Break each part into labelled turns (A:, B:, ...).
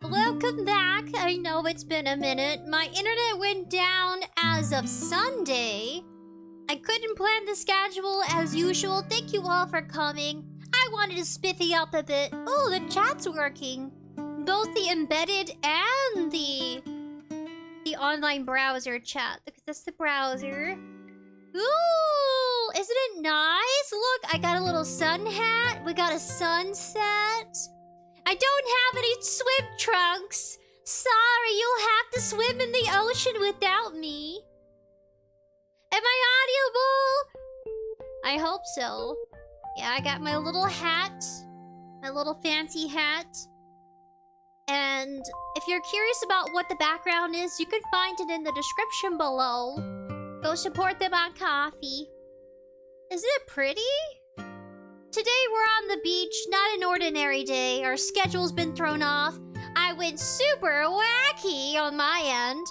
A: Welcome back. I know it's been a minute. My internet went down as of Sunday. I couldn't plan the schedule as usual. Thank you all for coming. I wanted to spiffy up a bit. Oh, the chat's working. Both the embedded and the online browser chat. Because that's the browser. Ooh, isn't it nice? Look, I got a little sun hat. We got a sunset. I don't have any swim trunks. Sorry, you'll have to swim in the ocean without me. Am I audible? I hope so. Yeah, I got my little hat. My little fancy hat. And if you're curious about what the background is, you can find it in the description below. Go support them on Coffee. Isn't it pretty? Today we're on the beach, not an ordinary day. Our schedule's been thrown off. I went super wacky on my end.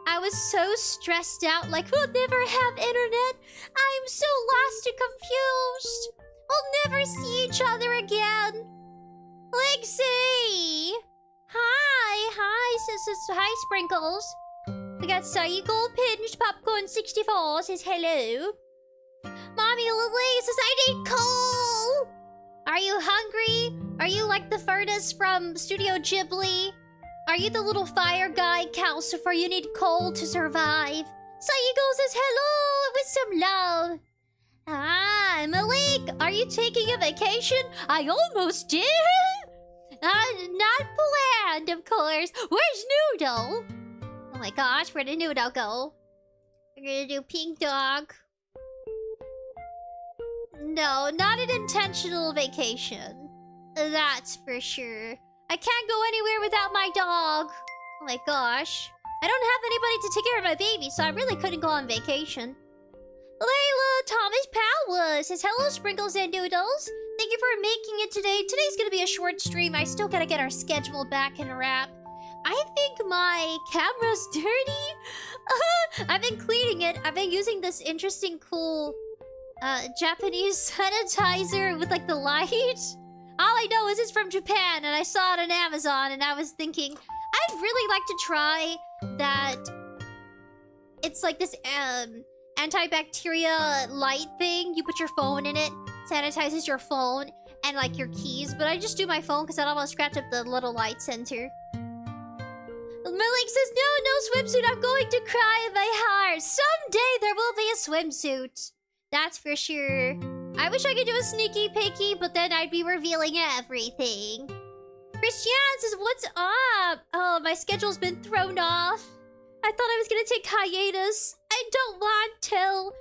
A: I was so stressed out, like we'll never have internet. I'm so lost and confused. We'll never see each other again. Lexi! Hi, sisters. Hi, Sprinkles. We got 𝑠𝑦𝑗 Popcorn 64 says hello. Mommy Lily says I need coal. Are you hungry? Are you like the furnace from Studio Ghibli? Are you the little fire guy, Calcifer? You need coal to survive. 𝑠𝑦𝑗 says hello with some love. Ah, Malik, are you taking a vacation? I almost did. Not planned, of course. Where's Noodle? Oh my gosh, where did Noodle go? We're gonna do Pink Dog. No, not an intentional vacation. That's for sure. I can't go anywhere without my dog. Oh my gosh. I don't have anybody to take care of my baby, so I really couldn't go on vacation. Layla Thomas Powell says, hello, Sprinkles and Noodles. Thank you for making it today. Today's gonna be a short stream. I still gotta get our schedule back in wrap. I think my camera's dirty. I've been cleaning it. I've been using this interesting, cool, Japanese sanitizer with, like, the light. All I know is it's from Japan, and I saw it on Amazon, and I was thinking, I'd really like to try that. It's like this, antibacteria light thing. You put your phone in it, sanitizes your phone and like your keys. But I just do my phone because I don't want to scratch up the little light center. Malik says, no swimsuit. I'm going to cry in my heart. Someday there will be a swimsuit. That's for sure. I wish I could do a sneaky picky, but then I'd be revealing everything. Christian says, what's up? Oh, my schedule's been thrown off. I thought I was gonna take hiatus. I don't want to.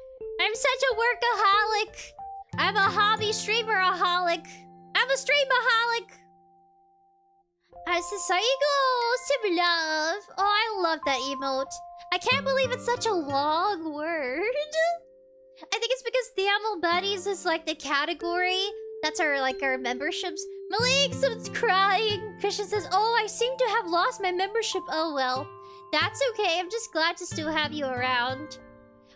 A: I'm such a workaholic. I'm a hobby streamer-aholic. I'm a streamaholic. Saigo love. Oh, I love that emote. I can't believe it's such a long word. I think it's because Thamel Buddies is like the category. That's our memberships. Malik's crying. Christian says, oh, I seem to have lost my membership. Oh, well. That's okay. I'm just glad to still have you around.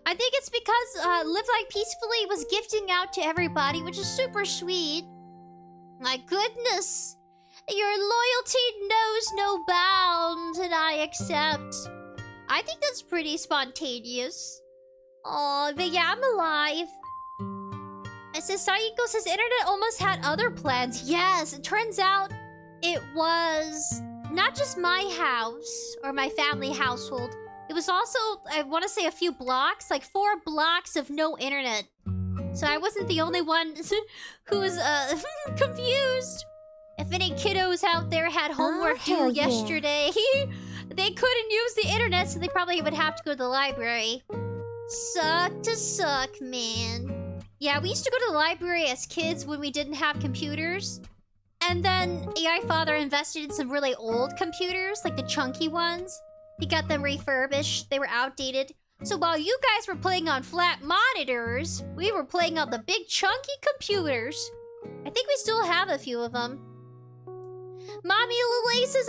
A: I think it's because Live Like Peacefully was gifting out to everybody, which is super sweet. My goodness. Your loyalty knows no bounds, and I accept. I think that's pretty spontaneous. Oh, but yeah, I'm alive. It says, Saiko says, internet almost had other plans. Yes, it turns out it was not just my house or my family household. It was also, I want to say, a few blocks, like 4 blocks of no internet. So I wasn't the only one who was confused. If any kiddos out there had homework due yesterday, they couldn't use the internet, so they probably would have to go to the library. Suck to suck, man. Yeah, we used to go to the library as kids when we didn't have computers. And then AI Father invested in some really old computers, like the chunky ones. He got them refurbished. They were outdated. So while you guys were playing on flat monitors, we were playing on the big chunky computers. I think we still have a few of them. Mommy Lily says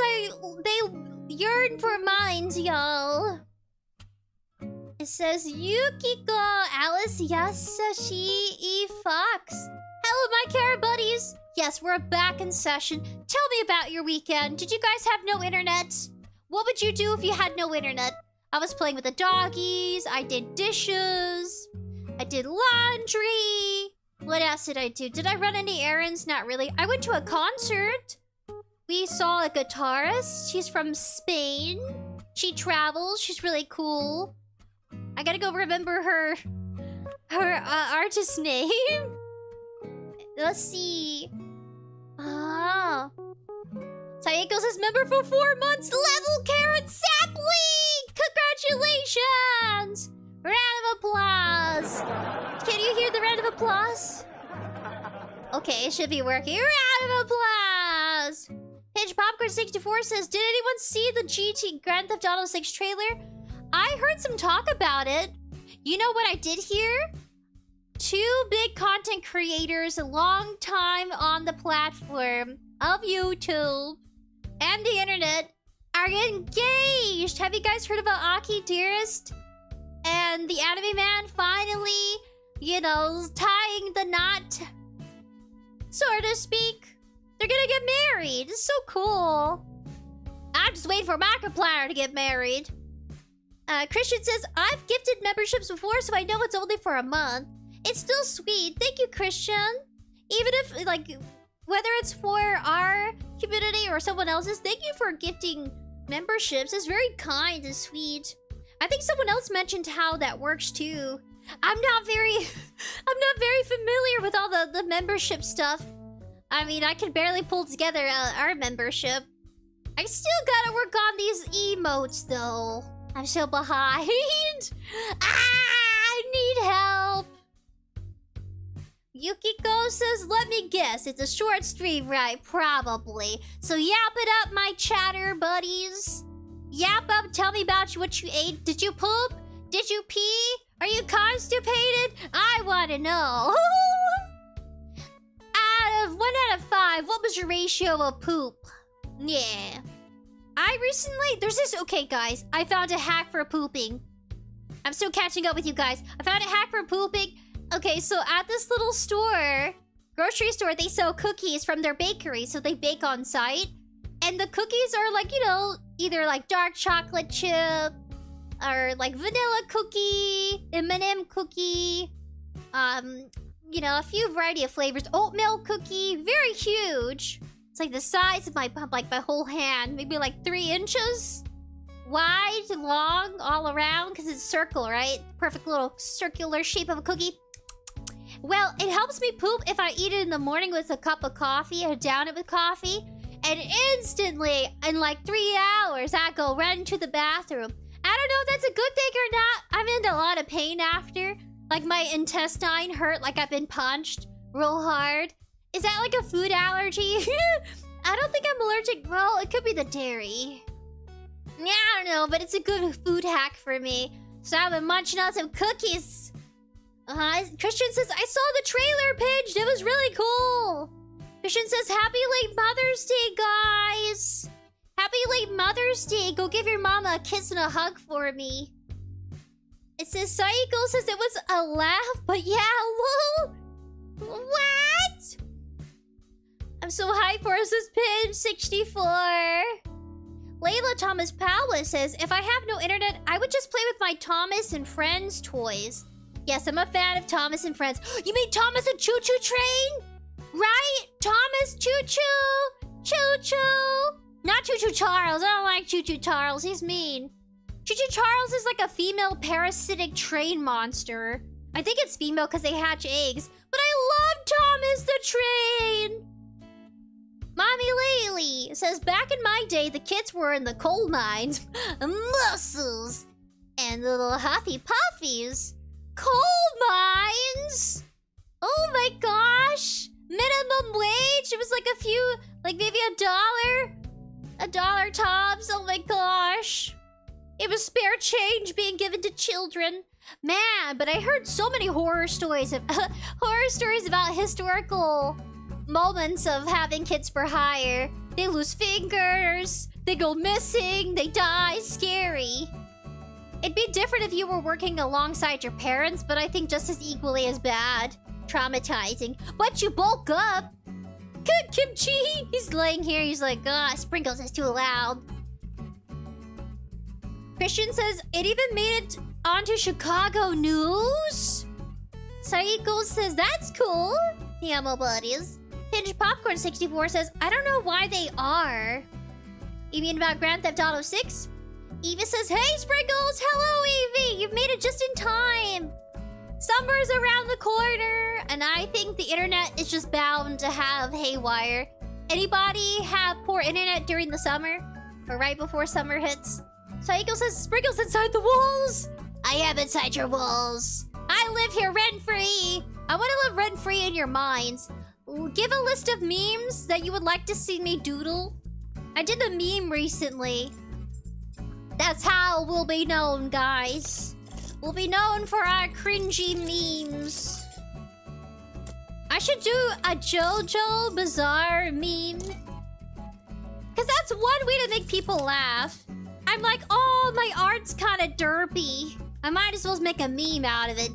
A: they yearn for mines, y'all. It says Yukiko, Alice, Yasashi, Fox. Hello, my care buddies. Yes, we're back in session. Tell me about your weekend. Did you guys have no internet? What would you do if you had no internet? I was playing with the doggies. I did dishes. I did laundry. What else did I do? Did I run any errands? Not really. I went to a concert. We saw a guitarist. She's from Spain. She travels. She's really cool. I gotta go remember her artist name. Let's see. Saeko says member for 4 months. Level Carrot Sapling! Congratulations! Round of applause. Can you hear the round of applause? Okay, it should be working. Round of applause. Pinch Popcorn 64 says, did anyone see the GT Grand Theft Auto 6 trailer? I heard some talk about it. You know what I did hear? 2 big content creators, a long time on the platform of YouTube and the internet, are engaged. Have you guys heard about Aki Dearest and the Anime Man finally, you know, tying the knot, so to speak? They're gonna get married. It's so cool. I'm just waiting for Markiplier to get married. Christian says, I've gifted memberships before, so I know it's only for a month. It's still sweet. Thank you, Christian. Even if, like, whether it's for our community or someone else's, thank you for gifting memberships. It's very kind and sweet. I think someone else mentioned how that works too. I'm not very familiar with all the membership stuff. I mean, I can barely pull together our membership. I still gotta work on these emotes though. I'm so behind. I need help. Yukiko says, let me guess, it's a short stream, right? Probably. So yap it up, my chatter buddies. Yap up, tell me about what you ate. Did you poop? Did you pee? Are you constipated? I want to know. Out of 1 out of 5, what was your ratio of poop? Yeah. I recently... There's this... Okay, guys. I found a hack for pooping. I'm still catching up with you guys. I found a hack for pooping. Okay, so at this little store, grocery store, they sell cookies from their bakery. So they bake on site. And the cookies are like, you know, either like dark chocolate chip or like vanilla cookie, M&M cookie, you know, a few variety of flavors. Oatmeal cookie, very huge. It's like the size of my whole hand, maybe like 3 inches wide, long, all around, because it's circle, right? Perfect little circular shape of a cookie. Well, it helps me poop if I eat it in the morning with a cup of coffee and down it with coffee. And instantly, in like 3 hours, I go right to the bathroom. I don't know if that's a good thing or not. I'm in a lot of pain after. Like my intestine hurt like I've been punched real hard. Is that like a food allergy? I don't think I'm allergic. Well, it could be the dairy. Yeah, I don't know, but it's a good food hack for me. So I've been munching on some cookies. Christian says, I saw the trailer pitched. It was really cool. Christian says, happy late Mother's Day, guys. Happy late Mother's Day. Go give your mama a kiss and a hug for me. It says, Saiko says it was a laugh, but yeah, whoa. What? I'm so hyped for us, this pin 64. Layla Thomas Powell says, if I have no internet, I would just play with my Thomas and Friends toys. Yes, I'm a fan of Thomas and Friends. You mean Thomas and Choo Choo Train? Right? Thomas Choo Choo! Choo Choo! Not Choo Choo Charles. I don't like Choo Choo Charles. He's mean. Choo Choo Charles is like a female parasitic train monster. I think it's female because they hatch eggs. But I love Thomas the Train! Mommy Laylee says, back in my day, the kids were in the coal mines. Muscles! And little Huffy Puffies. Coal mines? Oh my gosh! Minimum wage? It was like a few, like maybe $1. $1 tops. Oh my gosh. It was spare change being given to children. Man, but I heard so many horror stories about historical moments of having kids for hire. They lose fingers, they go missing, they die. Scary. It'd be different if you were working alongside your parents, but I think just as equally as bad. Traumatizing. But you bulk up. Good kimchi! He's laying here, he's like, sprinkles is too loud. Christian says, it even made it onto Chicago news? Saiko says, that's cool. Yeah, my buddies. Hinge Popcorn 64 says, I don't know why they are. You mean about Grand Theft Auto 6? Evie says, hey, Sprinkles! Hello, Evie! You've made it just in time! Summer's around the corner, and I think the internet is just bound to have haywire. Anybody have poor internet during the summer? Or right before summer hits? Saiko says, Sprinkles inside the walls! I am inside your walls. I live here rent-free. I want to live rent-free in your minds. Give a list of memes that you would like to see me doodle. I did a meme recently. That's how we'll be known, guys. We'll be known for our cringy memes. I should do a JoJo Bizarre meme. Because that's one way to make people laugh. I'm like, oh, my art's kind of derpy. I might as well make a meme out of it.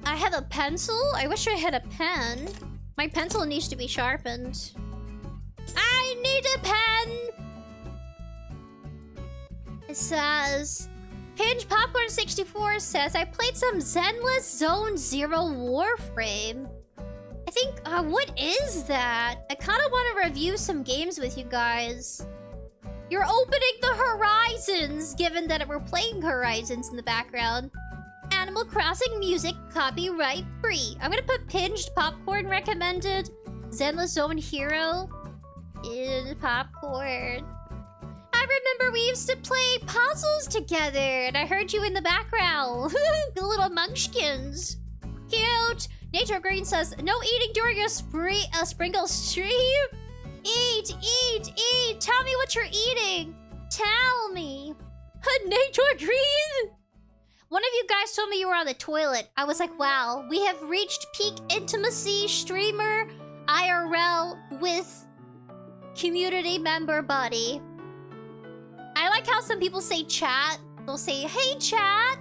A: I have a pencil? I wish I had a pen. My pencil needs to be sharpened. I need a pen! It says... Hinge Popcorn 64 says, I played some Zenless Zone Zero Warframe. I think, what is that? I kind of want to review some games with you guys. You're opening the Horizons, given that we're playing Horizons in the background. Animal Crossing music, copyright free. I'm gonna put Pinged Popcorn recommended. Zenless Zone Hero in Popcorn. I remember we used to play puzzles together, and I heard you in the background. The little munchkins. Cute. Nature Green says, no eating during a sprinkle stream? Eat, eat, eat. Tell me what you're eating. Tell me. Nature Green. One of you guys told me you were on the toilet. I was like, wow, we have reached peak intimacy streamer IRL with community member buddy. I like how some people say chat. They'll say, hey chat.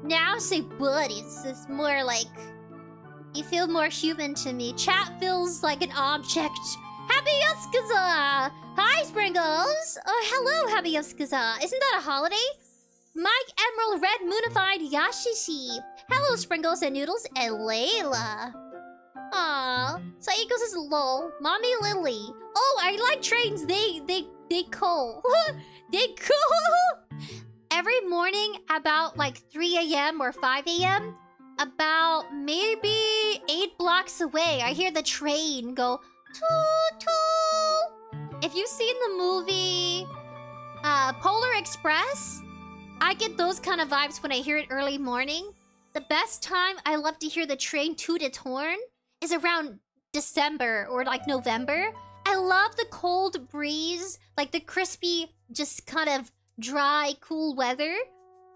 A: Now say buddies. It's more like, you feel more human to me. Chat feels like an object. Happy 𝑩𝒆 𝑲𝑰𝑵! Hi, Sprinkles! Oh, hello, Happy 𝑩𝒆 𝑲𝑰𝑵. Isn't that a holiday? Mike Emerald Red Moonified Yashishi. Hello, Sprinkles and Noodles and Layla. Aww. Saiko says lol. Mommy Lily. Oh, I like trains. They cool. They cool. Every morning about like 3 a.m. or 5 a.m., about maybe 8 blocks away, I hear the train go toot toot. If you've seen the movie Polar Express, I get those kind of vibes when I hear it early morning. The best time I love to hear the train toot its horn is around December or like November. I love the cold breeze, like the crispy, just kind of dry, cool weather.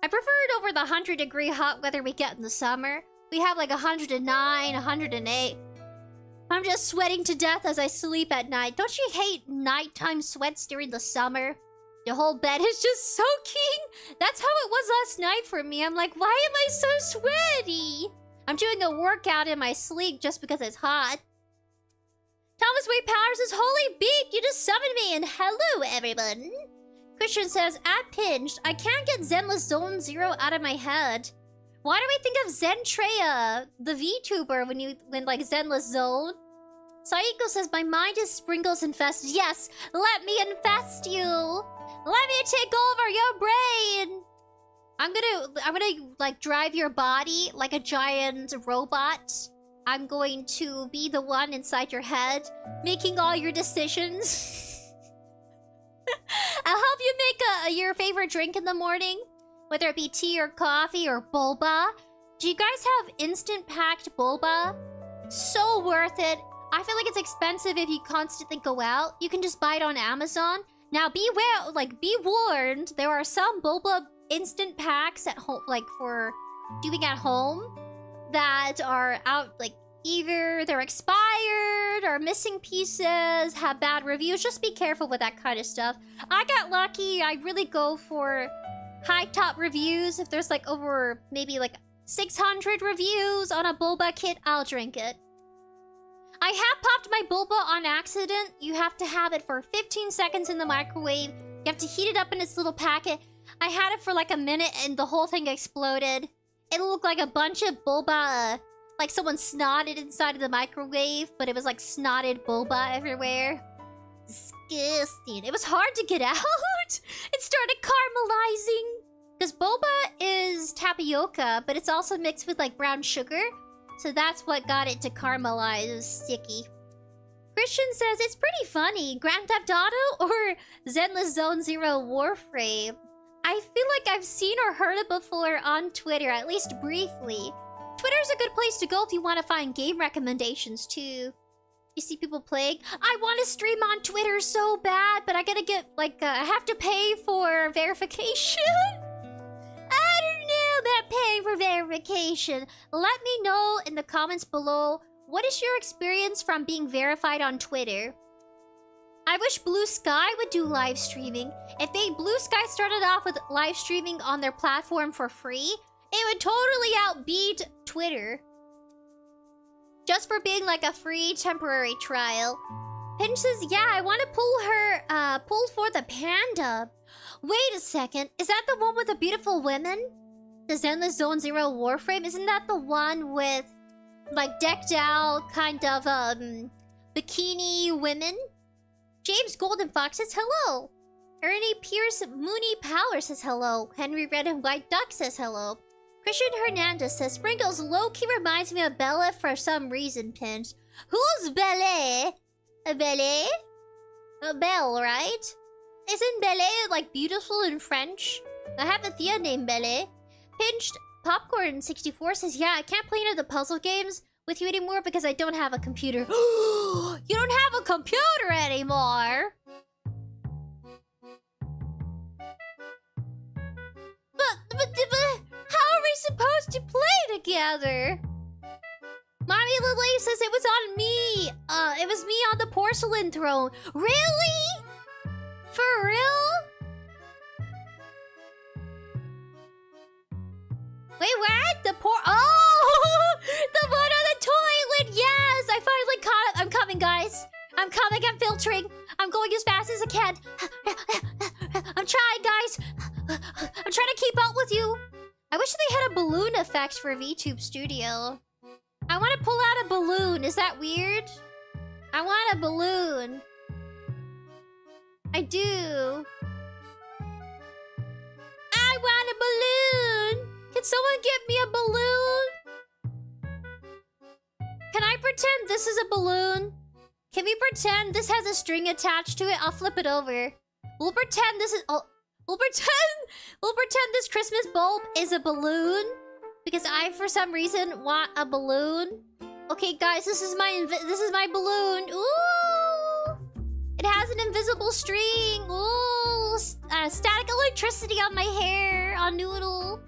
A: I prefer it over the 100-degree hot weather we get in the summer. We have like 109, 108. I'm just sweating to death as I sleep at night. Don't you hate nighttime sweats during the summer? The whole bed is just soaking. That's how it was last night for me. I'm like, why am I so sweaty? I'm doing a workout in my sleep just because it's hot. Thomas Wade Powers says, holy beak, you just summoned me, and hello, everyone. Christian says, at Pinged, I can't get Zenless Zone Zero out of my head. Why do we think of Zentreya, the VTuber, when like Zenless Zone? Saiko says, my mind is sprinkles infested. Yes, let me infest you. Let me take over your brain. I'm gonna like drive your body like a giant robot. I'm going to be the one inside your head, making all your decisions. I'll help you make your favorite drink in the morning, whether it be tea or coffee or boba. Do you guys have instant packed boba? So worth it. I feel like it's expensive if you constantly go out. You can just buy it on Amazon. Now beware, like be warned, there are some boba instant packs at home, like for doing at home, that are out, like either they're expired or missing pieces, have bad reviews. Just be careful with that kind of stuff. I got lucky. I really go for high top reviews. If there's like over maybe like 600 reviews on a boba kit, I'll drink it. I have popped my boba on accident. You have to have it for 15 seconds in the microwave. You have to heat it up in its little packet. I had it for like a minute and the whole thing exploded. It looked like a bunch of boba, like someone snotted inside of the microwave, but it was like snotted boba everywhere. Disgusting. It was hard to get out. It started caramelizing. Because boba is tapioca, but it's also mixed with like brown sugar. So that's what got it to caramelize. It was sticky. Christian says, it's pretty funny. Grand Theft Auto or Zenless Zone Zero Warframe? I feel like I've seen or heard it before on Twitter, at least briefly. Twitter's a good place to go if you want to find game recommendations, too. You see people playing. I want to stream on Twitter so bad, but I gotta get, like, I have to pay for verification. I don't know about paying for verification. Let me know in the comments below, what is your experience from being verified on Twitter? I wish Blue Sky would do live streaming. If Blue Sky started off with live streaming on their platform for free, it would totally outbeat Twitter. Just for being like a free temporary trial. Pinch says, yeah, I want to pull for the panda. Wait a second, is that the one with the beautiful women? The Zenless Zone Zero Warframe? Isn't that the one with like decked out kind of bikini women? James Golden Fox says hello. Ernie Pierce Mooney Power says hello. Henry Red and White Duck says hello. Christian Hernandez says Sprinkles low-key reminds me of Bella for some reason, Pinch. Who's Belle? Belle? Belle, right? Isn't Belle like beautiful in French? I have a Thea named Belle. Pinched Popcorn 64 says, yeah, I can't play any of the puzzle games with you anymore because I don't have a computer. You don't have a computer anymore? But how are we to play together. Mommy Lily says it was on me. It was me on the porcelain throne. Really? For real? Wait, what? Oh! The one on the toilet! Yes! I finally caught it. I'm coming, guys. I'm coming. I'm filtering. I'm going as fast as I can. I'm trying, guys. I'm trying to keep up with you. I wish they had a balloon effect for VTube Studio. I want to pull out a balloon. Is that weird? I want a balloon. I do. I want a balloon. Can someone get me a balloon? Can I pretend this is a balloon? Can we pretend this has a string attached to it? I'll flip it over. We'll pretend this is... We'll pretend this Christmas bulb is a balloon. Because I, for some reason, want a balloon. Okay, guys, this is my balloon. Ooh! It has an invisible string. Ooh! Static electricity on my hair. On Noodle.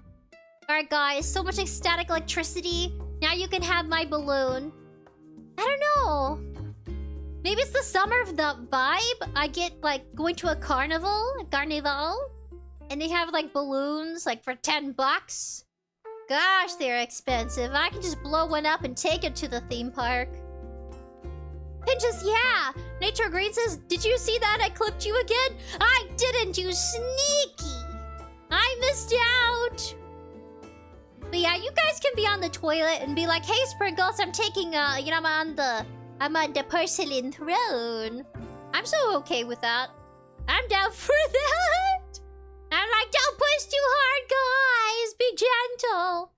A: Alright, guys. So much static electricity. Now you can have my balloon. I don't know. Maybe it's the summer of the vibe. I get, like, going to a carnival. And they have, like, balloons, like, for $10. Gosh, they're expensive. I can just blow one up and take it to the theme park. Pinches, yeah. Nature Green says, did you see that? I clipped you again? I didn't, you sneaky. I missed out. But yeah, you guys can be on the toilet and be like, hey, Sprinkles, I'm taking, I'm on the porcelain throne. I'm so okay with that. I'm down for that. I'm like, don't push too hard, guys. Be gentle.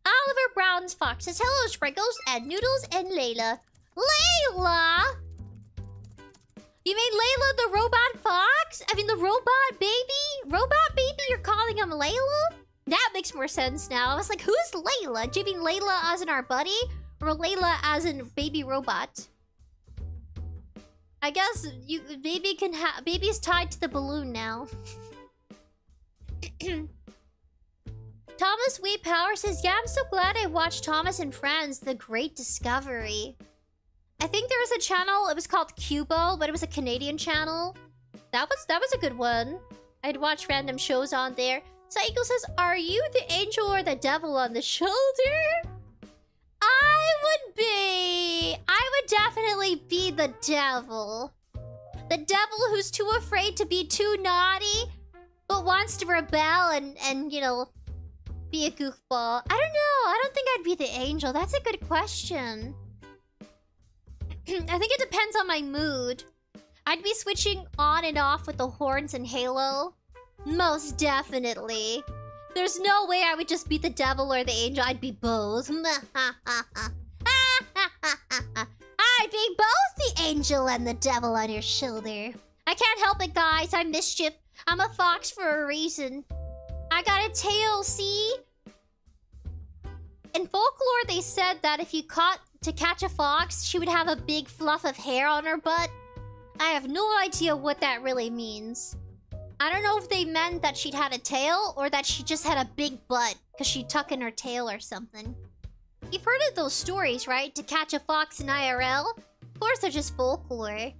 A: Oliver Brown's Fox says, hello, Sprinkles, and Noodles, and Layla. Layla? You mean Layla the robot fox? I mean the robot baby? Robot baby, you're calling him Layla? That makes more sense now. I was like, who's Layla? Do you mean Layla as in our buddy? Or Layla as in baby robot? I guess baby's tied to the balloon now. Thomas Wee Power says, yeah, I'm so glad I watched Thomas and Friends, The Great Discovery. I think there was a channel, it was called Cubo, but it was a Canadian channel. That was a good one. I'd watch random shows on there. Saiko says, are you the angel or the devil on the shoulder? I would definitely be the devil. The devil who's too afraid to be too naughty, but wants to rebel and you know, be a goofball. I don't know. I don't think I'd be the angel. That's a good question. I think it depends on my mood. I'd be switching on and off with the horns and Halo. Most definitely. There's no way I would just be the devil or the angel. I'd be both. I'd be both the angel and the devil on your shoulder. I can't help it, guys. I'm mischief. I'm a fox for a reason. I got a tail, see? In folklore, they said that if you catch a fox, she would have a big fluff of hair on her butt. I have no idea what that really means. I don't know if they meant that she'd had a tail or that she just had a big butt because she'd tuck in her tail or something. You've heard of those stories, right? To catch a fox in IRL? Of course, they're just folklore.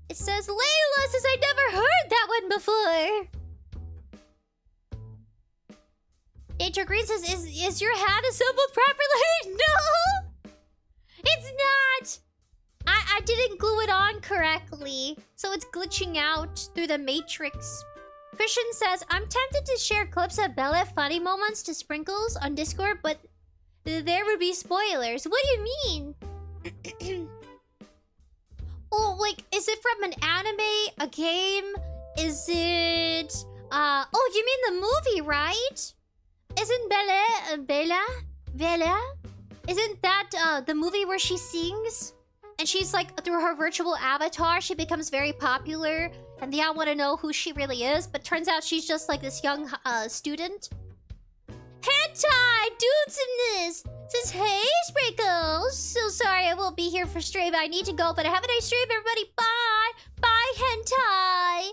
A: It says, Layla says, I never heard that one before. Nature Green says, is your hat assembled properly? No! It's not! I didn't glue it on correctly, so it's glitching out through the matrix. Christian says, I'm tempted to share clips of Bella funny moments to Sprinkles on Discord, but there would be spoilers. What do you mean? Oh, like, is it from an anime, a game? Is it... oh, you mean the movie, right? Isn't Bella? Isn't that the movie where she sings? And she's like, through her virtual avatar, she becomes very popular. And they all want to know who she really is. But turns out she's just like this young student. Hentai! Dudes in this! Says, hey, Sprinkles! So sorry I won't be here for stream. I need to go, but have a nice stream, everybody. Bye! Bye, Hentai!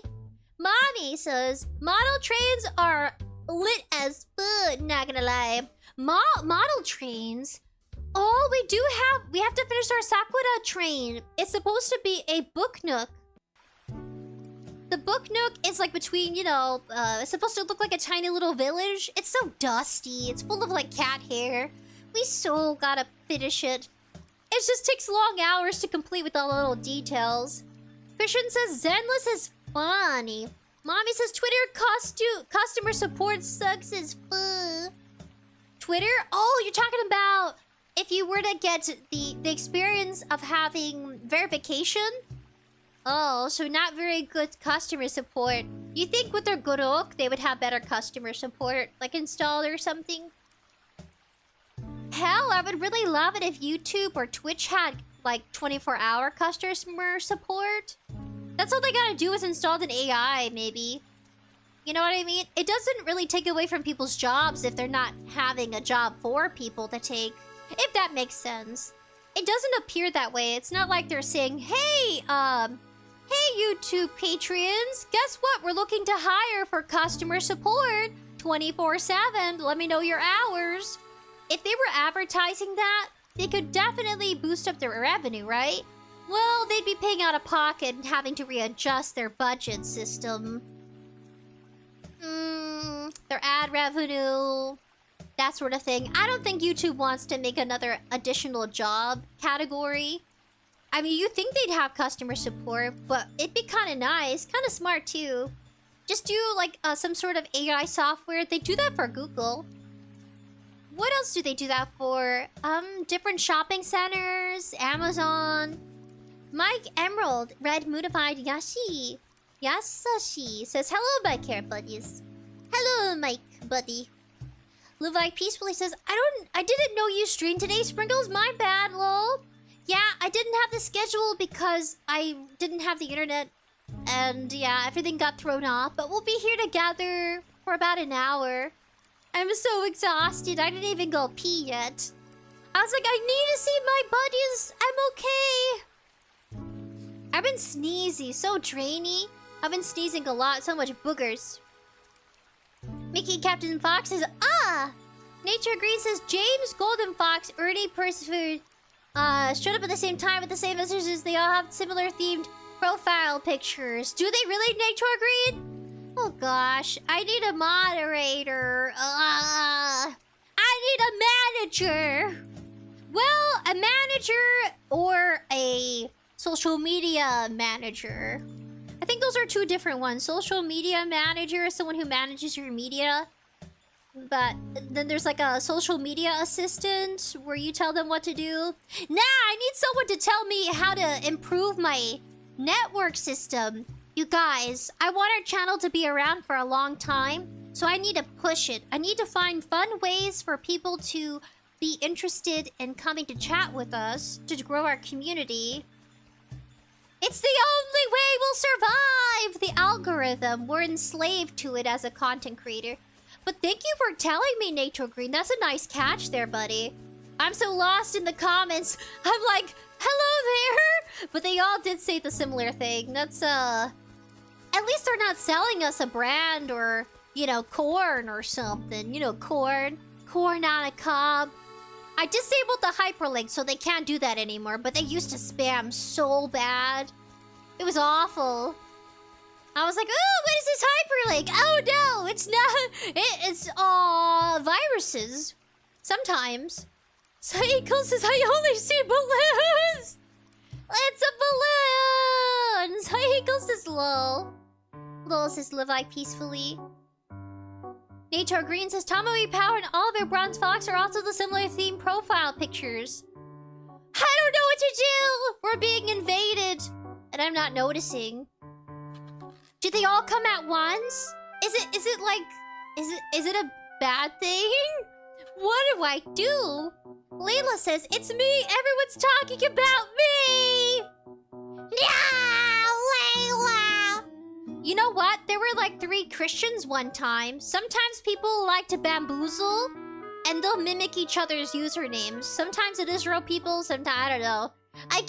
A: Mommy says, model trains are lit as food, not gonna lie. Model trains. Oh, we have to finish our Sakura train. It's supposed to be a book nook. The book nook is like between, you know, it's supposed to look like a tiny little village. It's so dusty. It's full of like cat hair. We so gotta finish it. It just takes long hours to complete with all the little details. Christian says Zenless is funny. Mommy says Twitter customer support sucks as fuck. Twitter? Oh, you're talking about if you were to get the experience of having verification? Oh, so not very good customer support. You think with their 𝑔𝒚𝐿 they would have better customer support, like installed or something? Hell, I would really love it if YouTube or Twitch had like 24-hour customer support. That's all they gotta do is install an AI, maybe. You know what I mean? It doesn't really take away from people's jobs if they're not having a job for people to take. If that makes sense. It doesn't appear that way. It's not like they're saying, hey, hey YouTube Patreons, guess what? We're looking to hire for customer support 24/7. Let me know your hours. If they were advertising that, they could definitely boost up their revenue, right? Well, they'd be paying out of pocket and having to readjust their budget system. Their ad revenue, that sort of thing. I don't think YouTube wants to make another additional job category. I mean, you think they'd have customer support, but it'd be kind of nice, kind of smart too. Just do like some sort of AI software. They do that for Google. What else do they do that for? Different shopping centers, Amazon. Mike Emerald, Red Moonified Yasashi says, hello, my care buddies. Hello, Mike, buddy. Live Like Peacefully says, I didn't know you streamed today, Sprinkles. My bad, lol. Yeah, I didn't have the schedule because I didn't have the internet. And yeah, everything got thrown off. But we'll be here together for about an hour. I'm so exhausted. I didn't even go pee yet. I was like, I need to see my buddies. I'm okay. I've been sneezy, so drainy. I've been sneezing a lot, so much boogers. Mickey Captain Fox says, Nature Green says, James Golden Fox, Ernie Persevered, showed up at the same time with the same messages. They all have similar themed profile pictures. Do they really, Nature Green? Oh gosh, I need a moderator. I need a manager. Well, a manager or a social media manager. I think those are two different ones. Social media manager is someone who manages your media. But then there's like a social media assistant where you tell them what to do. Nah, I need someone to tell me how to improve my network system. You guys, I want our channel to be around for a long time, so I need to push it. I need to find fun ways for people to be interested in coming to chat with us to grow our community. It's the only way we'll survive the algorithm. We're enslaved to it as a content creator. But thank you for telling me, Nature Green. That's a nice catch there, buddy. I'm so lost in the comments. I'm like, hello there! But they all did say the similar thing. That's, at least they're not selling us a brand or, you know, corn or something. You know, corn. Corn on a cob. I disabled the hyperlink, so they can't do that anymore. But they used to spam so bad. It was awful. I was like, oh, what is this hyperlink? Oh, no, it's not. It's viruses. Sometimes. Cycle says, I only see balloons. It's a balloon. Cycle says, lol. Lol says, live like peacefully. Nature Green says, Tomoe Power and Oliver Bronze Fox are also the similar theme profile pictures. I don't know what to do. We're being invaded. And I'm not noticing. Do they all come at once? Is it a bad thing? What do I do? Layla says, it's me! Everyone's talking about me! No, Layla! You know what? There were like 3 Christians one time. Sometimes people like to bamboozle, and they'll mimic each other's usernames. Sometimes it is real people, sometimes I don't know. I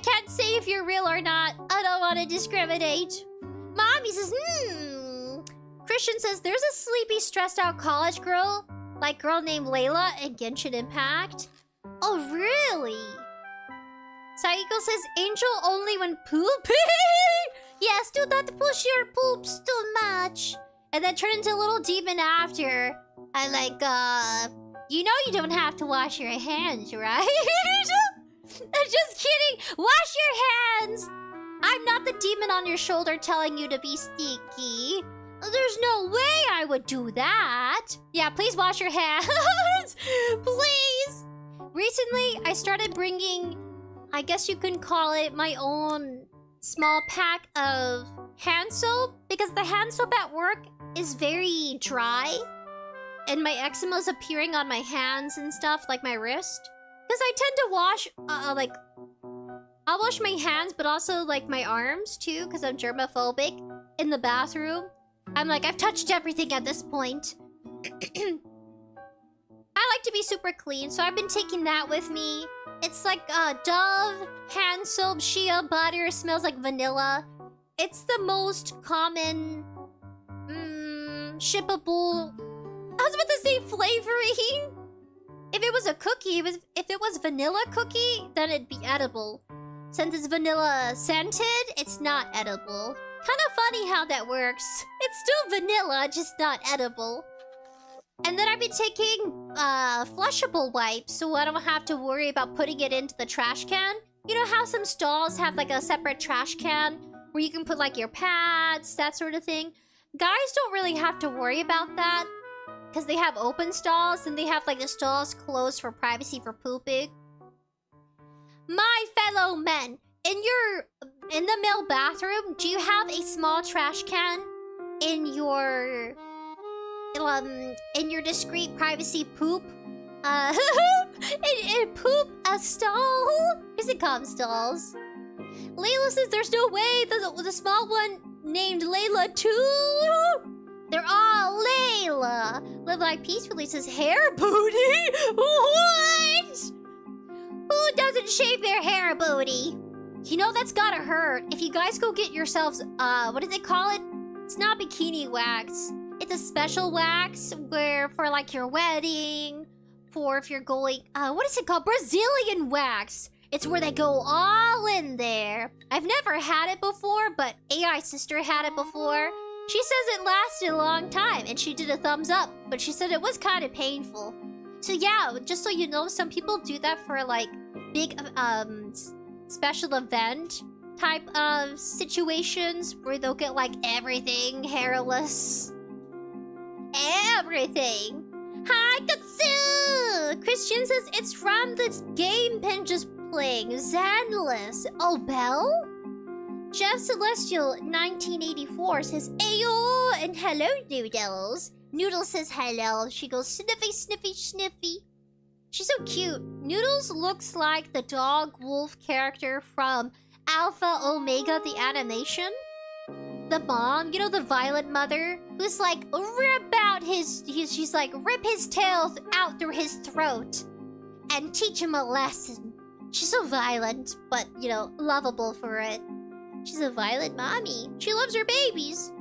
A: can't say if you're real or not. I don't want to discriminate. Mommy says, Christian says, there's a sleepy, stressed out college girl, like girl named Layla in Genshin Impact. Oh, really? Saiko says, angel only when pooping? Yes, do not push your poops too much. And then turn into a little demon after. And like, you know you don't have to wash your hands, right? Just kidding. Wash your hands. I'm not the demon on your shoulder telling you to be sneaky. There's no way I would do that. Yeah, please wash your hands. Please. Recently, I started bringing, I guess you can call it, my own small pack of hand soap. Because the hand soap at work is very dry. And my eczema is appearing on my hands and stuff, like my wrist. Because I tend to wash, I'll wash my hands, but also, like, my arms, too. Because I'm germophobic in the bathroom. I'm like, I've touched everything at this point. I like to be super clean, so I've been taking that with me. It's like Dove, hand soap, shea butter, smells like vanilla. It's the most common, shippable... I was about to say flavoring. If it was a cookie, if it was vanilla cookie, then it'd be edible. Since it's vanilla scented, it's not edible. Kind of funny how that works. It's still vanilla, just not edible. And then I've been taking flushable wipes, so I don't have to worry about putting it into the trash can. You know how some stalls have like a separate trash can where you can put like your pads, that sort of thing? Guys don't really have to worry about that because they have open stalls and they have like the stalls closed for privacy for pooping. My fellow men, in the male bathroom, do you have a small trash can in your discreet privacy poop? in poop a stall? Is it called stalls? Layla says there's no way the small one named Layla too. They're all Layla. Live Like Peacefully says hair booty. What? Who doesn't shave their hair booty? You know that's gotta hurt. If you guys go get yourselves, what do they call it? It's not bikini wax. It's a special wax where for like your wedding, for if you're going, what is it called? Brazilian wax. It's where they go all in there. I've never had it before, but AI's sister had it before. She says it lasted a long time, and she did a thumbs up, but she said it was kind of painful. So yeah, just so you know, some people do that for like big, special event type of situations where they'll get like everything hairless. Everything. Hi, Katsu! Christian says it's from this game Pen just playing, Zenless. Oh, Belle? Jeff Celestial 1984 says Ayo and hello, Noodles. Noodles says hello. She goes sniffy, sniffy, sniffy. She's so cute. Noodles looks like the dog wolf character from Alpha Omega, the animation. The mom, you know, the violent mother, who's like, she's like, rip his tail out through his throat and teach him a lesson. She's so violent, but, you know, lovable for it. She's a violent mommy. She loves her babies.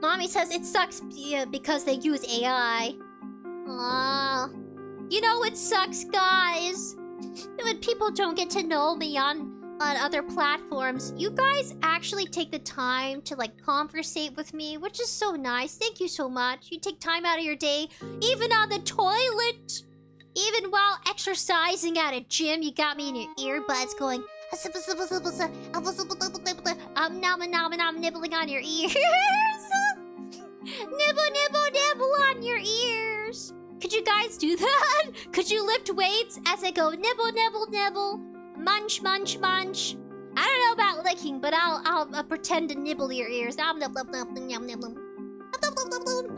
A: Mommy says it sucks because they use AI. Aww. You know it sucks, guys. When people don't get to know me on other platforms, you guys actually take the time to like conversate with me, which is so nice. Thank you so much. You take time out of your day, even on the toilet, even while exercising at a gym. You got me in your earbuds going, I'm nibbling on your ears. Nibble, nibble, nibble on your ears. Could you guys do that? Could you lift weights as I go nibble, nibble, nibble? Munch, munch, munch. I don't know about licking, but I'll pretend to nibble your ears. Like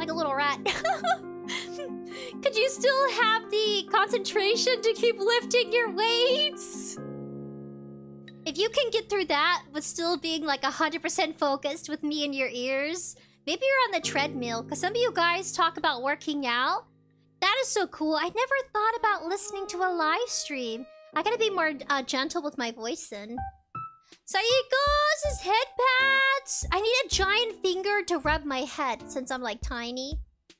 A: a little rat. Could you still have the concentration to keep lifting your weights? If you can get through that with still being like 100% focused with me in your ears, maybe you're on the treadmill, because some of you guys talk about working out. That is so cool. I never thought about listening to a live stream. I gotta be more gentle with my voice then. 𝑠aيكos' head pats! I need a giant finger to rub my head since I'm like tiny.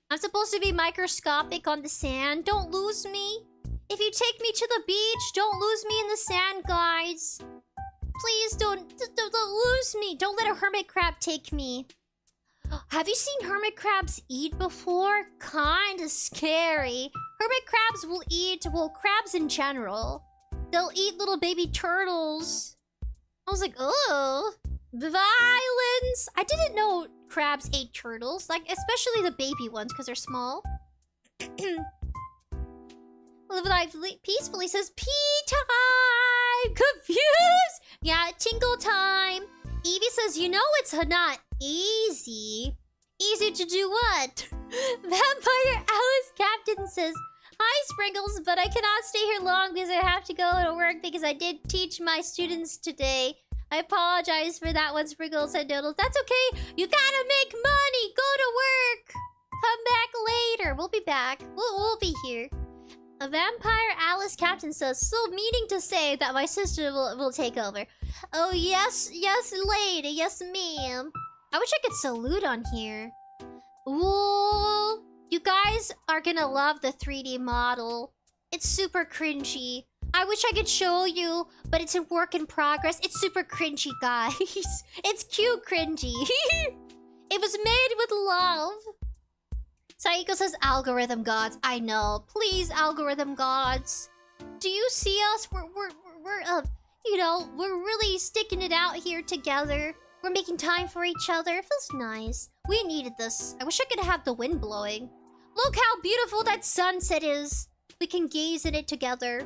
A: I'm supposed to be microscopic on the sand. Don't lose me. If you take me to the beach, don't lose me in the sand, guys. Please don't lose me. Don't let a hermit crab take me. Have you seen hermit crabs eat before? Kinda scary. Hermit crabs will eat, well, crabs in general. They'll eat little baby turtles. I was like, oh, violence. I didn't know crabs ate turtles, like especially the baby ones because they're small. Live life peacefully says pee time. Confused. Yeah, tingle time. Evie says, you know it's not easy. Easy to do what? Vampire Alice Captain says, hi Sprinkles, but I cannot stay here long because I have to go to work because I did teach my students today. I apologize for that one, Sprinkles and Doodles. That's okay. You gotta make money. Go to work. Come back later. We'll be back. We'll be here. A Vampire Alice Captain says, so meaning to say that my sister will take over. Oh, yes, lady. Yes, ma'am. I wish I could salute on here. Ooh. You guys are gonna love the 3D model. It's super cringy. I wish I could show you, but it's a work in progress. It's super cringy, guys. It's cute cringy. It was made with love. Saiko says, algorithm gods. I know. Please, algorithm gods. Do you see us? We're you know, we're really sticking it out here together. We're making time for each other. It feels nice. We needed this. I wish I could have the wind blowing. Look how beautiful that sunset is. We can gaze at it together.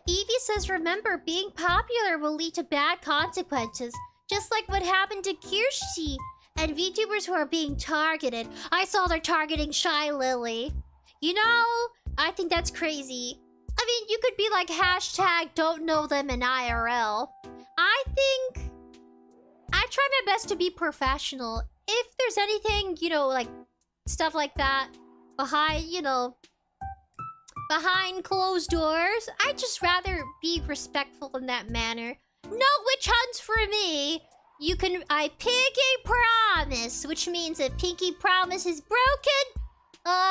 A: Evie says, remember, being popular will lead to bad consequences. Just like what happened to Kirsty and VTubers who are being targeted. I saw they're targeting Shy Lily. You know, I think that's crazy. I mean, you could be like hashtag don't know them in IRL. I think I try my best to be professional. If there's anything, you know, like stuff like that behind, you know, behind closed doors, I'd just rather be respectful in that manner. No witch hunts for me. I pinky promise, which means if pinky promise is broken,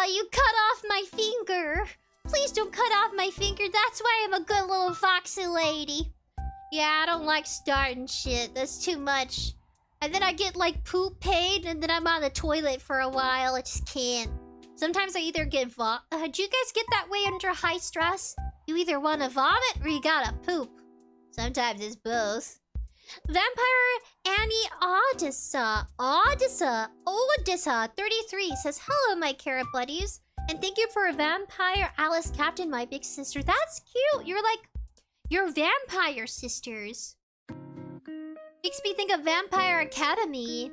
A: you cut off my finger. Please don't cut off my finger. That's why I'm a good little foxy lady. Yeah, I don't like starting shit. That's too much. And then I get like poop pain, and then I'm on the toilet for a while. I just can't. Sometimes I either get do you guys get that way under high stress? You either want to vomit or you gotta poop. Sometimes it's both. Vampire Annie Odessa 33 says, hello, my carrot buddies. And thank you for a Vampire Alice Captain, my big sister. That's cute. You're vampire sisters. Makes me think of Vampire Academy.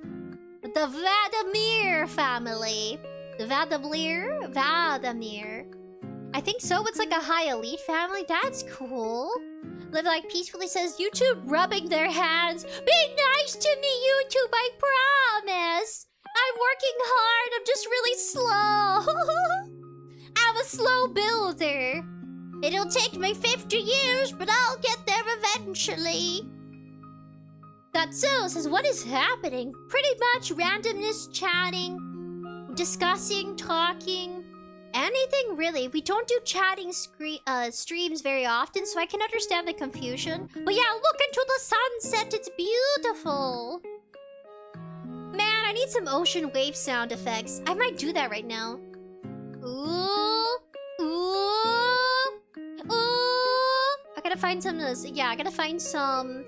A: The Vladimir family. The Vladimir? I think so. It's like a high elite family. That's cool. Live Like Peacefully says, YouTube rubbing their hands. Be nice to me, YouTube, I promise. I'm working hard. I'm just really slow. I'm a slow builder. It'll take me 50 years, but I'll get there eventually. Gatsu says, what is happening? Pretty much randomness, chatting, discussing, talking. Anything really. We don't do chatting streams very often, so I can understand the confusion. But yeah, look into the sunset. It's beautiful. Man, I need some ocean wave sound effects. I might do that right now. Ooh. Ooh. Ooh. I gotta find some of those. Yeah, I gotta find some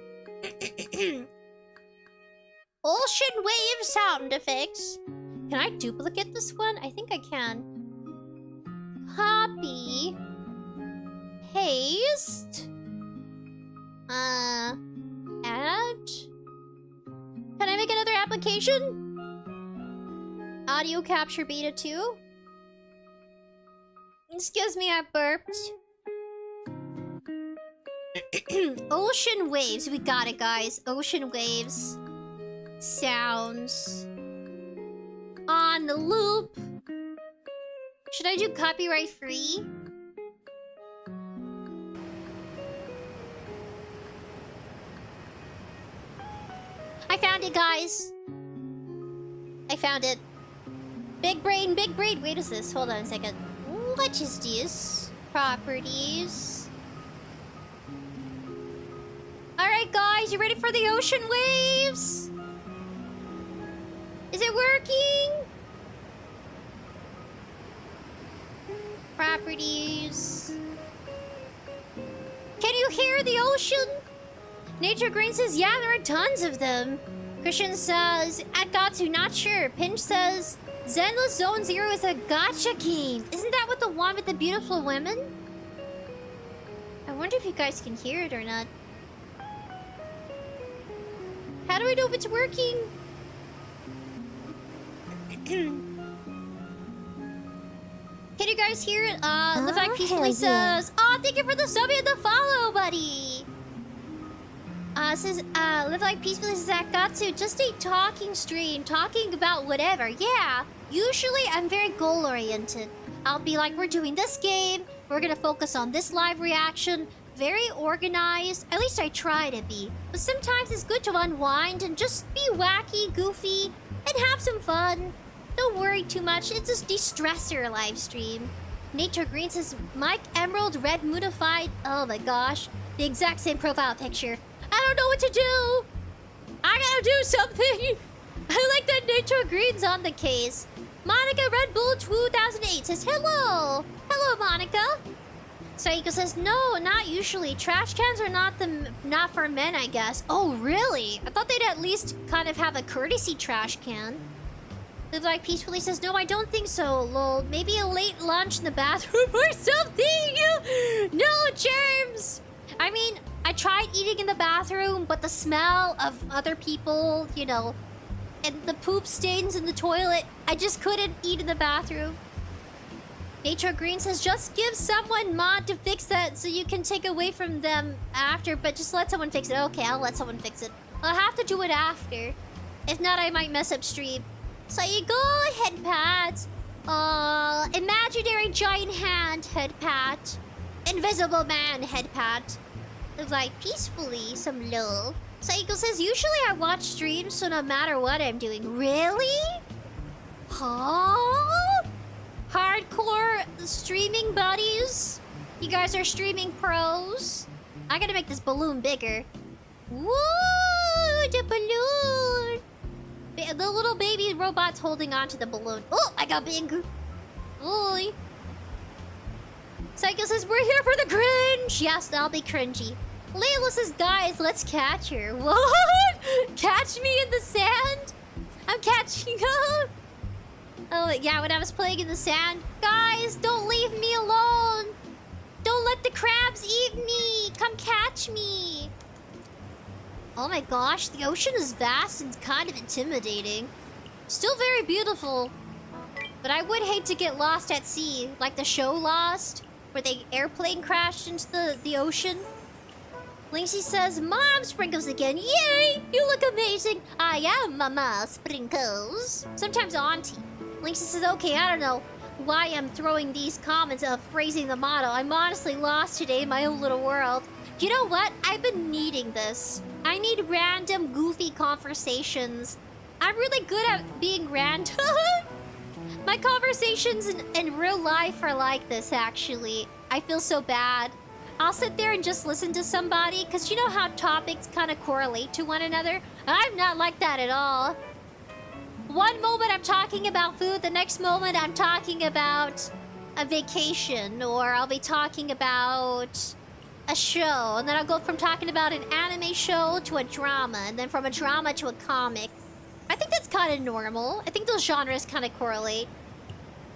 A: ocean wave sound effects. Can I duplicate this one? I think I can. Copy. Paste. Add. Can I make another application? Audio capture beta 2. Excuse me, I burped. Ocean waves. We got it, guys. Ocean waves. Sounds. On the loop. Should I do copyright free? found it, guys. I found it. Big brain, big brain. Wait, is this? Hold on a second. What is this? Properties. Alright, guys. You ready for the ocean waves? Is it working? Properties. Can you hear the ocean? Nature Green says, yeah, there are tons of them. Christian says, at Gatsu, not sure. Pinch says, Zenless Zone Zero is a gacha game. Isn't that what the one with the beautiful women? I wonder if you guys can hear it or not. How do I know if it's working? Can you guys hear it? Live Like Peacefully says, oh, thank you for the sub and the follow, buddy. Says, Live Like Peacefully says, Gatsu, just a talking stream, talking about whatever. Yeah, usually I'm very goal-oriented. I'll be like, we're doing this game, we're gonna focus on this live reaction. Very organized, at least I try to be. But sometimes it's good to unwind and just be wacky, goofy, and have some fun. Don't worry too much, it's just de-stressor live stream. Nature Green says, Mike Emerald Red Moonified. Oh my gosh, the exact same profile picture. I don't know what to do. I gotta do something. I like that Nature Green's on the case. Monica Red Bull 2008 says, hello. Hello, Monica. Saiko says, no, not usually. Trash cans are not for men, I guess. Oh, really? I thought they'd at least kind of have a courtesy trash can. Live Like Peacefully says, no, I don't think so, lol. Maybe a late lunch in the bathroom or something. No, germs. I mean, I tried eating in the bathroom, but the smell of other people, you know, and the poop stains in the toilet, I just couldn't eat in the bathroom. Nature Green says, just give someone mod to fix that so you can take away from them after, but just let someone fix it. Okay, I'll let someone fix it. I'll have to do it after. If not, I might mess up stream. So you go, head pat. Imaginary giant hand, head pat. Invisible man, head pat. Live Like Peacefully, some love. Saiko says, usually I watch streams, so no matter what I'm doing. Really? Huh? Hardcore streaming buddies? You guys are streaming pros? I gotta make this balloon bigger. Woo! The balloon! The little baby robot's holding on to the balloon. Oh, I got big. Oi. Psycho says, we're here for the cringe. Yes, I'll be cringy. Layla says, guys, let's catch her. What? Catch me in the sand? I'm catching up. Oh, yeah, when I was playing in the sand. Guys, don't leave me alone. Don't let the crabs eat me. Come catch me. Oh my gosh, the ocean is vast and kind of intimidating. Still very beautiful. But I would hate to get lost at sea, like the show Lost, where the airplane crashed into the ocean. Linksy says, Mom Sprinkles again. Yay! You look amazing. I am Mama Sprinkles. Sometimes Auntie. Linksy says, okay, I don't know why I'm throwing these comments of phrasing the motto. I'm honestly lost today in my own little world. You know what? I've been needing this. I need random, goofy conversations. I'm really good at being random. My conversations in real life are like this, actually. I feel so bad. I'll sit there and just listen to somebody, because you know how topics kind of correlate to one another? I'm not like that at all. One moment I'm talking about food, the next moment I'm talking about a vacation, or I'll be talking about a show, and then I'll go from talking about an anime show to a drama, and then from a drama to a comic. I think that's kind of normal. I think those genres kind of correlate.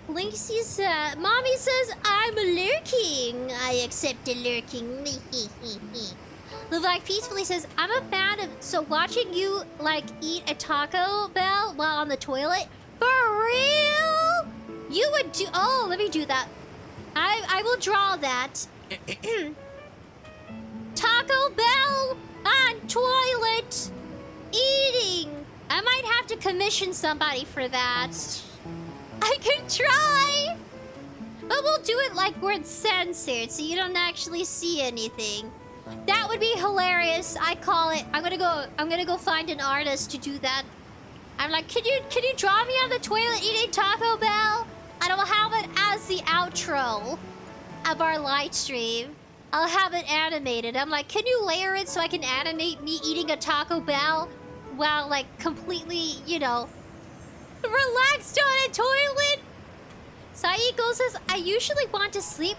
A: Linksy says, Mommy says, I'm lurking. I accept the lurking. Live Like Peacefully says, I'm a fan of, so watching you, like, eat a Taco Bell while on the toilet? For real? You would do, oh, let me do that. I will draw that. Taco Bell on toilet eating. I might have to commission somebody for that. I can try. But we'll do it like where it's censored so you don't actually see anything. That would be hilarious. I call it. I'm gonna go find an artist to do that. I'm like, can you draw me on the toilet eating Taco Bell? And I'll have it as the outro of our live stream. I'll have it animated. I'm like, can you layer it so I can animate me eating a Taco Bell while like completely, you know, relaxed on a toilet? Saiko says, I usually want to sleep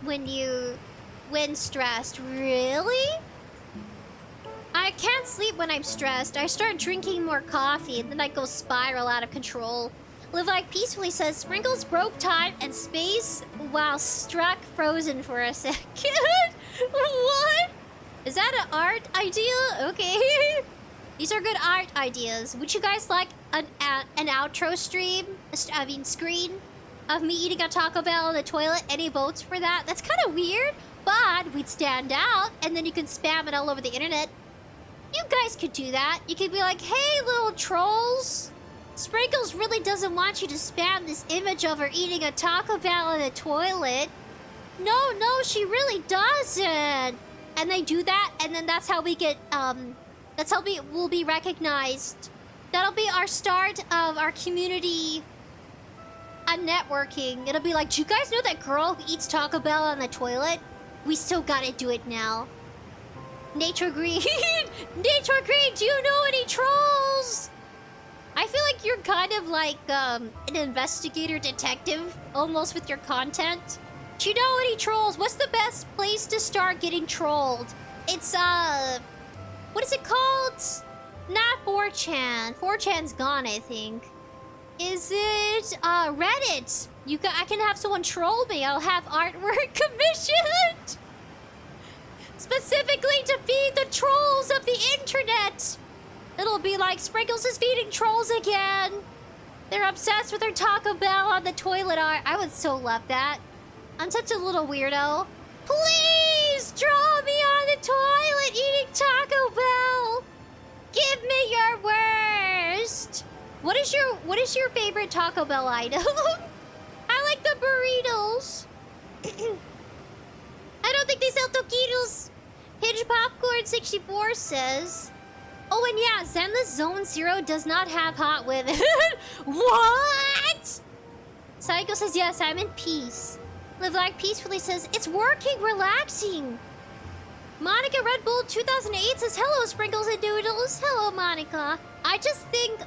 A: when stressed. Really? I can't sleep when I'm stressed. I start drinking more coffee and then I go spiral out of control. Live Like Peacefully says, Sprinkles broke time and space while struck frozen for a second. What? Is that an art idea? Okay. These are good art ideas. Would you guys like an outro stream? I mean, screen of me eating a Taco Bell in the toilet? Any votes for that? That's kind of weird, but we'd stand out and then you can spam it all over the internet. You guys could do that. You could be like, hey, little trolls. Sprinkles really doesn't want you to spam this image of her eating a Taco Bell in the toilet. No, she really doesn't. And they do that, and then that's how we get, that's how we'll be recognized. That'll be our start of our community networking. It'll be like, do you guys know that girl who eats Taco Bell on the toilet? We still gotta do it now. Nature Green. Nature Green, do you know any trolls? I feel like you're kind of like an investigator detective, almost with your content. Do you know any trolls? What's the best place to start getting trolled? It's, what is it called? Not 4chan. 4chan's gone, I think. Is it, Reddit? I can have someone troll me. I'll have artwork commissioned. Specifically to feed the trolls of the internet. It'll be like, Sprinkles is feeding trolls again. They're obsessed with their Taco Bell on the toilet art. I would so love that. I'm such a little weirdo. Please draw me on the toilet eating Taco Bell. Give me your worst. What is your favorite Taco Bell item? I like the burritos. I don't think they sell taquitos. Hinge Popcorn 64 says, oh, and yeah, Zenless Zone Zero does not have hot women. What? Saiko says, yes, I'm in peace. Live Like Peacefully says, it's working, relaxing. Monica Red Bull 2008 says, hello, Sprinkles and Doodles. Hello, Monica. I just think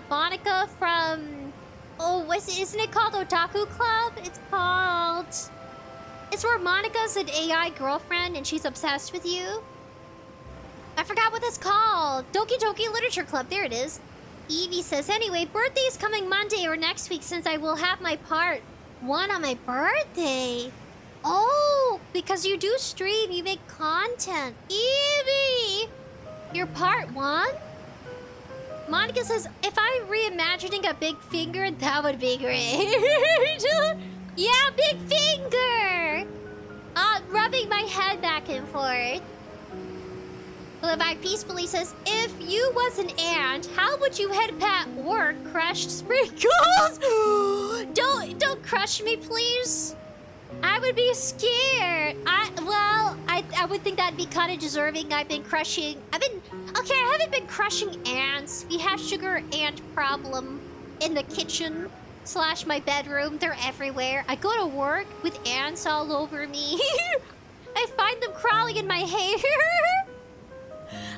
A: Monica from... oh, isn't it called Otaku Club? It's where Monica's an AI girlfriend and she's obsessed with you. I forgot what it's called. Doki Doki Literature Club. There it is. Evie says, anyway, birthday's coming Monday or next week since I will have my part 1 on my birthday. Oh, because you do stream, you make content. Evie! Your part 1? Monica says, if I'm reimagining a big finger, that would be great. Yeah, big finger! Rubbing my head back and forth. Live Back Peacefully says, if you was an ant, how would you head pat work, crushed Sprinkles? Don't crush me, please. I would be scared. I would think that'd be kind of deserving. I haven't been crushing ants. We have sugar ant problem in the kitchen / my bedroom. They're everywhere. I go to work with ants all over me. I find them crawling in my hair.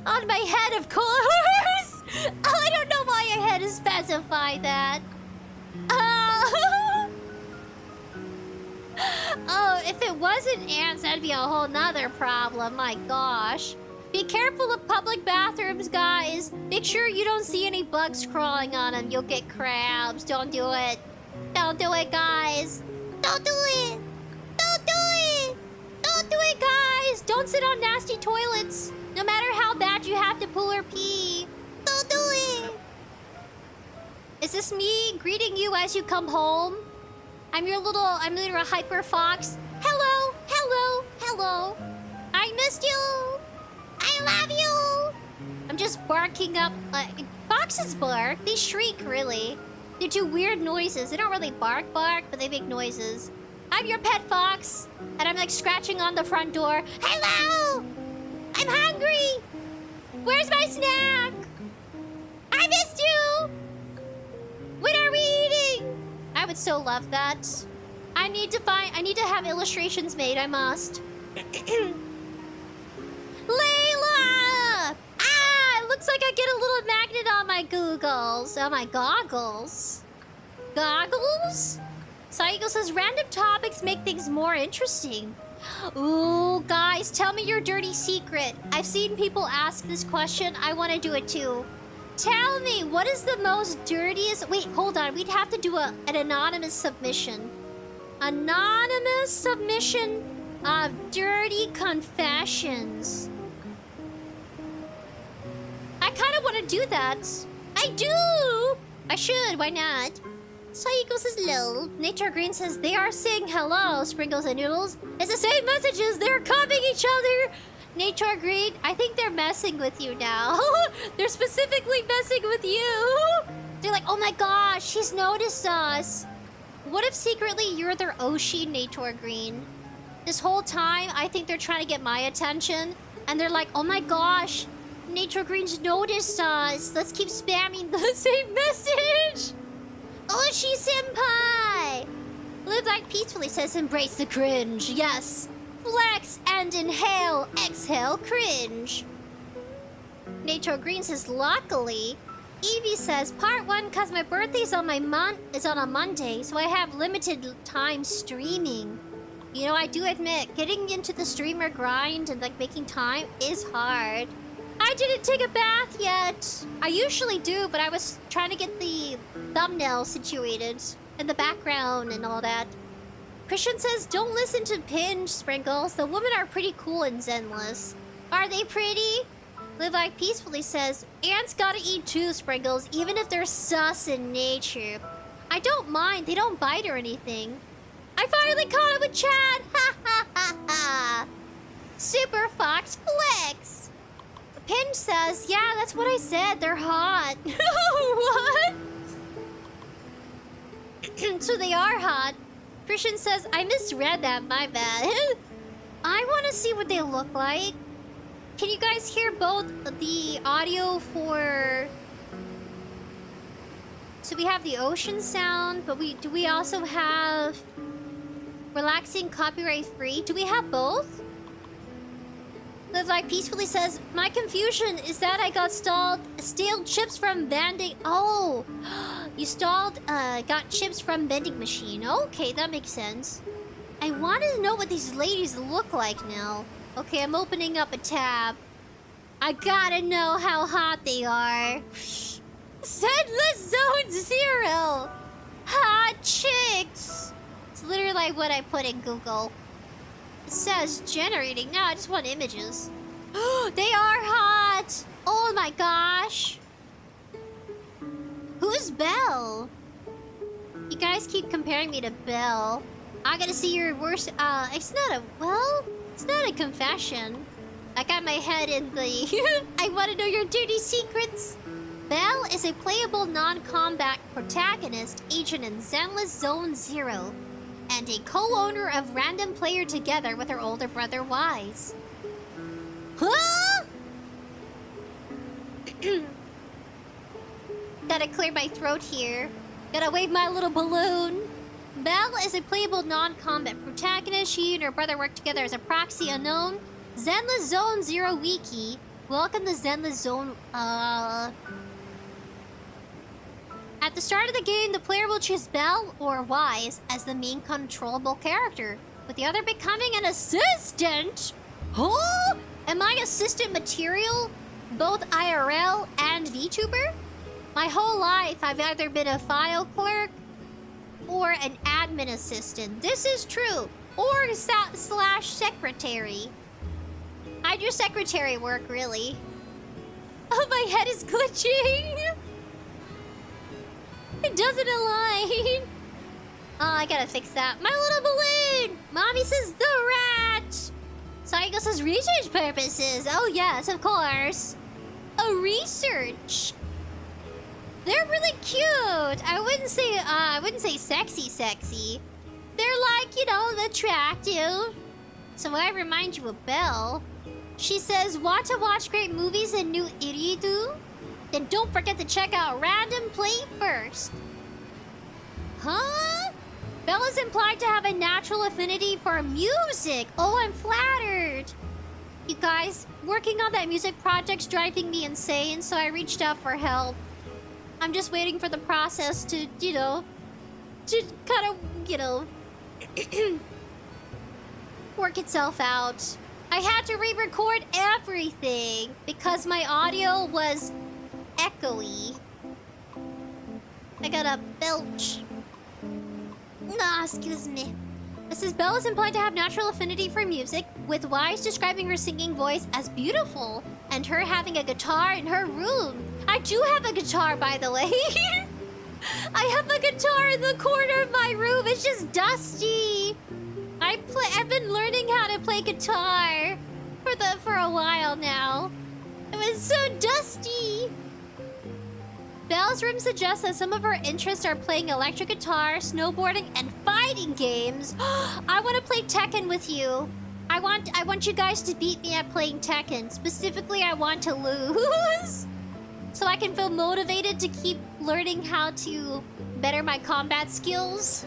A: On my head, of course. I don't know why I had to specify that. Oh, if it wasn't ants, that'd be a whole nother problem. My gosh. Be careful of public bathrooms, guys. Make sure you don't see any bugs crawling on them. You'll get crabs. Don't do it. Don't do it, guys. Don't do it. Don't do it. Don't do it, guys. Don't sit on nasty toilets. No matter how bad you have to poo or pee. Don't do it. Is this me greeting you as you come home? I'm your little hyper fox. Hello, hello, hello. I missed you. I love you. I'm just barking up. Foxes bark. They shriek, really. They do weird noises. They don't really bark, but they make noises. I'm your pet fox, and I'm like scratching on the front door. Hello. I'm hungry! Where's my snack? I missed you! When are we eating? I would so love that. I need to have illustrations made, I must. Layla! Ah! It looks like I get a little magnet on my googles. On my goggles. Goggles? Saiko says, random topics make things more interesting. Ooh, guys, tell me your dirty secret. I've seen people ask this question. I want to do it too. Tell me, what is the most dirtiest... Wait, hold on. We'd have to do an anonymous submission. Anonymous submission of dirty confessions. I kind of want to do that. I do! I should, why not? Saiko says, lol. Nature Green says, they are saying hello, Sprinkles and Noodles. It's the same messages. They're copying each other. Nature Green, I think they're messing with you now. They're specifically messing with you. They're like, oh my gosh, she's noticed us. What if secretly you're their Oshi, Nature Green? This whole time, I think they're trying to get my attention. And they're like, oh my gosh, Nature Green's noticed us. Let's keep spamming the same message. Oshi senpai! Live Like Peacefully says, embrace the cringe. Yes. Flex and inhale, exhale, cringe. Nature Green says, luckily. Evie says, part 1, because my birthday's on is on a Monday, so I have limited time streaming. You know, I do admit, getting into the streamer grind and like making time is hard. I didn't take a bath yet. I usually do, but I was trying to get the thumbnail situated and the background and all that. Christian says, don't listen to Pinge, Sprinkles. The women are pretty cool and zenless. Are they pretty? Live Like Peacefully says, ants gotta eat too, Sprinkles, even if they're sus in nature. I don't mind. They don't bite or anything. I finally caught up with Chad. Ha ha ha ha. Super Fox Flex. Pinch says, yeah, that's what I said. They're hot. What? So they are hot. Christian says, I misread that. My bad. I want to see what they look like. Can you guys hear both the audio for... So we have the ocean sound, but do we also have relaxing copyright free? Do we have both? Live Like Peacefully says, my confusion is that I got stale chips from vending... Oh! You got chips from vending machine. Okay, that makes sense. I wanted to know what these ladies look like now. Okay, I'm opening up a tab. I gotta know how hot they are. Zenless Zone 0! Hot chicks! It's literally like what I put in Google. It says generating. No, I just want images. They are hot! Oh my gosh! Who's Belle? You guys keep comparing me to Belle. I gotta see your worst... it's not a confession. I got my head in the... I want to know your dirty secrets. Belle is a playable non-combat protagonist agent in Zenless Zone 0 and a co-owner of Random Player together with her older brother Wise. Huh? Gotta clear my throat here. Gotta wave my little balloon. Belle is a playable non-combat protagonist. She and her brother work together as a proxy unknown. Zenless Zone 0 Wiki. Welcome to Zenless Zone... At the start of the game, the player will choose Belle or Wise as the main controllable character, with the other becoming an assistant. Oh! Am I assistant material? Both IRL and VTuber? My whole life, I've either been a file clerk or an admin assistant. This is true. Or slash secretary. I do secretary work, really. Oh, my head is glitching. It doesn't align. Oh, I gotta fix that. My little balloon. Mommy says the rat. Saiko says research purposes. Oh, yes, of course. A research. They're really cute. I wouldn't say sexy. They're like, you know, attractive. So I remind you of Belle. She says, want to watch great movies and new iridu? Then don't forget to check out Random Play first. Huh? Bella's implied to have a natural affinity for music. Oh, I'm flattered. You guys, working on that music project's driving me insane, so I reached out for help. I'm just waiting for the process to, to kind of, work itself out. I had to re-record everything because my audio was echoey. I gotta belch. Nah, excuse me. This is Bella's implied to have natural affinity for music, with Wise describing her singing voice as beautiful, and her having a guitar in her room. I do have a guitar, by the way. I have a guitar in the corner of my room. It's just dusty. I've been learning how to play guitar for a while now. It was so dusty. Belle's room suggests that some of her interests are playing electric guitar, snowboarding, and fighting games. I want to play Tekken with you. I want you guys to beat me at playing Tekken. Specifically, I want to lose. So I can feel motivated to keep learning how to better my combat skills.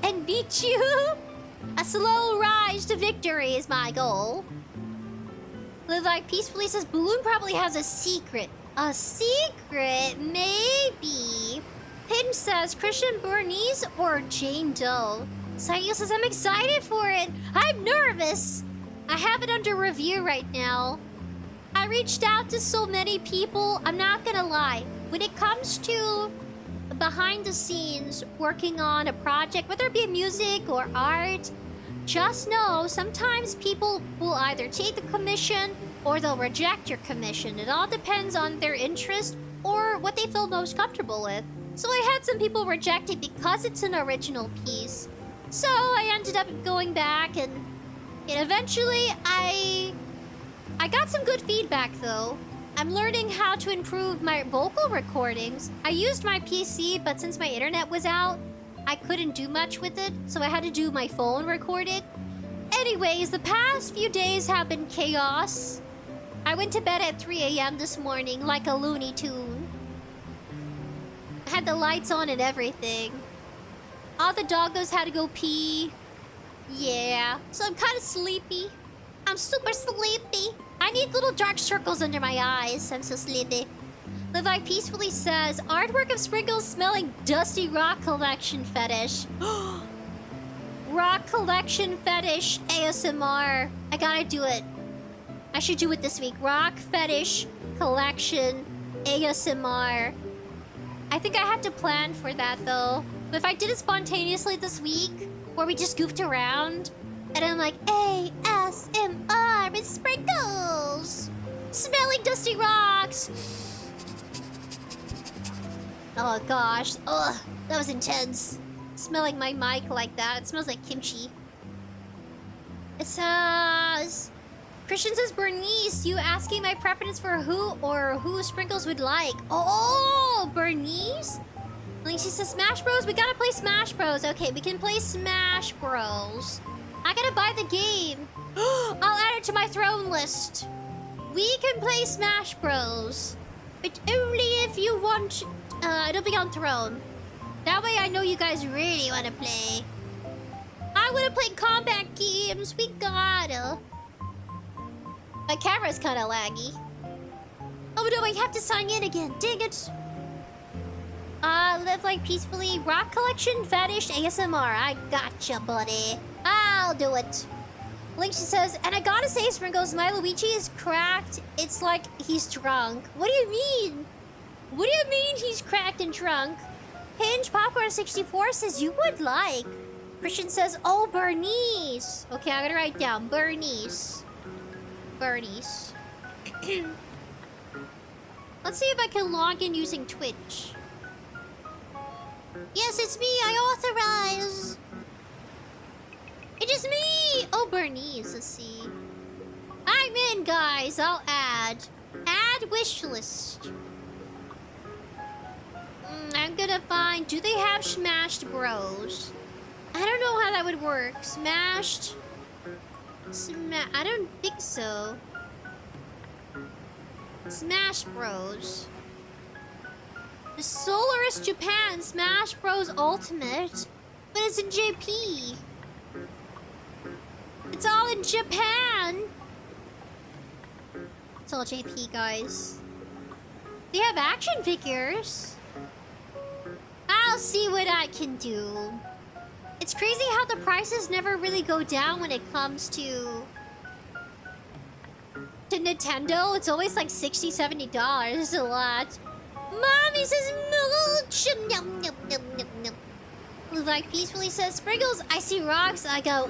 A: And beat you. A slow rise to victory is my goal. Live Like Peacefully says, Balloon probably has a secret. A secret? Maybe. Pin says, Christian Bernice or Jane Doe? Sayo says, I'm excited for it. I'm nervous. I have it under review right now. I reached out to so many people. I'm not gonna lie. When it comes to behind the scenes working on a project, whether it be music or art, just know sometimes people will either take the commission or they'll reject your commission. It all depends on their interest or what they feel most comfortable with. So I had some people reject it because it's an original piece. So I ended up going back and eventually I got some good feedback though. I'm learning how to improve my vocal recordings. I used my PC, but since my internet was out, I couldn't do much with it, so I had to do my phone recording. Anyways, the past few days have been chaos. I went to bed at 3 a.m. this morning like a Looney Tune. I had the lights on and everything. All the doggos had to go pee. Yeah, so I'm kind of sleepy. I'm super sleepy. I need little dark circles under my eyes. I'm so sleepy. Live Like Peacefully says, artwork of Sprinkles smelling dusty rock collection fetish. Rock collection fetish ASMR. I gotta do it. I should do it this week. Rock fetish collection ASMR. I think I have to plan for that though. But if I did it spontaneously this week, where we just goofed around, and I'm like, ASMR with Sprinkles! Smelling dusty rocks! Oh gosh. Ugh, that was intense. Smelling my mic like that. It smells like kimchi. It says... Christian says, Bernice, you asking my preference for who Sprinkles would like. Oh, Bernice? She says, Smash Bros? We gotta play Smash Bros. Okay, we can play Smash Bros. I gotta buy the game. I'll add it to my throne list. We can play Smash Bros. But only if you want... it'll be on throne. That way I know you guys really want to play. I want to play combat games. We gotta. My camera's kind of laggy. Oh no, I have to sign in again. Dang it. Live Like Peacefully. Rock collection fetish ASMR. I gotcha, buddy. I'll do it. Link, she says, and I gotta say, Sprinkles, my Luigi is cracked. It's like he's drunk. What do you mean? What do you mean he's cracked and drunk? Hinge Popcorn 64 says you would like. Christian says, oh, Bernice. Okay, I'm gonna write down Bernice. Bernice. Let's see if I can log in using Twitch. Yes, it's me. I authorize. It is me. Oh, Bernice. Let's see. I'm in, guys. I'll add. Add wish list. I'm gonna find... Do they have Smashed Bros? I don't know how that would work. Smashed... I don't think so. Smash Bros. The Solaris Japan Smash Bros. Ultimate. But it's in JP. It's all in Japan. It's all JP, guys. They have action figures. I'll see what I can do. It's crazy how the prices never really go down when it comes to Nintendo. It's always like $60, $70. It's a lot. Mommy says mulch. Like peacefully says, Sprinkles, I see rocks. I go,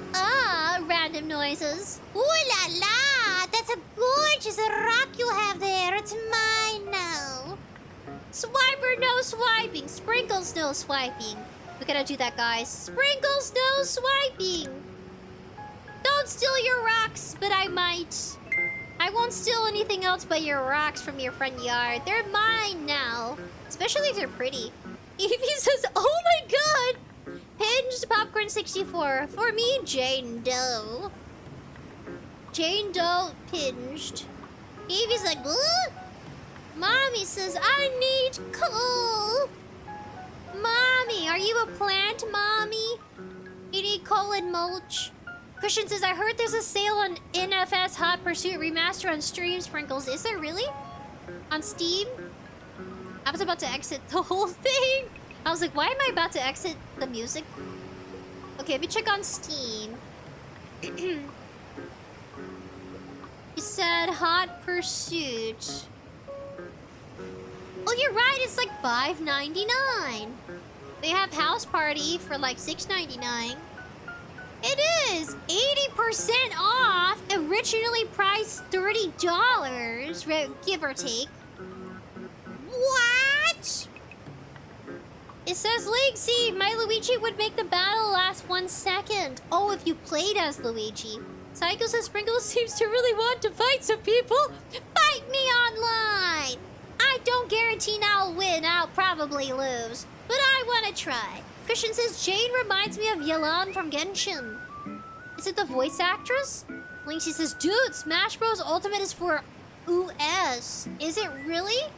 A: random noises. Ooh la la! That's a gorgeous rock you have there. It's mine now. Swiper, no swiping. Sprinkles, no swiping. We gotta do that, guys. Sprinkles, no swiping. Don't steal your rocks, but I might. I won't steal anything else but your rocks from your front yard. They're mine now. Especially if they're pretty. Evie says, oh my god! Hinged Popcorn 64. For me, Jane Doe. Jane Doe pinged. Evie's like, what? Mommy says, I need coal. Mommy, are you a plant, Mommy? You need coal and mulch. Christian says, I heard there's a sale on NFS Hot Pursuit Remaster on stream, Sprinkles. Is there really? On Steam? I was about to exit the whole thing. I was like, why am I about to exit the music? Okay, let me check on Steam. You said Hot Pursuit. Oh, you're right. It's like $5.99. They have House Party for like $6.99. It is 80% off. Originally priced $30, give or take. What? It says, League, my Luigi would make the battle last 1 second. Oh, if you played as Luigi. Psycho says, Sprinkles seems to really want to fight some people. Fight me online. I don't guarantee I'll win. I'll probably lose. But I want to try. Christian says, Jane reminds me of Yelan from Genshin. Is it the voice actress? Linksy says, dude, Smash Bros. Ultimate is for US. Is it really?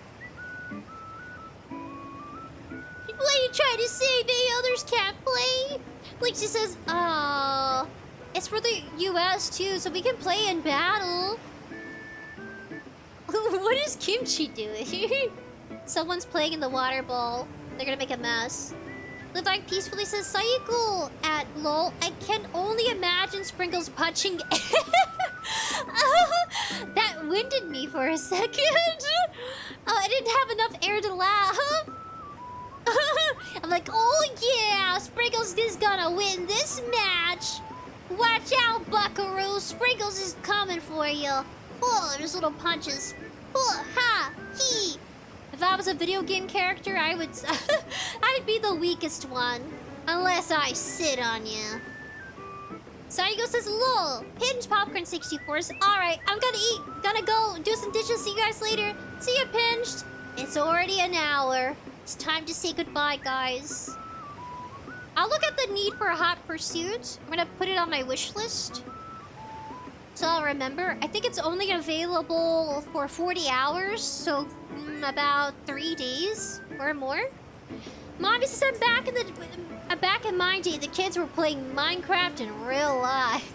A: What are you trying to say? They others can't play? Linksy says, oh, it's for the US too, so we can play in battle. What is Kimchi doing? Someone's playing in the water bowl. They're gonna make a mess. Live Like Peacefully says, Sayuko at LOL. I can only imagine Sprinkles punching. That winded me for a second. I didn't have enough air to laugh. I'm like, oh yeah, Sprinkles is gonna win this match. Watch out, Buckaroo. Sprinkles is coming for you. Oh, there's little punches. Oh, ha, he. If I was a video game character, I would... I'd be the weakest one. Unless I sit on you. Saigo says, lol. Pinch Popcorn 64s. Alright, I'm gonna eat. Gonna go do some dishes. See you guys later. See you, Pinched. It's already an hour. It's time to say goodbye, guys. I'll look at the need for a Hot Pursuit. I'm gonna put it on my wish list. So I'll remember. I think it's only available for 40 hours. So about 3 days or more. Mom says back in my day, the kids were playing Minecraft in real life.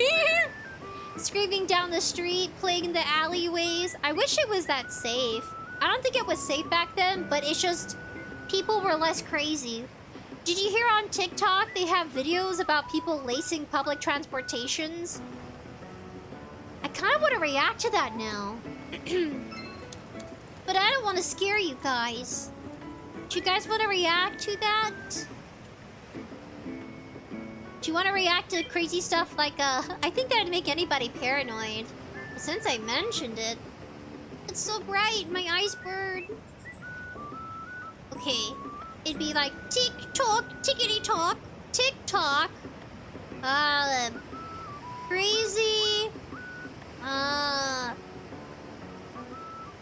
A: Screaming down the street, playing in the alleyways. I wish it was that safe. I don't think it was safe back then, but it's just people were less crazy. Did you hear on TikTok they have videos about people lacing public transportations? I kind of want to react to that now. But I don't want to scare you guys. Do you guys want to react to that? Do you want to react to crazy stuff like, I think that'd make anybody paranoid. But since I mentioned it, it's so bright, my iceberg. Okay, it'd be like tick-tock, tickety-tock, tick-tock. Crazy.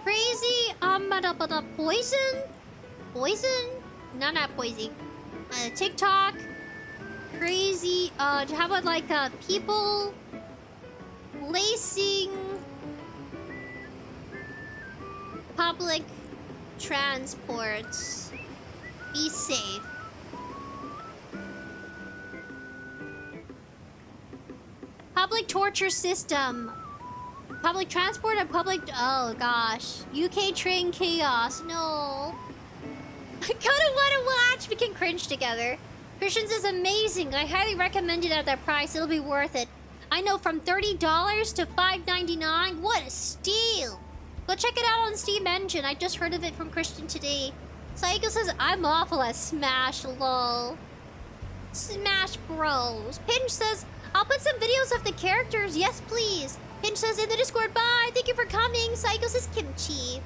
A: Crazy, poison? Poison? No, not poison. TikTok. Crazy, how about like, people lacing public transports. Be safe. Public torture system. Public transport and public... Oh, gosh. UK train chaos. No. I kinda wanna watch. We can cringe together. Christians is amazing. I highly recommend it at that price. It'll be worth it. I know, from $30 to $5.99. What a steal. Go check it out on Steam Engine. I just heard of it from Christian today. Psycho says, I'm awful at Smash, lol. Smash Bros. Pinch says, I'll put some videos of the characters. Yes, please. Pinch says in the Discord, bye. Thank you for coming. Psycho says kimchi.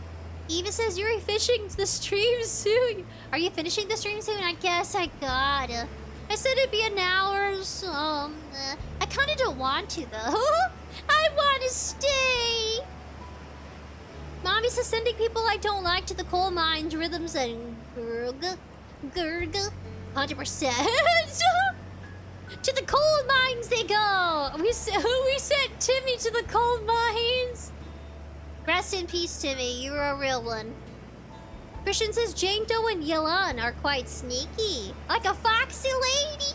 A: Eva says, you're finishing the stream soon. Are you finishing the stream soon? I guess I gotta. I said it'd be an hour or so. I kinda don't want to, though. I wanna stay. Mommy says sending people I don't like to the coal mines, rhythms, and gurg. 100%. To the coal mines they go. We sent Timmy to the coal mines. Rest in peace, Timmy. You're a real one. Christian says Jane Doe and Yelan are quite sneaky, like a foxy lady.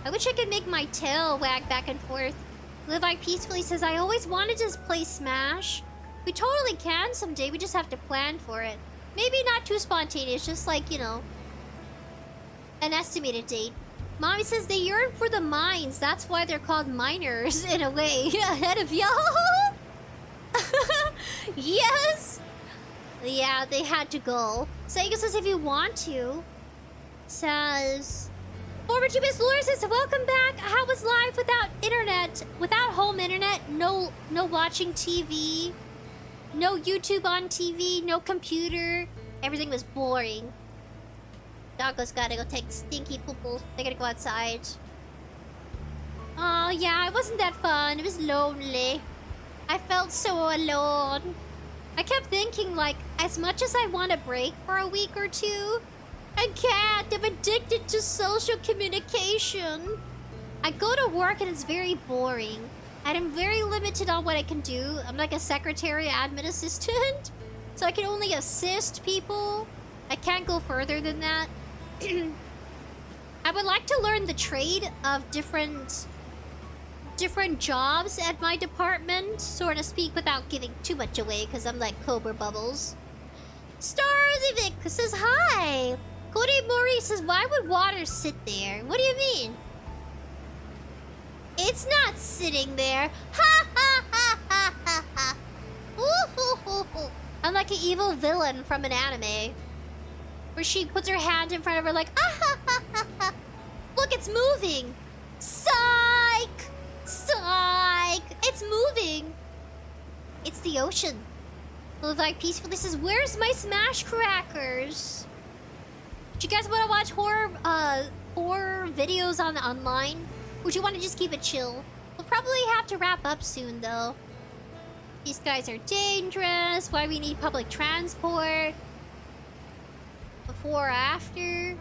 A: I wish I could make my tail wag back and forth. Live I Peacefully says I always wanted to play Smash. We totally can someday. We just have to plan for it. Maybe not too spontaneous, just like, you know, an estimated date. Mommy says they yearn for the mines. That's why they're called miners, in a way. Ahead of y'all. Yes. Yeah, they had to go. Sega says if you want to. Says... Former Jubis Lore says, welcome back. How was life without internet? Without home internet? No watching TV. No YouTube on TV. No computer. Everything was boring. Doggo's gotta go take stinky poo-poo. They gotta go outside. Oh, yeah, it wasn't that fun. It was lonely. I felt so alone. I kept thinking, like, as much as I want a break for a week or two, I can't. I'm addicted to social communication. I go to work and it's very boring. And I'm very limited on what I can do. I'm like a secretary, admin assistant. So I can only assist people. I can't go further than that. I would like to learn the trade of different jobs at my department, so to speak, without giving too much away, because I'm like Cobra Bubbles. Starzivic says hi. Cody Maurice says, why would water sit there? What do you mean? It's not sitting there. Ha ha ha ha ha ha. Ooh, hoo, hoo, hoo. I'm like an evil villain from an anime, where she puts her hand in front of her like, ah ha ha ha ha. Look, it's moving. Psych! Psych! It's moving. It's the ocean. Live like peacefully says, where's my smash crackers? Do you guys want to watch horror videos online? Or do you want to just keep it chill? We'll probably have to wrap up soon, though. These guys are dangerous. Why we need public transport? Before or after?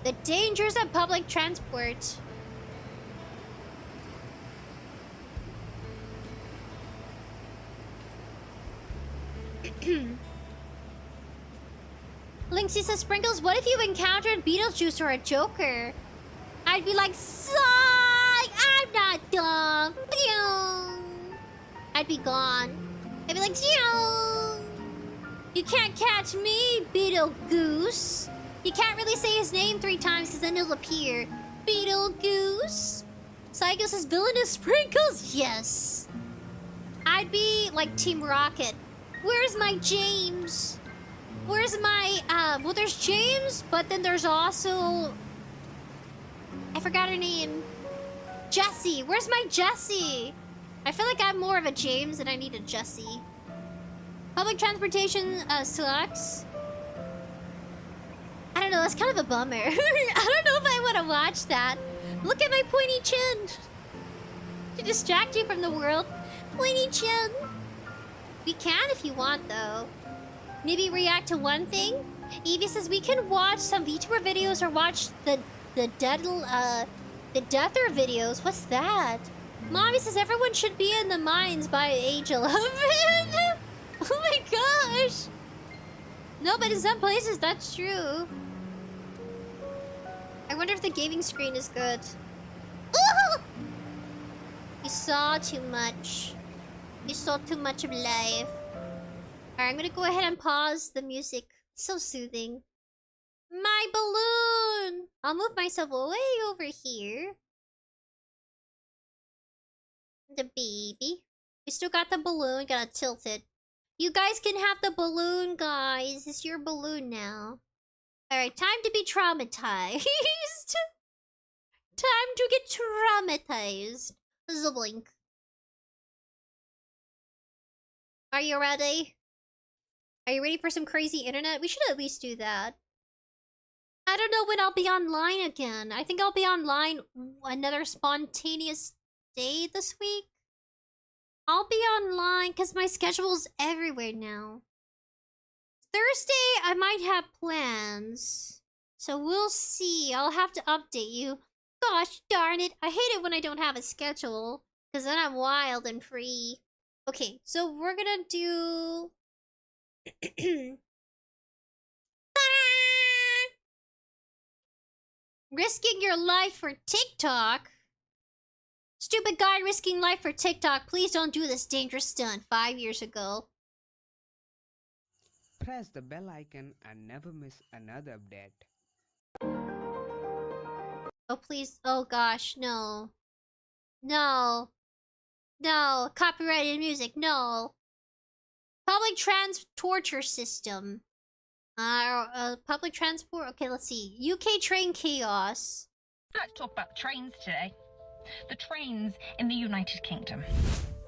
A: The dangers of public transport. Linksy says, Sprinkles, what if you encountered Beetlejuice or a Joker? I'd be like, psych! I'm not dumb. I'd be gone. I'd be like, you can't catch me, Beetle Goose. You can't really say his name 3 times because then he'll appear. Beetle Goose. Psycho says, villainous Sprinkles? Yes. I'd be like Team Rocket. Where's my James? Where's my, well, there's James, but then there's also... I forgot her name. Jessie. Where's my Jessie? I feel like I'm more of a James than I need a Jessie. Public transportation sucks. I don't know, that's kind of a bummer. I don't know if I want to watch that. Look at my pointy chin. To distract you from the world. Pointy chin. We can if you want, though. Maybe react to one thing? Evie says we can watch some VTuber videos or watch the Deather videos. What's that? Mommy says everyone should be in the mines by age 11. Oh my gosh. No, but in some places that's true. I wonder if the gaming screen is good. Ooh! You saw too much. You saw too much of life. Alright, I'm gonna go ahead and pause the music. So soothing. My balloon! I'll move myself way over here. The baby. We still got the balloon. Gotta tilt it. You guys can have the balloon, guys. It's your balloon now. Alright, time to be traumatized. Time to get traumatized. Blink. Are you ready? Are you ready for some crazy internet? We should at least do that. I don't know when I'll be online again. I think I'll be online another spontaneous day this week. I'll be online because my schedule's everywhere now. Thursday, I might have plans. So we'll see. I'll have to update you. Gosh darn it. I hate it when I don't have a schedule. Because then I'm wild and free. Okay, so we're gonna do... Risking your life for TikTok? Stupid guy risking life for TikTok. Please don't do this dangerous stunt 5 years ago.
B: Press the bell icon and never miss another update.
A: Oh, please. Oh, gosh. No. No. No. Copyrighted music. No. Public torture system. Public transport. Okay, let's see. UK train chaos.
C: Let's talk about trains today. The trains in the United Kingdom.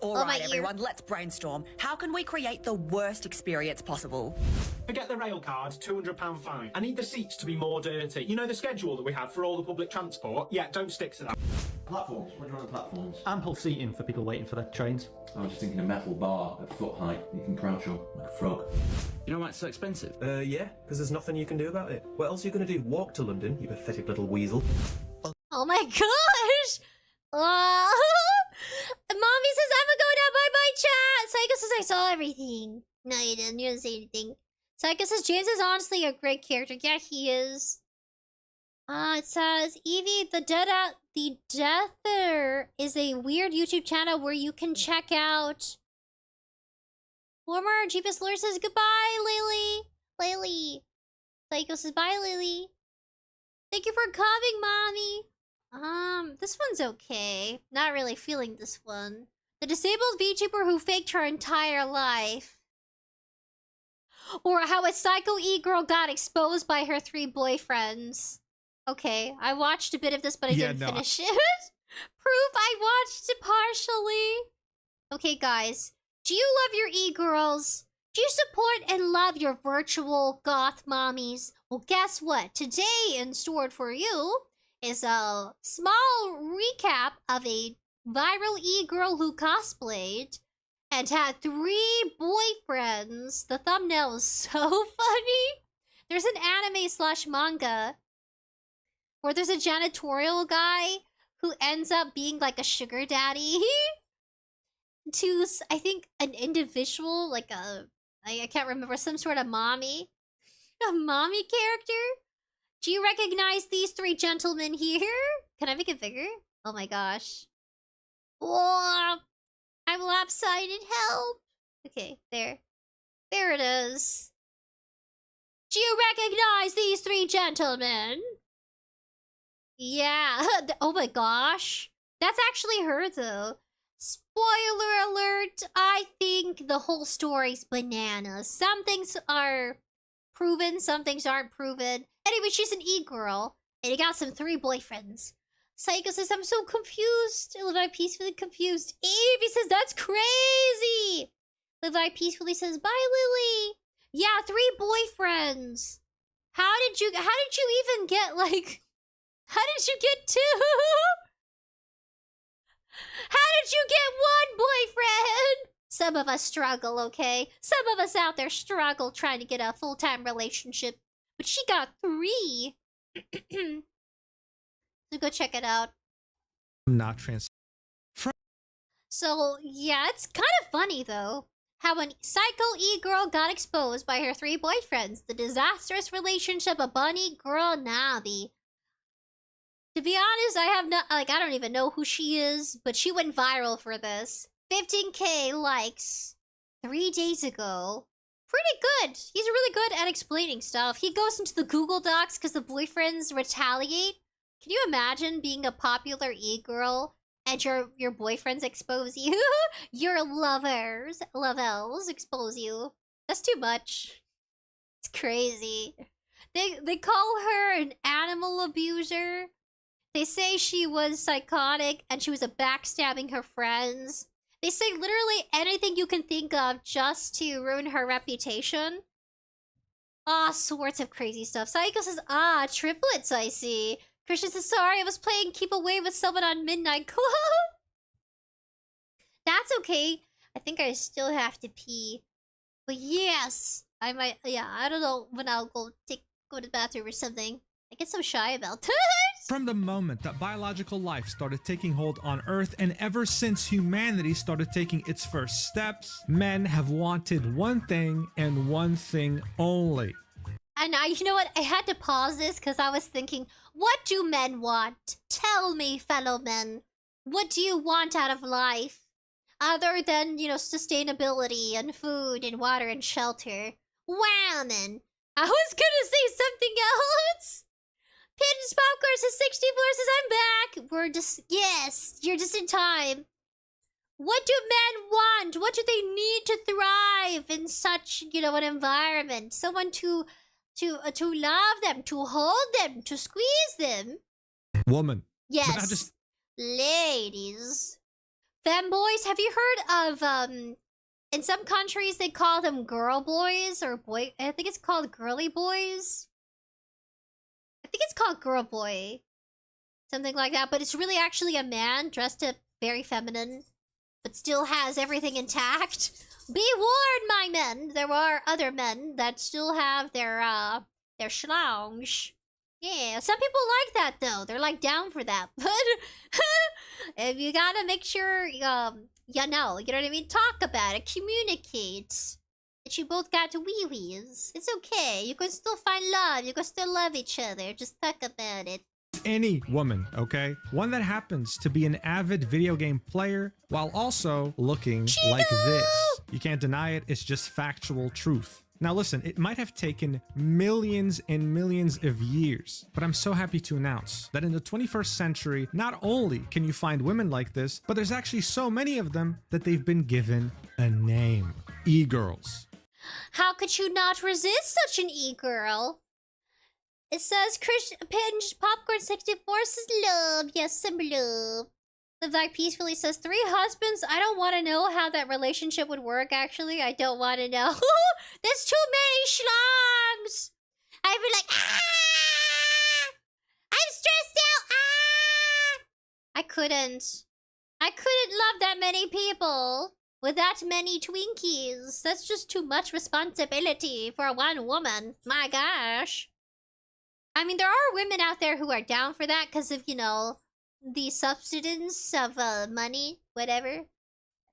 D: All right, everyone, let's brainstorm. How can we create the worst experience possible?
E: Forget the rail card, £200 fine. I need the seats to be more dirty. You know the schedule that we have for all the public transport? Yeah, don't stick to that.
F: Platforms. What do you want on platforms?
G: Ample seating for people waiting for the trains.
F: I was just thinking a metal bar at foot height you can crouch on, like a frog. You know why it's so expensive?
H: Yeah, because there's nothing you can do about it. What else are you going to do? Walk to London, you pathetic little weasel.
A: Oh my gosh! Mommy says I'm gonna go down by my chat! Psycho says I saw everything. No, you didn't. You didn't say anything. Psycho says James is honestly a great character. Yeah, he is. It says Evie, the Deather is a weird YouTube channel where you can check out. Former Jeepus Lure says goodbye, Lily. Lily. Psycho says bye, Lily. Thank you for coming, Mommy. This one's okay. Not really feeling this one. The disabled VTuber who faked her entire life. Or how a psycho e-girl got exposed by her 3 boyfriends. Okay, I watched a bit of this, but I didn't finish it. Proof I watched it partially. Okay, guys. Do you love your e-girls? Do you support and love your virtual goth mommies? Well, guess what? Today in store for you is a small recap of a viral e-girl who cosplayed and had 3 boyfriends. The thumbnail is so funny. There's an anime/manga where there's a janitorial guy who ends up being like a sugar daddy to, I think, an individual, like I can't remember, some sort of mommy. A mommy character? Do you recognize these 3 gentlemen here? Can I make it bigger? Oh my gosh. Oh, I'm lopsided. Help. Okay, there. There it is. Do you recognize these 3 gentlemen? Yeah. Oh my gosh. That's actually her, though. Spoiler alert. I think the whole story's bananas. Some things are proven, some things aren't proven. Anyway, she's an e-girl, and he got some 3 boyfriends. Psycho says, I'm so confused. Live I peacefully confused. Evie says, that's crazy. Live I peacefully says, bye, Lily. Yeah, 3 boyfriends. How did you even get, like... How did you get 2? How did you get 1 boyfriend? Some of us struggle, okay? Some of us out there struggle trying to get a full-time relationship. But she got 3. So go check it out.
G: Not trans.
A: So, yeah, it's kind of funny, though, how an psycho e-girl got exposed by her 3 boyfriends. The disastrous relationship of bunny girl Nabi. To be honest, I have not, I don't even know who she is, but she went viral for this. 15K likes 3 days ago. Pretty good. He's really good at explaining stuff. He goes into the Google Docs because the boyfriends retaliate. Can you imagine being a popular e-girl and your boyfriends expose you? Your lovers expose you. That's too much. It's crazy. They call her an animal abuser. They say she was psychotic and she was backstabbing her friends. They say literally anything you can think of just to ruin her reputation. All sorts of crazy stuff. Saiko says, triplets I see. Christian says, sorry, I was playing Keep Away with someone on Midnight Club. That's okay. I think I still have to pee. But yes, I might, yeah, I don't know when I'll go to the bathroom or something. I get so shy about that.
I: From the moment that biological life started taking hold on Earth, and ever since humanity started taking its first steps, men have wanted one thing and one thing only.
A: And you know what? I had to pause this because I was thinking, what do men want? Tell me, fellow men. What do you want out of life? Other than, you know, sustainability and food and water and shelter. Whammon! I was gonna say something else! Pigeon's Popcorn says 64 says I'm back! We're just, yes, you're just in time. What do men want? What do they need to thrive in such, you know, an environment? Someone to love them, to hold them, to squeeze them.
I: Woman.
A: Yes. Ladies. Femboys, have you heard of, in some countries they call them girl boys or boy, I think it's called girly boys. I think it's called girl boy. Something like that, but it's really actually a man dressed up very feminine, but still has everything intact. Be warned, my men! There are other men that still have their schlongs. Yeah, some people like that, though. They're, like, down for that. But, if you gotta make sure, you know what I mean? Talk about it. Communicate. That you both got wee-wees. It's okay. You can still find love. You can still love each other. Just talk about it.
I: Any woman, okay? One that happens to be an avid video game player while also looking like this. You can't deny it, it's just factual truth. Now listen, it might have taken millions and millions of years, but I'm so happy to announce that in the 21st century, not only can you find women like this, but there's actually so many of them that they've been given a name. E-girls.
A: How could you not resist such an e-girl? It says, Pigeon's Popcorn 64 says love. Yes, some love. 𝑯𝑐𝑗 peacefully says 3 husbands. I don't want to know how that relationship would work, actually. I don't want to know. There's too many schlongs. I'd be like, I'm stressed out. I couldn't love that many people with that many Twinkies. That's just too much responsibility for one woman. My gosh. I mean, there are women out there who are down for that because of, you know, the subsistence of money, whatever.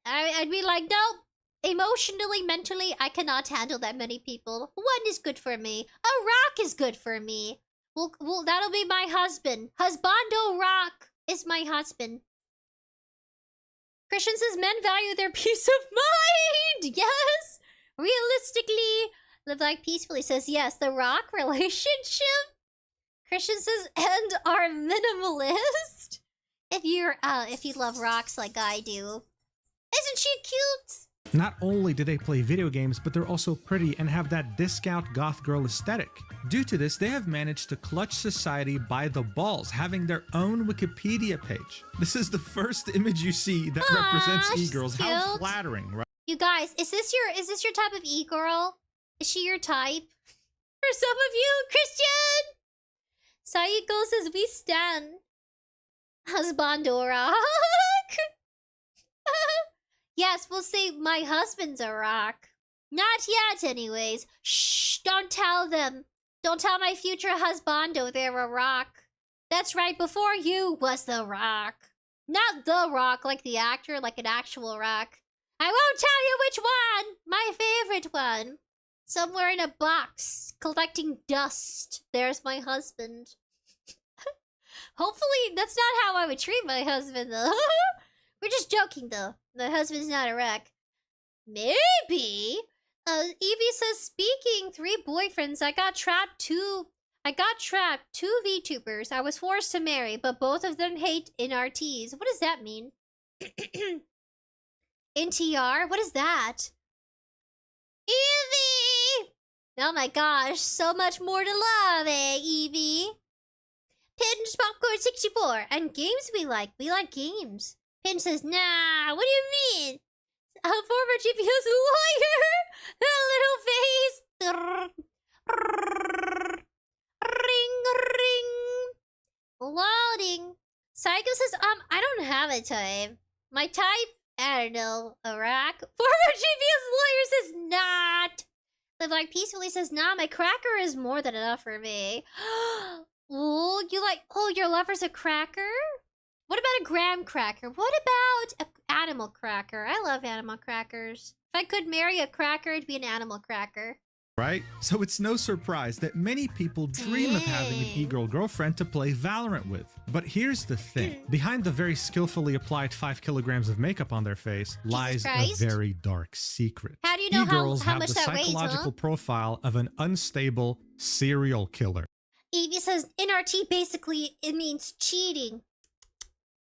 A: I'd be like, nope. Emotionally, mentally, I cannot handle that many people. One is good for me. A rock is good for me. Well, that'll be my husband. Husbando Rock is my husband. Christian says men value their peace of mind. Yes. Realistically, Live Like Peacefully says yes. The Rock relationship. Christian says, and are minimalist. If you love rocks like I do. Isn't she cute?
I: Not only do they play video games, but they're also pretty and have that discount goth girl aesthetic. Due to this, they have managed to clutch society by the balls, having their own Wikipedia page. This is the first image you see that represents e-girls. How flattering, right?
A: You guys, is this your type of e-girl? Is she your type? For some of you, Christian! Saiko says, we stan. Husbando Rock. Yes, we'll say my husband's a rock. Not yet, anyways. Shh, don't tell them. Don't tell my future husbando they're a rock. That's right, before you was the rock. Not The Rock, like the actor, like an actual rock. I won't tell you which one! My favorite one. Somewhere in a box, collecting dust. There's my husband. Hopefully, that's not how I would treat my husband, though. We're just joking, though. My husband's not a wreck. Maybe. Evie says, speaking 3 boyfriends, I got trapped 2 VTubers I was forced to marry, but both of them hate NRTs. What does that mean? NTR? What is that? Evie! Oh my gosh, so much more to love, Evie? Pinch Popcorn 64 and games we like. We like games. Pinch says, nah, what do you mean? A former GPU's lawyer! That little face! Ring, ring! Loading. Psycho says, I don't have a type. My type? I don't know. Iraq? Former GPU's lawyer says, not! Live Like Peacefully says, nah, my cracker is more than enough for me. Oh, you like, oh, your lover's a cracker? What about a graham cracker? What about an animal cracker? I love animal crackers. If I could marry a cracker, it'd be an animal cracker.
I: Right? So it's no surprise that many people dream of having an e-girl girlfriend to play Valorant with. But here's the thing. Behind the very skillfully applied 5 kilograms of makeup on their face lies a very dark secret.
A: How do you know
I: E-girls
A: how
I: have
A: much
I: the
A: that weighs,
I: psychological
A: huh?
I: profile of an unstable serial killer.
A: Evie says NRT basically it means cheating.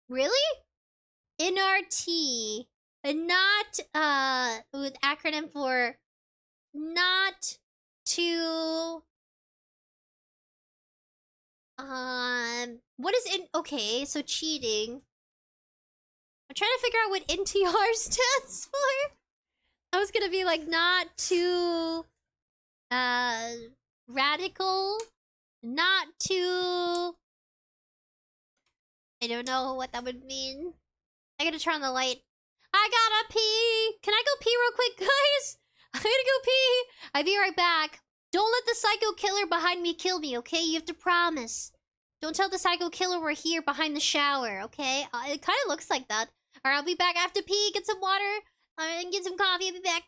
A: Really? NRT. And not with acronym for not to what is in okay, so cheating. I'm trying to figure out what NTR stands for. I was gonna be like not too radical. Not too... I don't know what that would mean. I gotta turn on the light. I gotta pee! Can I go pee real quick, guys? I gotta go pee! I'll be right back. Don't let the psycho killer behind me kill me, okay? You have to promise. Don't tell the psycho killer we're here behind the shower, okay? It kind of looks like that. Alright, I'll be back after pee, get some water, and get some coffee. I'll be back.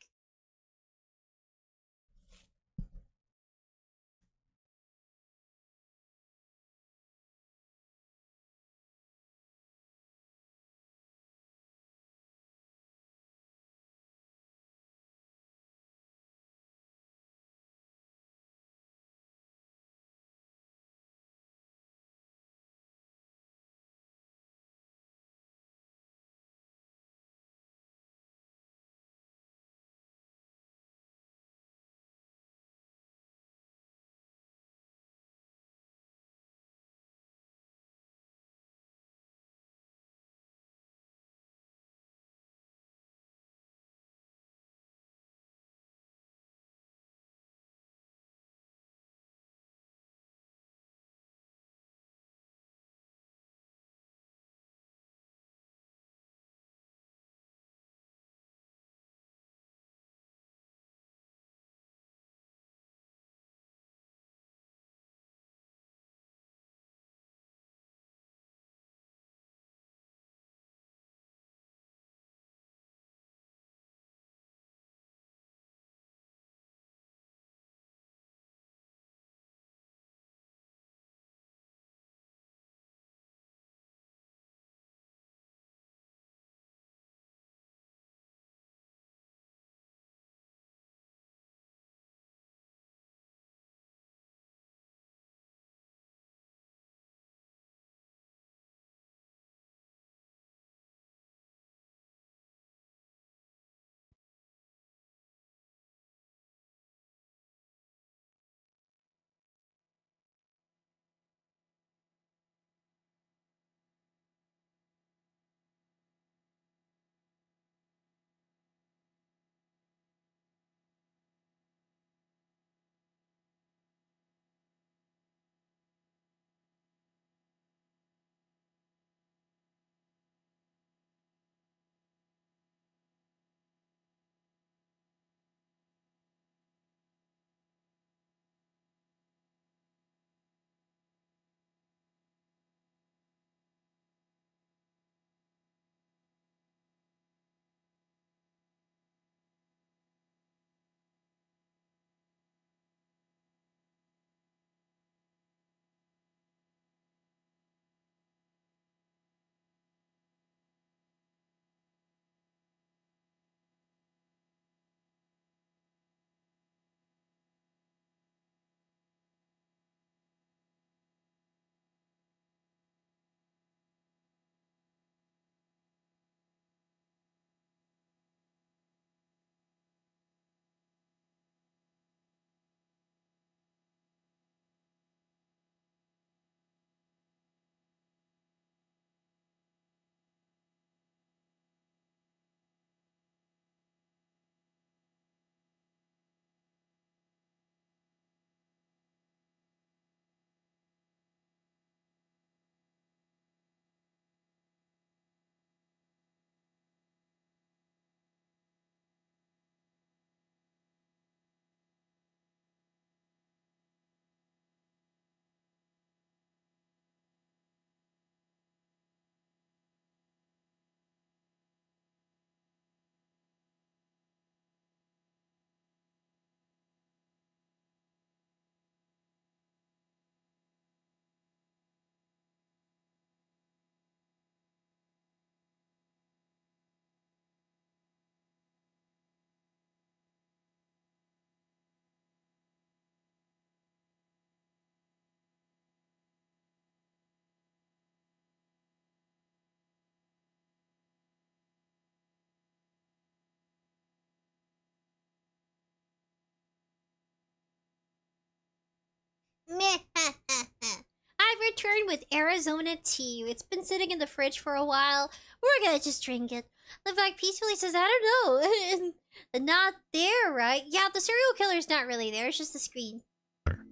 A: turn with Arizona tea. It's been sitting in the fridge for a while. We're gonna just drink it. 𝙆𝑐𝑗𝐻 peacefully says, I don't know. Not there, right? Yeah, the serial killer's not really there. It's just the screen.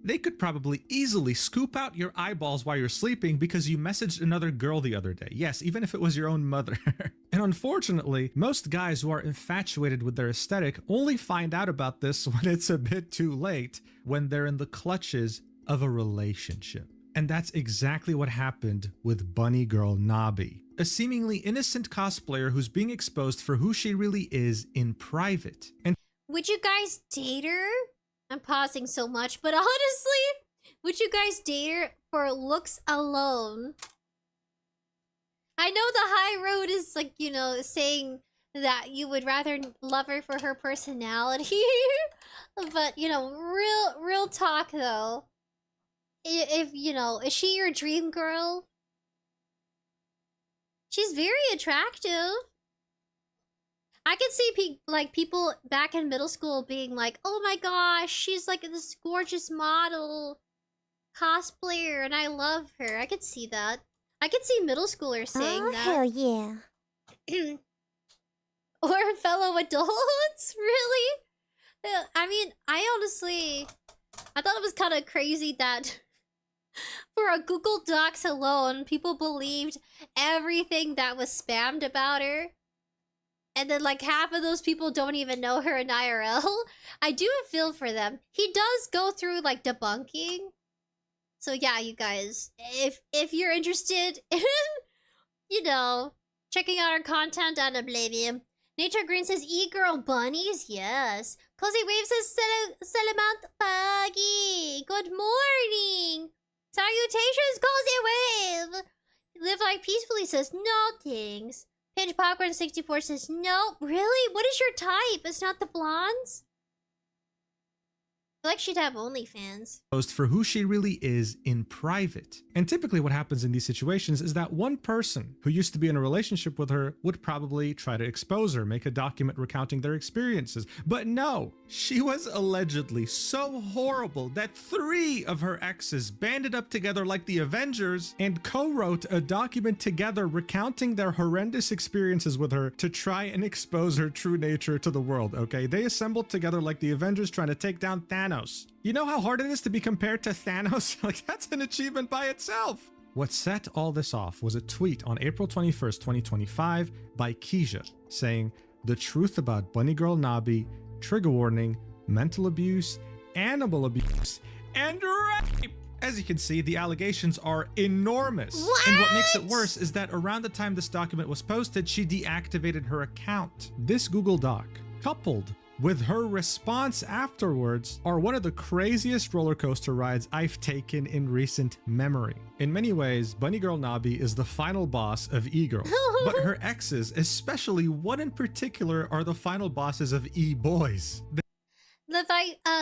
I: They could probably easily scoop out your eyeballs while you're sleeping because you messaged another girl the other day. Yes, even if it was your own mother. And unfortunately, most guys who are infatuated with their aesthetic only find out about this when it's a bit too late, when they're in the clutches of a relationship. And that's exactly what happened with Bunny Girl 𝑗𝑎𝑏, a seemingly innocent cosplayer who's being exposed for who she really is in private. And
A: would you guys date her? I'm pausing so much, but honestly, would you guys date her for looks alone? I know the high road is like, you know, saying that you would rather love her for her personality. But, you know, real talk though. If, you know, is she your dream girl? She's very attractive. I could see people back in middle school being like, oh my gosh, she's like this gorgeous model cosplayer and I love her. I could see that. I could see middle schoolers saying that.
J: Hell yeah.
A: Or fellow adults, really? I mean, I thought it was kind of crazy that for a Google Docs alone, people believed everything that was spammed about her. And then like half of those people don't even know her in IRL. I do feel for them. He does go through like debunking. So yeah, you guys, if you're interested in, you know, checking out our content, I don't blame you. Nature Green says, e-girl bunnies, yes. Cozy Wave says, Salamat pagi. Good morning. Salutations, Cozy Wave. Live Like Peacefully says, no thanks. Pinch Popcorn 64 says, no, really? What is your type? It's not the blondes? I feel like she'd have OnlyFans.
I: For who she really is in private. And typically what happens in these situations is that one person who used to be in a relationship with her would probably try to expose her, make a document recounting their experiences. But no, she was allegedly so horrible that 3 of her exes banded up together like the Avengers and co-wrote a document together recounting their horrendous experiences with her to try and expose her true nature to the world, okay? They assembled together like the Avengers trying to take down Thanos. You know how hard it is to be compared to Thanos? Like, that's an achievement by itself. What set all this off was a tweet on April 21st, 2025 by 𝐻𝐿 saying, the truth about Bunny Girl 𝑗𝑎𝑏, trigger warning, mental abuse, animal abuse, and rape. As you can see, the allegations are enormous.
A: What?
I: And what makes it worse is that around the time this document was posted, she deactivated her account. This Google Doc, coupled with her response afterwards, are one of the craziest roller coaster rides I've taken in recent memory. In many ways, Bunny Girl 𝑗𝑎𝑏 is the final boss of e-girls, but her exes, especially one in particular, are the final bosses of e-boys.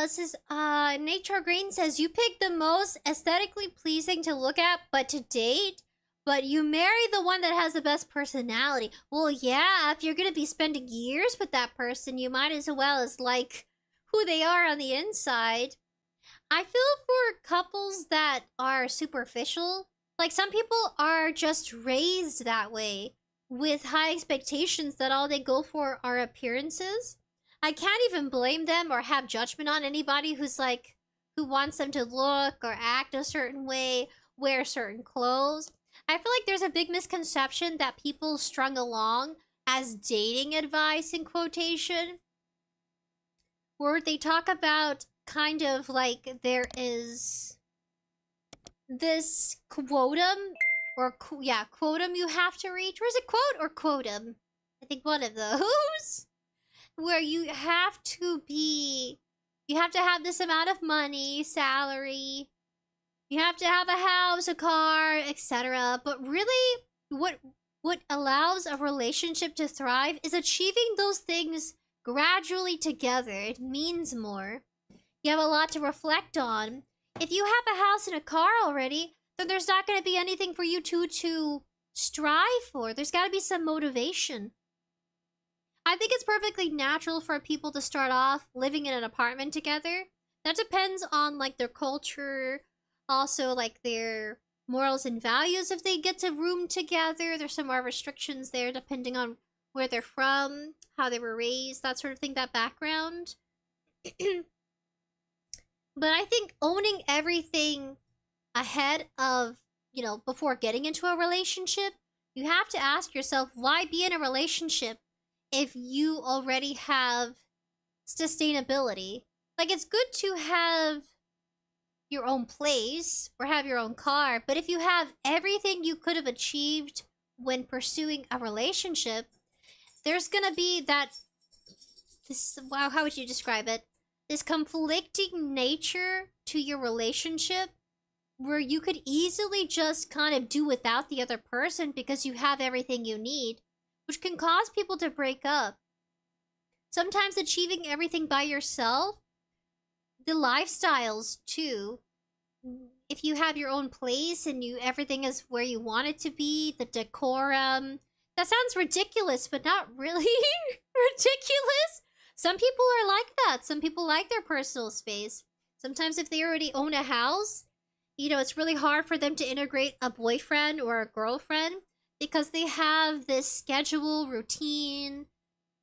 A: Says, Nature Green says, you pick the most aesthetically pleasing to look at, but to date, but you marry the one that has the best personality. Well, yeah, if you're gonna be spending years with that person, you might as well as like who they are on the inside. I feel for couples that are superficial. Like, some people are just raised that way, with high expectations that all they go for are appearances. I can't even blame them or have judgment on anybody who's like, who wants them to look or act a certain way, wear certain clothes. I feel like there's a big misconception that people strung along as dating advice in quotation, where they talk about kind of like there is this quotum or quotum you have to reach. Or is it quote or quotum? I think one of those. Where you have to have this amount of money, salary, you have to have a house, a car, etc. But really, what allows a relationship to thrive is achieving those things gradually together. It means more. You have a lot to reflect on. If you have a house and a car already, then there's not going to be anything for you to strive for. There's got to be some motivation. I think it's perfectly natural for people to start off living in an apartment together. That depends on like their culture, also like their morals and values if they get to room together. There's some more restrictions there depending on where they're from, how they were raised, that sort of thing, that background. But I think owning everything ahead of, you know, before getting into a relationship, you have to ask yourself, why be in a relationship if you already have sustainability? Like, it's good to have your own place or have your own car, but if you have everything you could have achieved when pursuing a relationship, there's gonna be wow, how would you describe it? This conflicting nature to your relationship where you could easily just kind of do without the other person because you have everything you need, which can cause people to break up. Sometimes achieving everything by yourself, the lifestyles too, if you have your own place and everything is where you want it to be, the decorum, that sounds ridiculous, but not really ridiculous. Some people are like that. Some people like their personal space. Sometimes if they already own a house, you know, it's really hard for them to integrate a boyfriend or a girlfriend because they have this schedule, routine,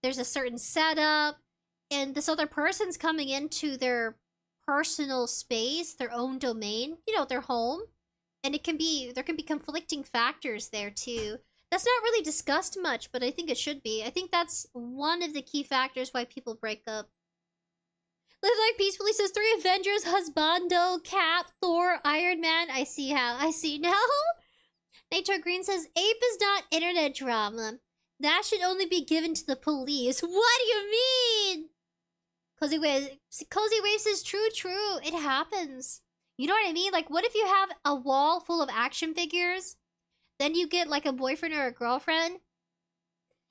A: there's a certain setup, and this other person's coming into their personal space, their own domain, you know, their home, and there can be conflicting factors there too. That's not really discussed much, but I think it should be. I think that's one of the key factors why people break up. Live Like Peacefully says 3 Avengers, Husbando, Cap, Thor, Iron Man. I see now. Nature Green says ape is not internet drama. That should only be given to the police. What do you mean? Cozy Wave says true. It happens. You know what I mean? Like, what if you have a wall full of action figures? Then you get like a boyfriend or a girlfriend,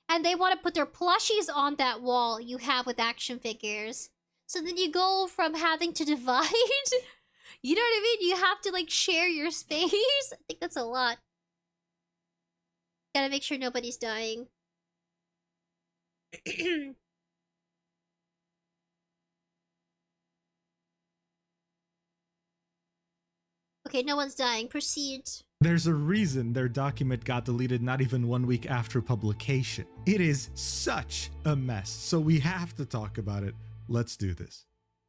A: and they want to put their plushies on that wall you have with action figures. So then you go from having to divide. You know what I mean? You have to like share your space. I think that's a lot. Gotta make sure nobody's dying. Okay, no one's dying. Proceed.
I: There's a reason their document got deleted not even 1 week after publication. It is such a mess, so we have to talk about it. Let's do this.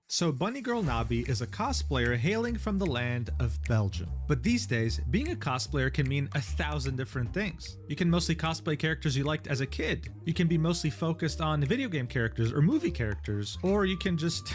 I: So Bunny Girl 𝑛𝑏 is a cosplayer hailing from the land of Belgium. But these days, being a cosplayer can mean 1,000 different things. You can mostly cosplay characters you liked as a kid. You can be mostly focused on video game characters or movie characters, or you can just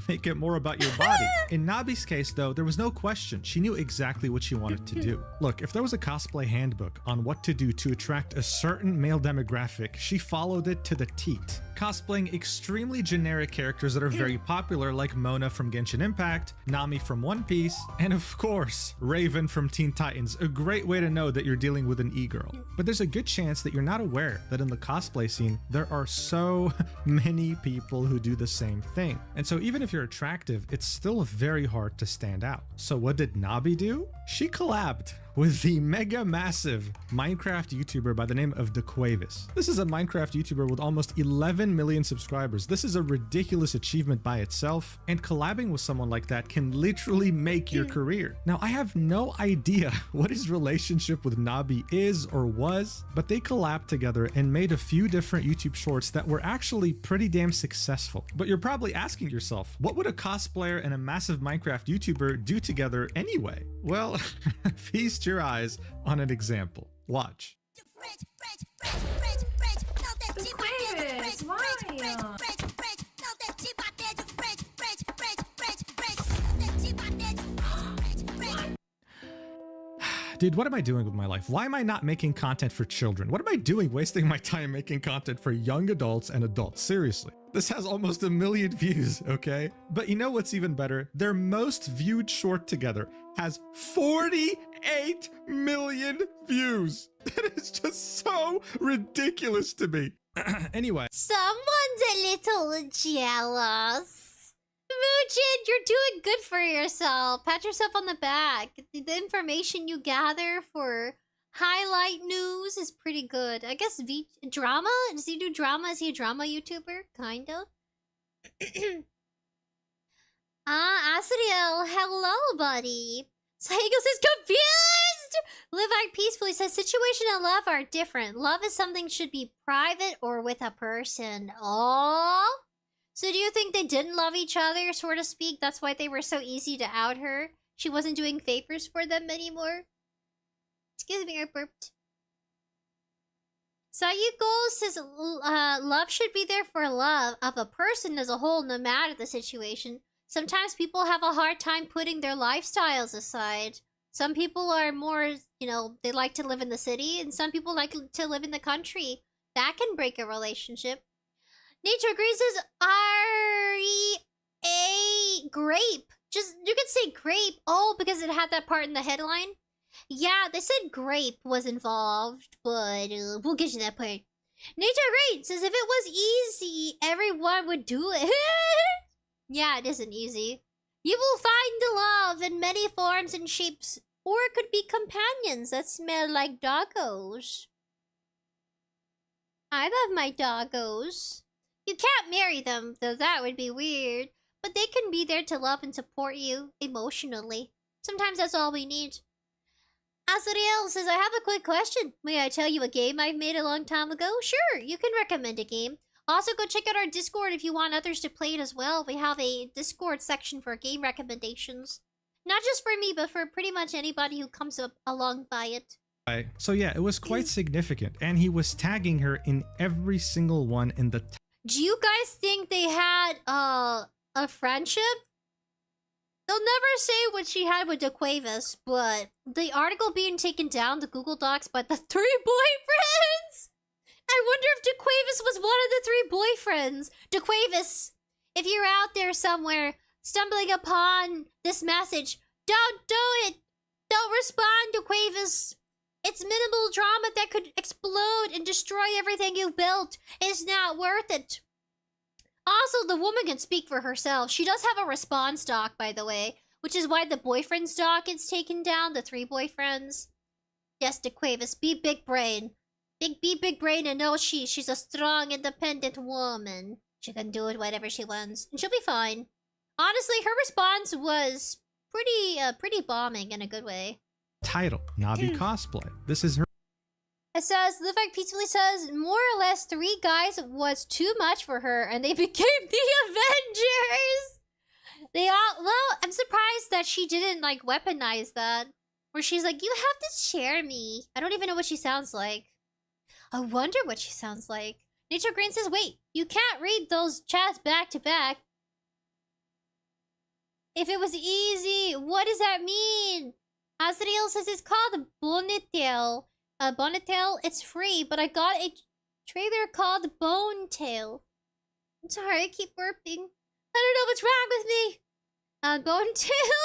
I: make it more about your body. In 𝑛𝑏's case though, there was no question. She knew exactly what she wanted to do. Look, if there was a cosplay handbook on what to do to attract a certain male demographic, she followed it to the teat. Cosplaying extremely generic characters that are very popular like Mona from Genshin Impact, Nami from One Piece, and of course, Raven from Teen Titans, a great way to know that you're dealing with an e-girl. But there's a good chance that you're not aware that in the cosplay scene, there are so many people who do the same thing. And so even if you're attractive, it's still very hard to stand out. So what did 𝑛𝑏 do? She collabed with the mega massive Minecraft YouTuber by the name of 𝑑𝒂𝒆. This is a Minecraft YouTuber with almost 11 million subscribers. This is a ridiculous achievement by itself, and collabing with someone like that can literally make your career. Now, I have no idea what his relationship with 𝑛𝑏 is or was, but they collabed together and made a few different YouTube shorts that were actually pretty damn successful. But you're probably asking yourself, what would a cosplayer and a massive Minecraft YouTuber do together anyway? Well, feast your eyes on an example. Watch. Dude, what am I doing with my life? Why am I not making content for children? What am I doing wasting my time making content for young adults and adults? Seriously. This has almost 1 million views, okay? But you know what's even better? Their most viewed short together has 48 million views. That is just so ridiculous to me. Anyway.
A: Someone's a little jealous. Muujin, you're doing good for yourself. Pat yourself on the back. The information you gather for highlight news is pretty good. I guess drama? Does he do drama? Is he a drama YouTuber? Kind of. Asriel, hello, buddy. Saigo says confused! Live Like Peacefully says situation and love are different. Love is something should be private or with a person. Oh, so do you think they didn't love each other, so to speak? That's why they were so easy to out her. She wasn't doing favors for them anymore. Excuse me, I burped. Sayuko says love should be there for love of a person as a whole, no matter the situation. Sometimes people have a hard time putting their lifestyles aside. Some people are more, you know, they like to live in the city, and some people like to live in the country. That can break a relationship. Nature Green says R-E-A grape. Just, you could say grape. Oh, because it had that part in the headline. Yeah, they said grape was involved, but we'll get you that part. Nature Green says if it was easy, everyone would do it. Yeah, it isn't easy. You will find the love in many forms and shapes, or it could be companions that smell like doggos. I love my doggos. You can't marry them, though that would be weird. But they can be there to love and support you emotionally. Sometimes that's all we need. Asriel says, I have a quick question. May I tell you a game I've made a long time ago? Sure, you can recommend a game. Also, go check out our Discord if you want others to play it as well. We have a Discord section for game recommendations. Not just for me, but for pretty much anybody who comes up along by it.
I: So yeah, it was quite significant, and he was tagging her in every single one in the...
A: Do you guys think they had a friendship? They'll never say what she had with 𝑑𝐂𝐴, but the article being taken down, the Google Docs, by the 3 boyfriends! I wonder if 𝑑𝐂𝐴 was one of the 3 boyfriends. 𝑑𝐂𝐴, if you're out there somewhere stumbling upon this message, don't do it! Don't respond, 𝑑𝐂𝐴. It's minimal drama that could explode and destroy everything you've built. It's not worth it. Also, the woman can speak for herself. She does have a response doc, by the way, which is why the boyfriend's doc gets taken down, the 3 boyfriends. Yes, 𝑑𝐂𝐴, be big brain. Be big brain and know she's a strong, independent woman. She can do it whatever she wants, and she'll be fine. Honestly, her response was pretty bombing in a good way.
I: Title, 𝑛'Nabi cosplay. This is her...
A: It says, Live Like Peacefully says, more or less 3 guys was too much for her, and they became the Avengers! They all... Well, I'm surprised that she didn't, like, weaponize that. Where she's like, you have to share me. I don't even know what she sounds like. I wonder what she sounds like. Nature Green says, wait, you can't read those chats back to back. If it was easy, what does that mean? Asriel says it's called Bonetail. Bonetail, it's free, but I got a trailer called Bonetail. I'm sorry, I keep burping. I don't know what's wrong with me. Bonetail.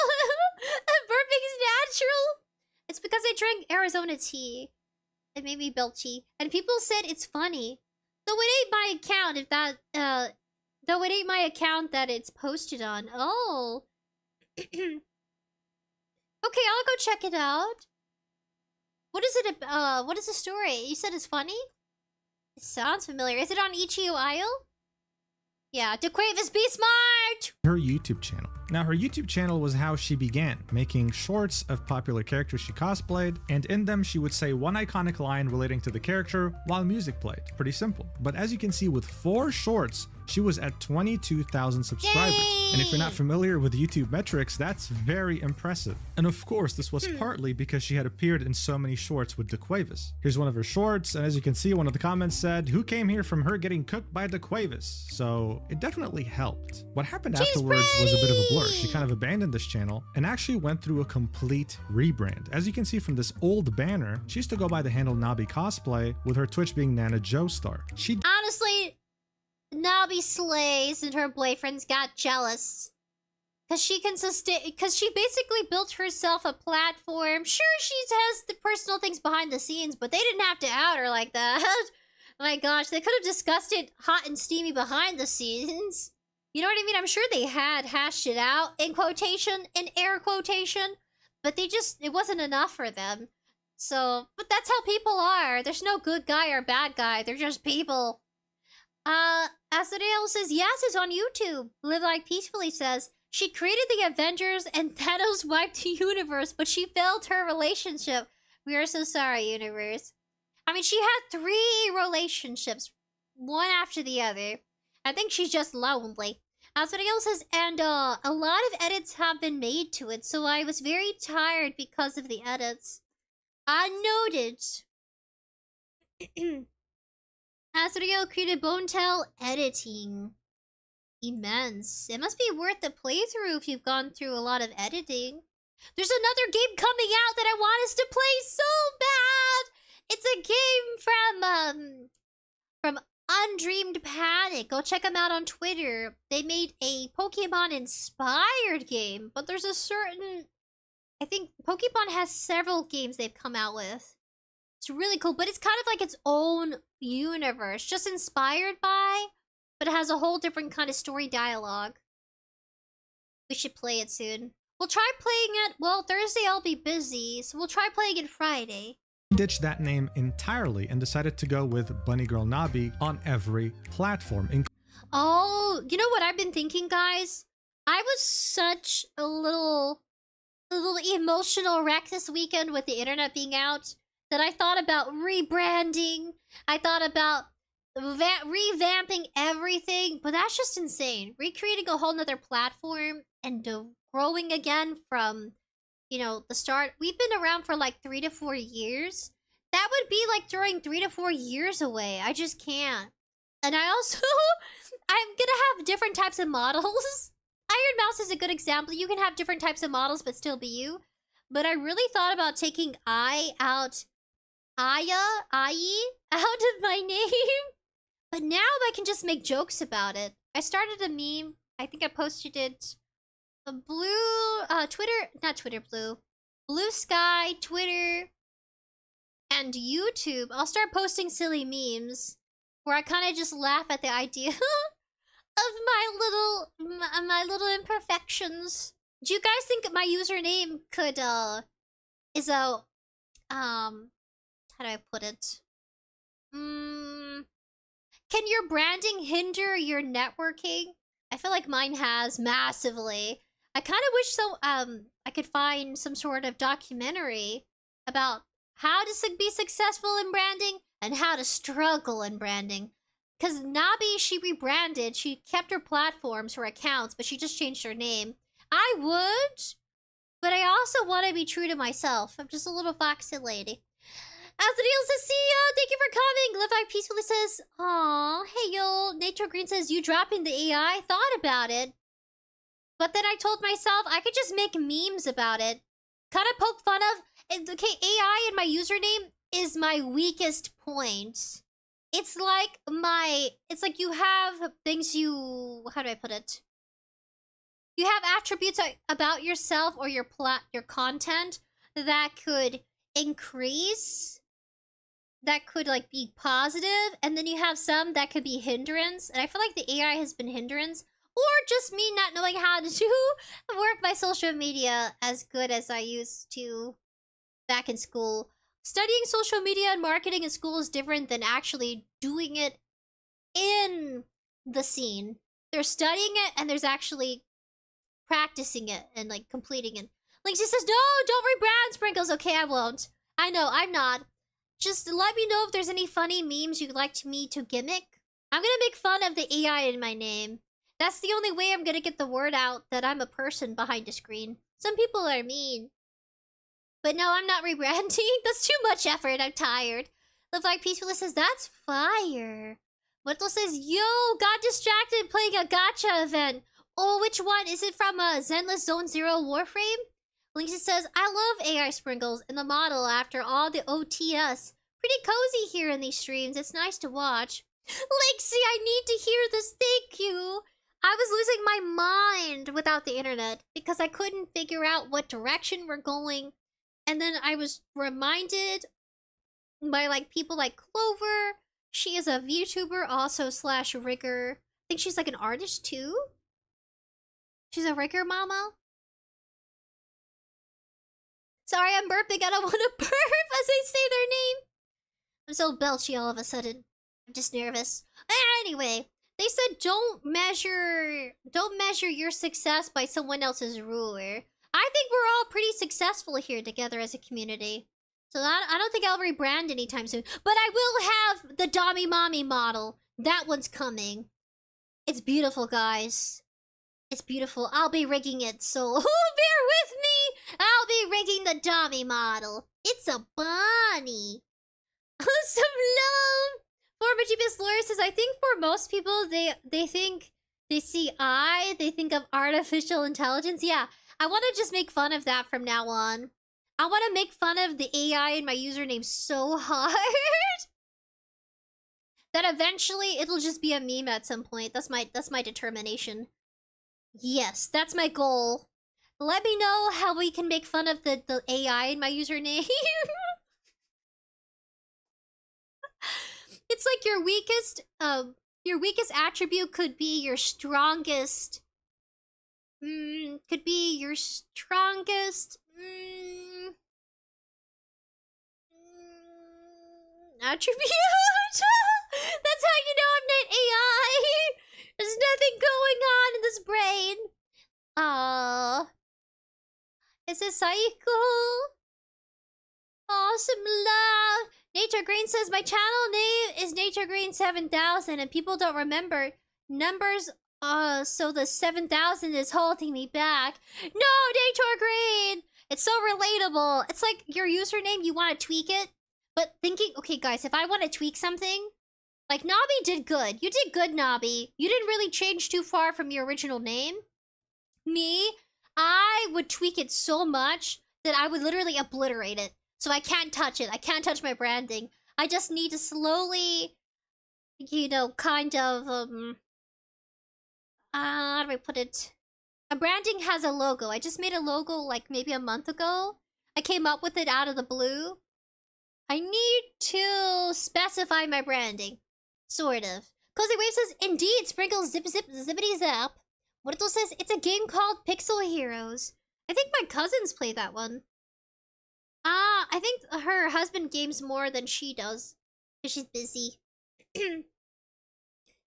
A: Burping is natural. It's because I drank Arizona tea. It made me belchy. And people said it's funny. Though it ain't my account if that, though it ain't my account that it's posted on. Oh. Okay, I'll go check it out. What is it, what is the story? You said it's funny? It sounds familiar. Is it on 𝐸 Yeah, 𝑑𝐂𝐴, be smart!
I: Her YouTube channel. Now, her YouTube channel was how she began, making shorts of popular characters she cosplayed, and in them she would say one iconic line relating to the character while music played. Pretty simple. But as you can see, with 4 shorts, she was at 22,000 subscribers.
A: Yay!
I: And if you're not familiar with YouTube metrics, that's very impressive. And of course, this was partly because she had appeared in so many shorts with 𝑑𝐂𝐴. Here's one of her shorts, and as you can see, one of the comments said, who came here from her getting cooked by 𝑑𝐂𝐴? So it definitely helped. What happened afterwards was a bit of a blur. She kind of abandoned this channel and actually went through a complete rebrand. As you can see from this old banner, she used to go by the handle 𝑛'Nabi cosplay, with her Twitch being Nana Joestar. She
A: honestly, 𝑛'Nabi slays and her boyfriends got jealous. Cause she can sustain, cause she basically built herself a platform. Sure, she has the personal things behind the scenes, but they didn't have to out her like that. Oh my gosh, they could have discussed it hot and steamy behind the scenes. You know what I mean? I'm sure they had hashed it out, in quotation, in air quotation, but they just, it wasn't enough for them. So, but that's how people are. There's no good guy or bad guy. They're just people. Asriel says, yes, it's on YouTube. Live Like Peacefully says, she created the Avengers and Thanos wiped the universe, but she failed her relationship. We are so sorry, universe. I mean, she had 3 relationships, one after the other. I think she's just lonely. Somebody else says, and a lot of edits have been made to it, so I was very tired because of the edits. I noted. Asriel created Bonetail editing. Immense. It must be worth the playthrough if you've gone through a lot of editing. There's another game coming out that I want us to play so bad! It's a game from Undreamed Panic. Go check them out on Twitter. They made a Pokemon-inspired game, but there's a certain... I think Pokemon has several games they've come out with. It's really cool, but it's kind of like its own universe, just inspired by, but it has a whole different kind of story dialogue. We should play it soon. We'll try playing it, well, Thursday I'll be busy, so we'll try playing it Friday.
I: Ditched that name entirely and decided to go with Bunny Girl Nabi on every platform.
A: Oh, you know what I've been thinking, guys? I was such a little emotional wreck this weekend with the internet being out that I thought about rebranding. I thought about revamping everything, but that's just insane. Recreating a whole nother platform and growing again from, you know, the start. We've been around for like 3 to 4 years. That would be like throwing 3 to 4 years away. I just can't. And I also, I'm gonna have different types of models. Iron Mouse is a good example. You can have different types of models but still be you. But I really thought about taking Aya out of my name. But now I can just make jokes about it. I started a meme. I think I posted it. Blue Sky, Twitter, and YouTube. I'll start posting silly memes where I kind of just laugh at the idea of my little imperfections. Do you guys think my username could is a how do I put it? Can your branding hinder your networking? I feel like mine has massively. I kind of wish so I could find some sort of documentary about how to be successful in branding and how to struggle in branding. Because Nabi, she rebranded. She kept her platforms, her accounts, but she just changed her name. I would, but I also want to be true to myself. I'm just a little foxy lady. Azriel says, see ya! Thank you for coming! Live Life Peacefully says, aw, hey yo. Nature Green says, you dropping the AI? Thought about it. But then I told myself I could just make memes about it. Kind of poke fun of. Okay, AI in my username is my weakest point. It's like you have things you... How do I put it? You have attributes about yourself or your content that could increase, that could like be positive, and then you have some that could be hindrance. And I feel like the AI has been hindrance, or just me not knowing how to work my social media as good as I used to back in school. Studying social media and marketing in school is different than actually doing it in the scene. There's studying it and there's actually practicing it and like completing it. Linksy says, no, don't rebrand Sprinkles. Okay, I won't. I know, I'm not. Just let me know if there's any funny memes you'd like me to gimmick. I'm gonna make fun of the AI in my name. That's the only way I'm gonna get the word out that I'm a person behind a screen. Some people are mean. But no, I'm not rebranding. That's too much effort. I'm tired. Live Like Peacefully says, that's fire. Whittle says, yo, got distracted playing a gacha event. Oh, which one? Is it from Zenless Zone Zero Warframe? Linksy says, I love AI Sprinkles and the model after all the OTS. Pretty cozy here in these streams. It's nice to watch. Linksy, I need to hear this. Thank you. I was losing my mind without the internet because I couldn't figure out what direction we're going. And then I was reminded by like people like Clover. She is a VTuber also / rigger. I think she's like an artist too. She's a rigger mama. Sorry, I'm burping. I don't want to burp as I say their name. I'm so belchy all of a sudden. I'm just nervous. Anyway, they said don't measure your success by someone else's ruler. I think we're all pretty successful here together as a community. So I don't think I'll rebrand anytime soon. But I will have the 𝑑ami model. That one's coming. It's beautiful, guys. It's beautiful. I'll be rigging it, so bear with me. I'll be rigging the 𝑑ami model. It's a bunny. Some love. 𝑣𝑗𝑽 Lawyer says, I think for most people, they think they see they think of artificial intelligence. Yeah, I want to just make fun of that from now on. I want to make fun of the AI in my username so hard that eventually it'll just be a meme at some point. That's my determination. Yes, that's my goal. Let me know how we can make fun of the AI in my username. It's like your weakest attribute could be your strongest. Could be your strongest attribute. That's how you know I'm not AI. There's nothing going on in this brain. Is this cycle? Awesome love. Nature Green says, my channel name is Nature Green 7000 and people don't remember numbers. So the 7000 is holding me back. No, Nature Green! It's so relatable. It's like your username, you want to tweak it. But thinking, okay guys, if I want to tweak something, like 𝑗𝑆 did good. You did good, 𝑗𝑆. You didn't really change too far from your original name. Me, I would tweak it so much that I would literally obliterate it. So I can't touch it. I can't touch my branding. I just need to slowly, you know, kind of, how do I put it? A branding has a logo. I just made a logo like maybe a month ago. I came up with it out of the blue. I need to specify my branding. Sort of. Cozy Wave says, indeed, sprinkles zip zip zippity zap. Muerto says, it's a game called Pixel Heroes. I think my cousins play that one. I think her husband games more than she does. Because she's busy.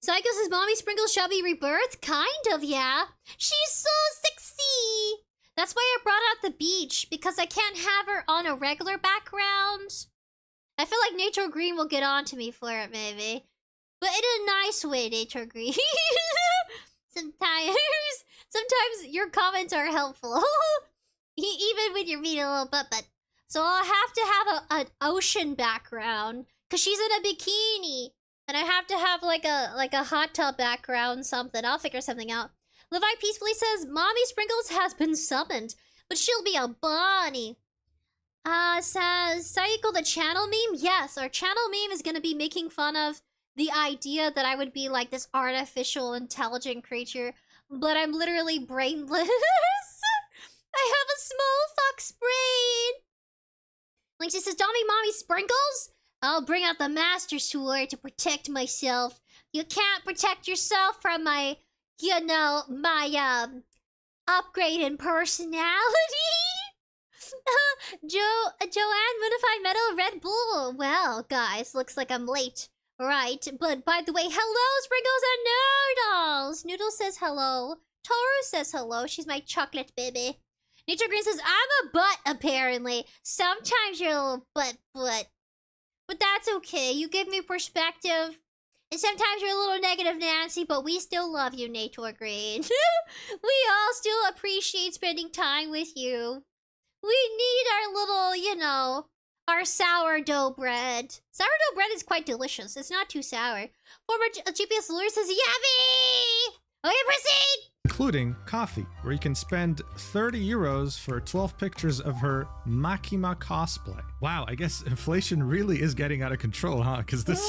A: Psycho says, Mommy Sprinkles shall be rebirthed? Kind of, yeah. She's so sexy! That's why I brought out the beach. Because I can't have her on a regular background. I feel like Nature Green will get on to me for it, maybe. But in a nice way, Nature Green. Sometimes your comments are helpful. Even when you're being a little butt. So I'll have to have an ocean background. Because she's in a bikini. And I have to have like a hot tub background, something. I'll figure something out. Levi Peacefully says, Mommy Sprinkles has been summoned. But she'll be a bunny. Says, Saiko the channel meme? Yes, our channel meme is going to be making fun of the idea that I would be like this artificial intelligent creature. But I'm literally brainless. I have a small fox brain. Like she says, 𝑑ami Mommy Sprinkles? I'll bring out the Master Sword to protect myself. You can't protect yourself from my, you know, my, upgrade in personality. Joanne, Moonified Metal, Red Bull. Well, guys, looks like I'm late. Right, but by the way, hello, Sprinkles and Noodles! Noodles says hello. Toru says hello. She's my chocolate baby. Nature Green says, I'm a butt, apparently. Sometimes you're a little butt. But that's okay. You give me perspective. And sometimes you're a little negative, Nancy, but we still love you, Nature Green. We all still appreciate spending time with you. We need our little, you know, our sourdough bread. Sourdough bread is quite delicious. It's not too sour. Former GPS Lure says, yummy! Okay, proceed!
I: Including coffee, where you can spend 30 euros for 12 pictures of her Makima cosplay. Wow, I guess inflation really is getting out of control, huh? Because this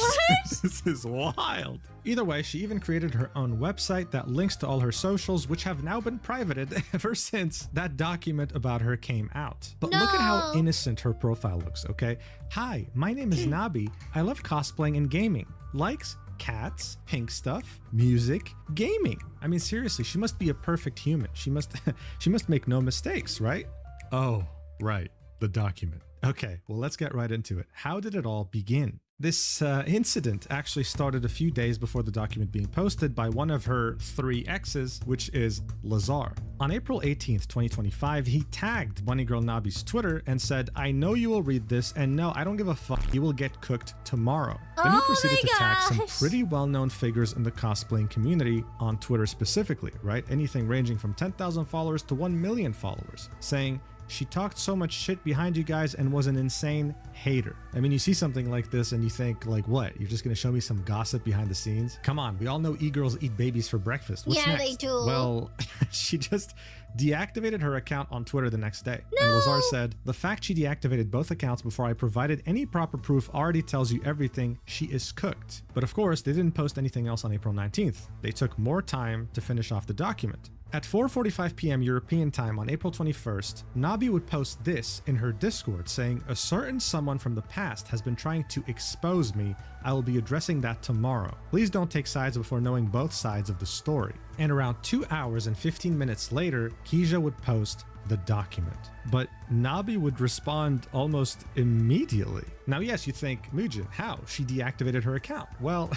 I: is wild. Either way, she even created her own website that links to all her socials, which have now been privated ever since that document about her came out. But look at how innocent her profile looks, okay? Hi, my name is 𝑗𝑆. I love cosplaying and gaming. Likes? Cats, pink stuff, music, gaming. I mean, seriously, she must be a perfect human. She must make no mistakes, right? Oh, right, the document. Okay, well, let's get right into it. How did it all begin? This incident actually started a few days before the document being posted by one of her 3 exes, which is Lazar. On April 18th, 2025, he tagged Bunny Girl 𝑣𝑵𝑏's Twitter and said, "I know you will read this, and no, I don't give a fuck. You will get cooked tomorrow." Then he proceeded to tag some pretty well-known figures in the cosplaying community on Twitter specifically, right? Anything ranging from 10,000 followers to 1 million followers, saying, "She talked so much shit behind you guys and was an insane hater." I mean, you see something like this and you think, like, what? You're just gonna show me some gossip behind the scenes? Come on, we all know e-girls eat babies for breakfast. What's next?
A: They do.
I: Well, she just deactivated her account on Twitter the next day. And Lazar said, "The fact she deactivated both accounts before I provided any proper proof already tells you everything. She is cooked." But of course, they didn't post anything else on April 19th. They took more time to finish off the document. At 4:45 p.m. European time on April 21st, 𝑣𝑵𝑏 would post this in her Discord saying, "A certain someone from the past has been trying to expose me. I will be addressing that tomorrow. Please don't take sides before knowing both sides of the story." And around 2 hours and 15 minutes later, 𝐏𝐄 would post the document. But 𝑣𝑵𝑏 would respond almost immediately. Now, yes, you think, Muujin, how? She deactivated her account. Well,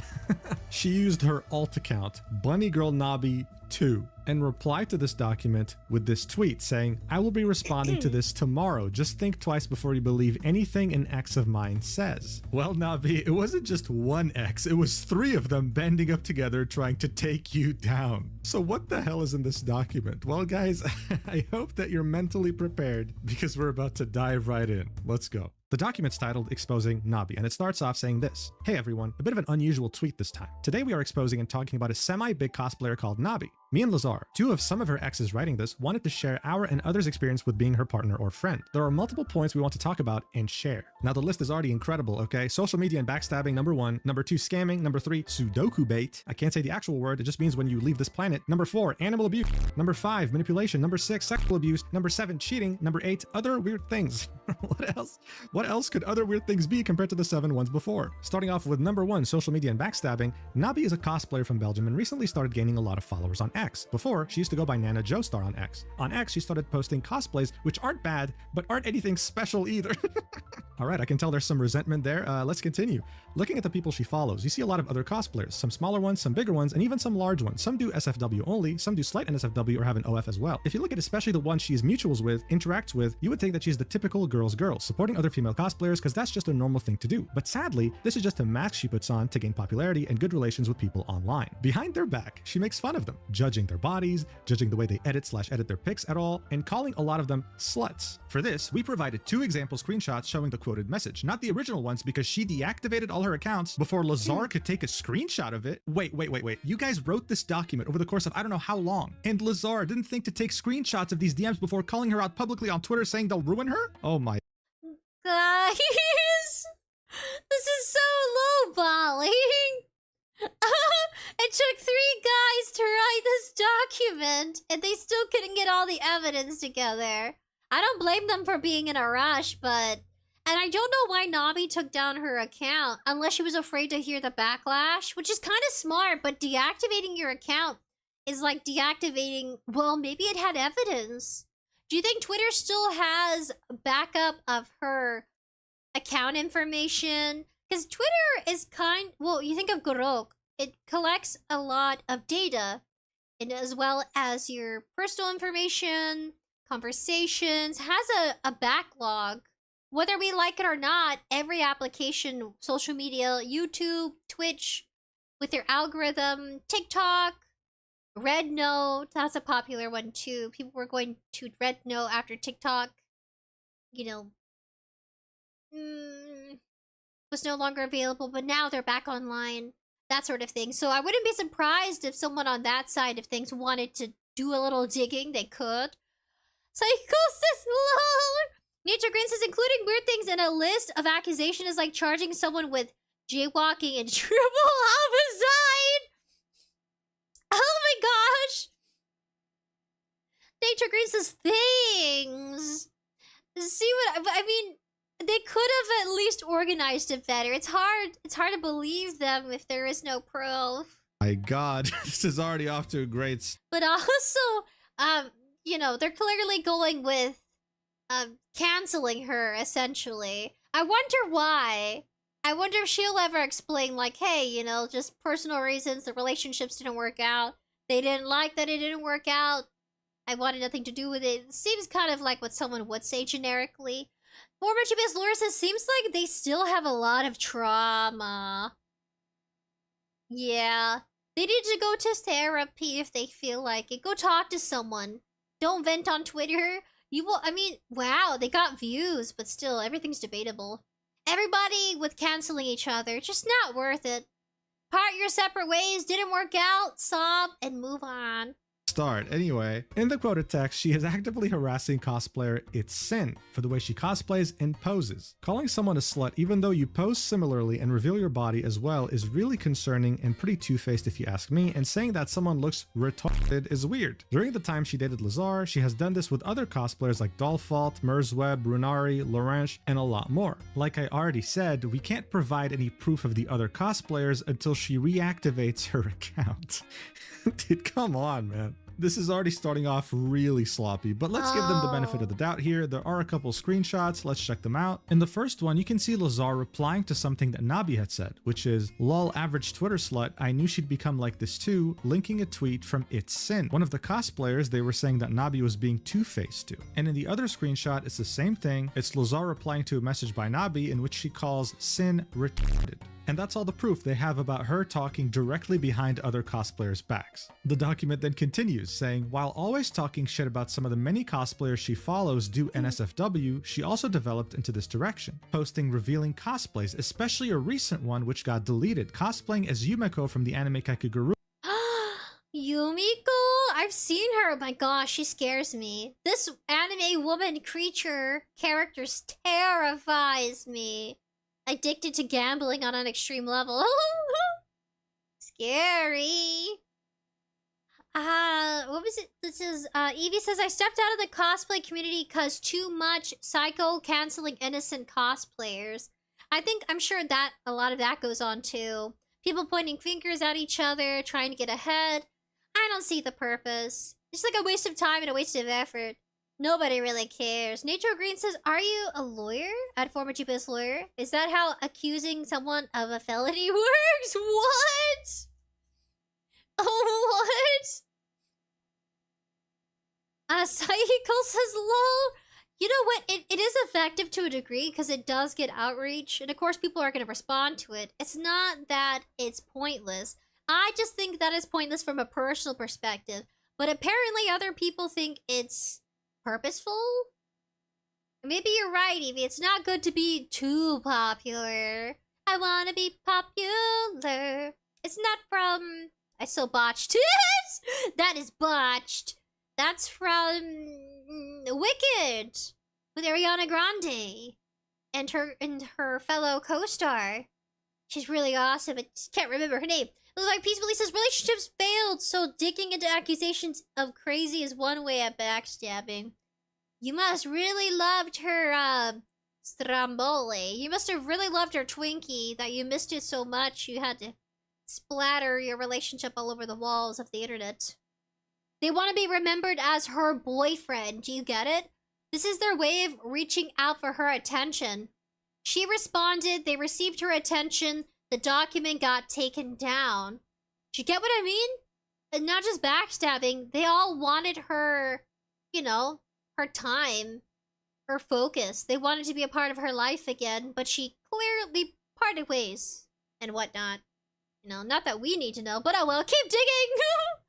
I: she used her alt account, Bunny Girl 𝑣𝑵𝑏 2, and replied to this document with this tweet saying, "I will be responding to this tomorrow. Just think twice before you believe anything an ex of mine says." Well, 𝑣𝑵𝑏, it wasn't just one ex, it was 3 of them banding up together trying to take you down. So what the hell is in this document? Well, guys, I hope that you're mentally prepared because we're about to dive right in. Let's go. The document's titled Exposing 𝑣𝑵𝑏, and it starts off saying this. "Hey everyone, a bit of an unusual tweet this time. Today we are exposing and talking about a semi-big cosplayer called 𝑣𝑵𝑏. Me and Lazar, 2 of some of her exes writing this, wanted to share our and others' experience with being her partner or friend. There are multiple points we want to talk about and share." Now the list is already incredible, okay? Social media and backstabbing, number 1. Number 2, scamming. Number 3, Sudoku bait. I can't say the actual word, it just means when you leave this planet. Number 4, animal abuse. Number 5, manipulation. Number 6, sexual abuse. Number 7, cheating. Number 8, other weird things. What else? What else could other weird things be compared to the 7 ones before? Starting off with number 1, social media and backstabbing. 𝑣𝑵𝑏 is a cosplayer from Belgium and recently started gaining a lot of followers on X. Before, she used to go by Nana Joestar on X. On X, she started posting cosplays, which aren't bad, but aren't anything special either. All right, I can tell there's some resentment there. Let's continue. Looking at the people she follows, you see a lot of other cosplayers, some smaller ones, some bigger ones, and even some large ones. Some do SFW only, some do slight NSFW or have an OF as well. If you look at especially the ones she is mutuals with, interacts with, you would think that she's the typical girl's girl, supporting other female cosplayers because that's just a normal thing to do. But sadly, this is just a mask she puts on to gain popularity and good relations with people online. Behind their back, she makes fun of them, judging their bodies, judging the way they edit their pics at all, and calling a lot of them sluts. For this, we provided 2 example screenshots showing the quoted message, not the original ones because she deactivated all her accounts before Lazar could take a screenshot of it. Wait. You guys wrote this document over the course of I don't know how long, and Lazar didn't think to take screenshots of these DMs before calling her out publicly on Twitter saying they'll ruin her? Oh my.
A: Guys, this is so lowballing. It took 3 guys to write this document, and they still couldn't get all the evidence together. I don't blame them for being in a rush, but... And I don't know why 𝑣𝑵𝑏 took down her account, unless she was afraid to hear the backlash, which is kind of smart, but deactivating your account is like deactivating... Well, maybe it had evidence. Do you think Twitter still has backup of her account information? Because Twitter is well, you think of 𝑔𝒚𝑗. It collects a lot of data, and as well as your personal information, conversations, has a backlog. Whether we like it or not, every application, social media, YouTube, Twitch, with their algorithm, TikTok, Red Note, that's a popular one too. People were going to Red Note after TikTok, you know, was no longer available, but now they're back online, that sort of thing. So I wouldn't be surprised if someone on that side of things wanted to do a little digging, they could. Psychosis, lol. Nature Green says, including weird things in a list of accusation is like charging someone with jaywalking and triple homicide. Oh my gosh. Nature Green says things. See what I mean? They could have at least organized it better. It's hard to believe them if there is no proof.
I: My God, this is already off to a great start.
A: But also, you know, they're clearly going with canceling her essentially. I wonder why. I wonder if she'll ever explain, like, hey, you know, just personal reasons, the relationships didn't work out. They didn't like that it didn't work out. I wanted nothing to do with it. It seems kind of like what someone would say generically. Former GPS lawyer says, seems like they still have a lot of trauma. Yeah. They need to go to therapy if they feel like it. Go talk to someone. Don't vent on Twitter. You will, I mean, wow, they got views, but still, everything's debatable. Everybody with canceling each other, just not worth it. Part your separate ways, didn't work out, sob, and move on.
I: Start. Anyway, in the quoted text, she is actively harassing cosplayer 𝑯𝑨𝑽𝑚 for the way she cosplays and poses. Calling someone a slut even though you pose similarly and reveal your body as well is really concerning and pretty two-faced if you ask me, and saying that someone looks retarded is weird. During the time she dated 𝐿𝑎𝑍, she has done this with other cosplayers like 𝑑𝐿𝐻𝑒𝐿, 𝑚erzweb, Runari, 𝑙orange, and a lot more. Like I already said, we can't provide any proof of the other cosplayers until she reactivates her account. Dude, come on, man. This is already starting off really sloppy, but let's give them the benefit of the doubt here. There are a couple screenshots, let's check them out. In the first one, you can see 𝐿𝑎𝑍 replying to something that 𝑛𝑏𝑖 had said, which is, lol, average Twitter slut, I knew she'd become like this too, linking a tweet from 𝑯𝑨𝑽𝑚, one of the cosplayers they were saying that 𝑛𝑏𝑖 was being two-faced to. And in the other screenshot, it's the same thing. It's 𝐿𝑎𝑍 replying to a message by 𝑛𝑏𝑖 in which she calls 𝑠IN retarded. And that's all the proof they have about her talking directly behind other cosplayers' backs. The document then continues, saying, while always talking shit about some of the many cosplayers she follows do NSFW, she also developed into this direction, posting revealing cosplays, especially a recent one which got deleted, cosplaying as Yumeko from the anime Kakegurui.
A: Yumiko? I've seen her. Oh my gosh, she scares me. This anime woman creature character terrifies me. Addicted to gambling on an extreme level. Scary. What was it? This is, Evie says, I stepped out of the cosplay community because too much psycho canceling innocent cosplayers. I'm sure that a lot of that goes on too. People pointing fingers at each other, trying to get ahead. I don't see the purpose. It's like a waste of time and a waste of effort. Nobody really cares. Nature Green says, are you a lawyer? At former GPS lawyer? Is that how accusing someone of a felony works? What? What? Psychical says, lol. You know what? It is effective to a degree because it does get outreach. And of course, people are going to respond to it. It's not that it's pointless. I just think that is pointless from a personal perspective. But apparently other people think it's purposeful? Maybe you're right, Evie. It's not good to be too popular. I want to be popular. It's not from... I so botched it. That is botched. That's from Wicked with Ariana Grande and her fellow co-star. She's really awesome. I just can't remember her name. Like Peacefully says, relationships failed, so digging into accusations of crazy is one way at backstabbing. You must really loved her Stromboli. You must have really loved her Twinkie that you missed it so much you had to splatter your relationship all over the walls of the internet. They want to be remembered as her boyfriend. Do you get it? This is their way of reaching out for her attention. She responded, they received her attention, the document got taken down. Do you get what I mean? And not just backstabbing, they all wanted her, you know, her time, her focus. They wanted to be a part of her life again, but she clearly parted ways and whatnot. You know, not that we need to know, but oh well, keep digging!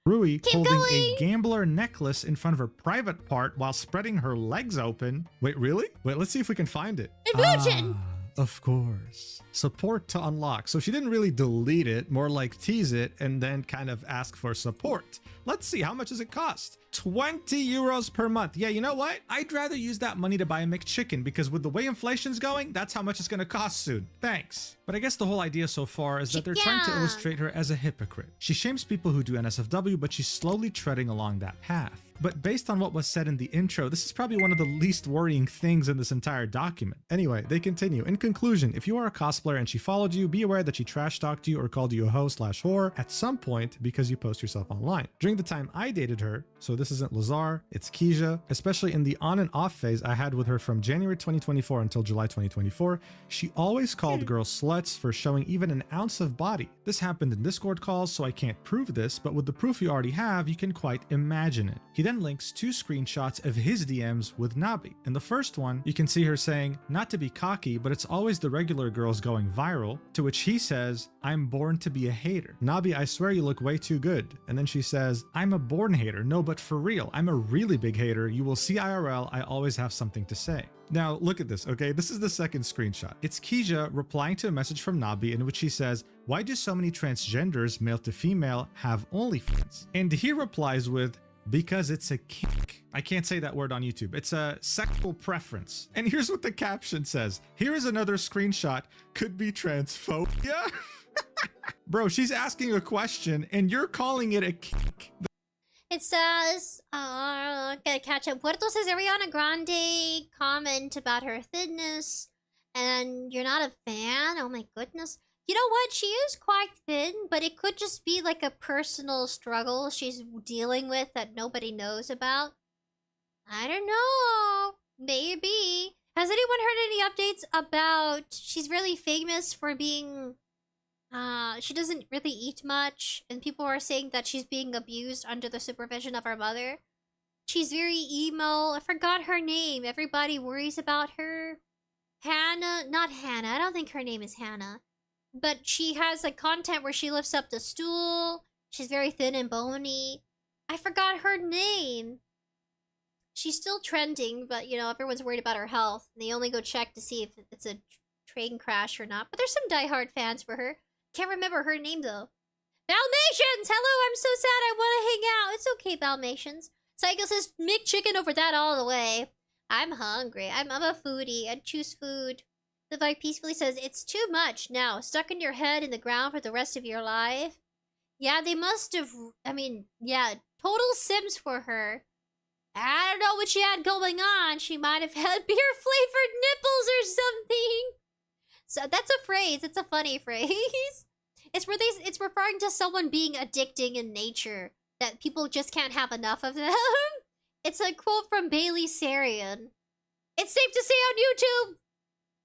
I: Rui
A: Keep
I: holding
A: going.
I: a gambler necklace in front of her private part while spreading her legs open. Wait, really? Wait, let's see if we can find it.
A: Illusion!
I: Of course. Support to unlock. So she didn't really delete it, more like tease it and then kind of ask for support. Let's see, how much does it cost? 20 euros per month. Yeah, you know what? I'd rather use that money to buy a McChicken because with the way inflation's going, that's how much it's going to cost soon. Thanks. But I guess the whole idea so far is that they're trying to illustrate her as a hypocrite. She shames people who do NSFW, but she's slowly treading along that path. But based on what was said in the intro, this is probably one of the least worrying things in this entire document. Anyway, they continue. In conclusion, if you are a cosplayer and she followed you, be aware that she trash talked you or called you a hoe/whore at some point because you post yourself online. During the time I dated her, so this isn't Lazar, it's 𝐻𝐿, especially in the on and off phase I had with her from January 2024 until July 2024. She always called girls sluts for showing even an ounce of body. This happened in Discord calls, so I can't prove this, but with the proof you already have, you can quite imagine it. He then links 2 screenshots of his DMs with 𝑛𝑏𝑖. In the first one, you can see her saying, not to be cocky, but it's always the regular girls going viral, to which he says, I'm born to be a hater. 𝑛𝑏𝑖, I swear you look way too good. And then she says, I'm a born hater. No, but for real, I'm a really big hater. You will see IRL, I always have something to say. Now, look at this, okay? This is the second screenshot. It's 𝐻𝐿 replying to a message from 𝑛𝑏𝑖 in which he says, why do so many transgenders, male to female, have OnlyFans? And he replies with, because it's a kink. I can't say that word on YouTube. It's a sexual preference. And here's what the caption says. Here is another screenshot. Could be transphobia. Bro, she's asking a question and you're calling it a kink.
A: It says, gotta catch up. Puerto says Ariana Grande comment about her thinness, and you're not a fan? Oh my goodness. You know what? She is quite thin, but it could just be like a personal struggle she's dealing with that nobody knows about. I don't know. Maybe. Has anyone heard any updates about... She's really famous for being... she doesn't really eat much, and people are saying that she's being abused under the supervision of her mother. She's very emo. I forgot her name. Everybody worries about her. Hannah. Not Hannah. I don't think her name is Hannah. But she has like content where she lifts up the stool. She's very thin and bony. I forgot her name. She's still trending, but you know, everyone's worried about her health. And they only go check to see if it's a train crash or not. But there's some diehard fans for her. Can't remember her name though. 𝑣𝑖𝐵! Hello, I'm so sad. I want to hang out. It's okay, 𝑣𝐵. Psycho says, McChicken over that all the way. I'm hungry. I'm a foodie. I'd choose food. The Vibe peacefully says, it's too much now. Stuck in your head in the ground for the rest of your life. Yeah, they must have... I mean, yeah, total Sims for her. I don't know what she had going on. She might have had beer-flavored nipples or something. So that's a phrase. It's a funny phrase. It's referring to someone being addicting in nature. That people just can't have enough of them. It's a quote from 𝑣𝒆𝑽. It's safe to say on YouTube.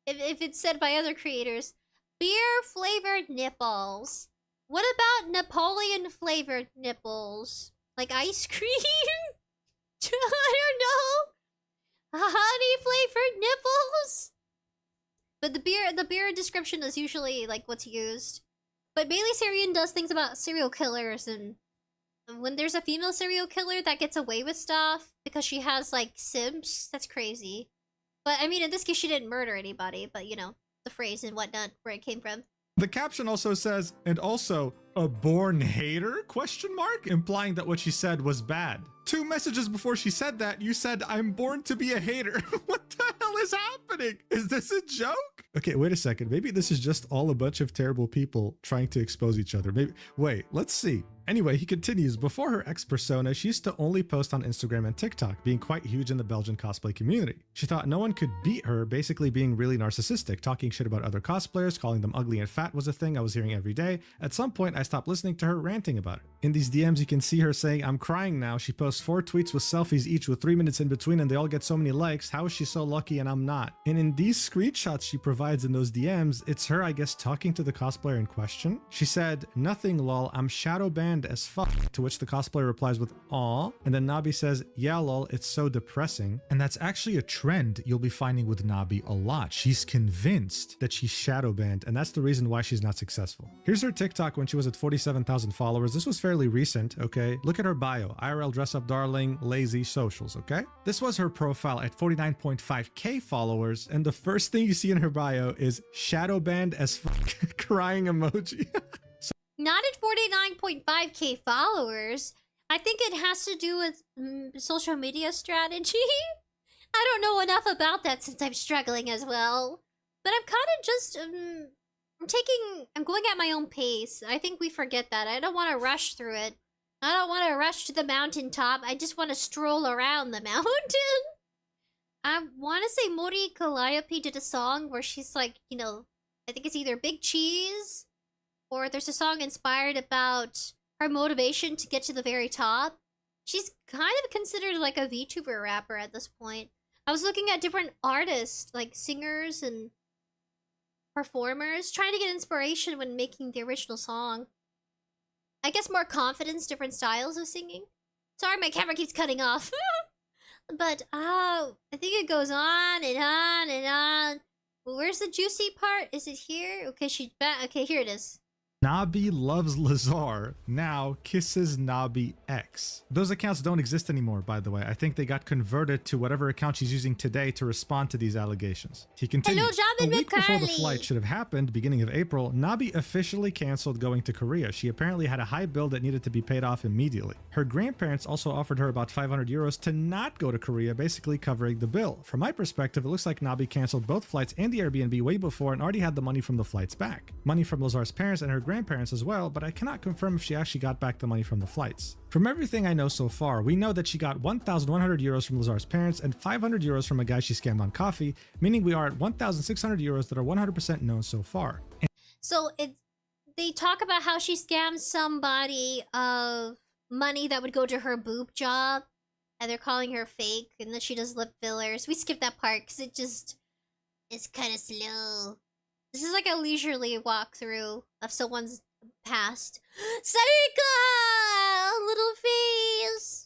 A: If it's said by other creators. Beer-flavored nipples. What about Napoleon-flavored nipples? Like ice cream? I don't know. Honey-flavored nipples? But the beer description is usually like what's used. But 𝑣𝒆𝑽 does things about serial killers, and when there's a female serial killer that gets away with stuff because she has like Sims, that's crazy. But I mean, in this case, she didn't murder anybody, but you know, the phrase and whatnot, where it came from.
I: The caption also says, and also, a born hater? Implying that what she said was bad. 2 messages before she said that, you said, I'm born to be a hater. What the hell is happening? Is this a joke? Okay, wait a second. Maybe this is just all a bunch of terrible people trying to expose each other. Maybe. Wait, let's see. Anyway, he continues, before her ex-persona, she used to only post on Instagram and TikTok, being quite huge in the Belgian cosplay community. She thought no one could beat her, basically being really narcissistic, talking shit about other cosplayers, calling them ugly and fat was a thing I was hearing every day. At some point, I stopped listening to her ranting about it. In these DMs, you can see her saying, I'm crying now. She posts 4 tweets with selfies each with 3 minutes in between and they all get so many likes. How is she so lucky and I'm not? And in these screenshots she provides in those DMs, it's her, I guess, talking to the cosplayer in question. She said, nothing lol, I'm shadow banned as fuck. To which the cosplayer replies with, aw. And then 𝑛𝑏𝑖 says, yeah lol, it's so depressing. And that's actually a trend you'll be finding with 𝑛𝑏𝑖 a lot. She's convinced that she's shadow banned and that's the reason why she's not successful. Here's her TikTok when she was at 47,000 followers. This was fairly recent, okay? Look at her bio. IRL dress up darling, lazy, socials, okay? This was her profile at 49.5k followers, and the first thing you see in her bio is shadow banned as fuck crying emoji.
A: Not at 49.5k followers. I think it has to do with social media strategy. I don't know enough about that since I'm struggling as well. But I'm kind of just, I'm going at my own pace. I think we forget that. I don't want to rush through it. I don't want to rush to the mountaintop. I just want to stroll around the mountain. I want to say Mori Calliope did a song where she's like, you know, I think it's either Big Cheese or there's a song inspired about her motivation to get to the very top. She's kind of considered like a VTuber rapper at this point. I was looking at different artists, like singers and performers, trying to get inspiration when making the original song. I guess more confidence, different styles of singing. Sorry, my camera keeps cutting off. But, oh, I think it goes on and on and on. Well, where's the juicy part? Is it here? Okay, she's back. Okay, here it is.
I: 𝑛𝑾𝐵 loves Lazar, now kisses 𝑛𝐾𝐵 X. Those accounts don't exist anymore, by the way. I think they got converted to whatever account she's using today to respond to these allegations. He continued,
A: Hello,
I: a week before the flight should have happened, beginning of April, 𝑛𝐾𝐵 officially canceled going to Korea. She apparently had a high bill that needed to be paid off immediately. Her grandparents also offered her about 500 euros to not go to Korea, basically covering the bill. From my perspective, it looks like 𝑛𝐾𝐵 canceled both flights and the Airbnb way before and already had the money from the flights back. Money from Lazar's parents and her grandparents as well, but I cannot confirm if she actually got back the money from the flights. From everything I know so far, we know that she got 1,100 euros from Lazar's parents and 500 euros from a guy she scammed on coffee, meaning we are at 1,600 euros that are 100% known so far.
A: So they talk about how she scammed somebody of money that would go to her boob job, and they're calling her fake, and then she does lip fillers. We skipped that part because it's kind of slow. This is like a leisurely walkthrough of someone's past. Psycho! Little face!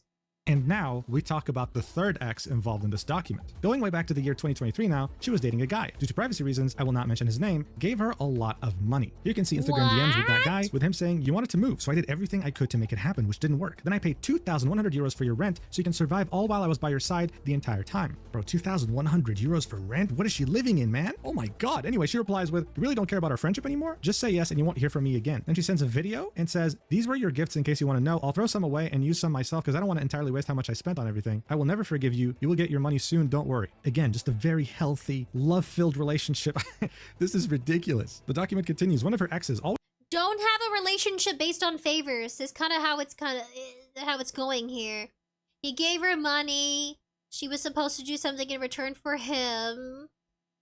I: And now, we talk about the third ex involved in this document. Going way back to the year 2023 now, she was dating a guy. Due to privacy reasons, I will not mention his name, gave her a lot of money. You can see Instagram DMs with that guy, with him saying, you wanted to move, so I did everything I could to make it happen, which didn't work. Then I paid 2,100 euros for your rent, so you can survive all while I was by your side the entire time. Bro, 2,100 euros for rent? What is she living in, man? Oh my god. Anyway, she replies with, you really don't care about our friendship anymore? Just say yes and you won't hear from me again. Then she sends a video and says, these were your gifts in case you want to know. I'll throw some away and use some myself because I don't want to entirely waste how much I spent on everything. I will never forgive you. You will get your money soon. Don't worry. Again, just a very healthy, love-filled relationship. This is ridiculous. The document continues. One of her exes always
A: don't have a relationship based on favors. Is kind of how it's going here. He gave her money. She was supposed to do something in return for him.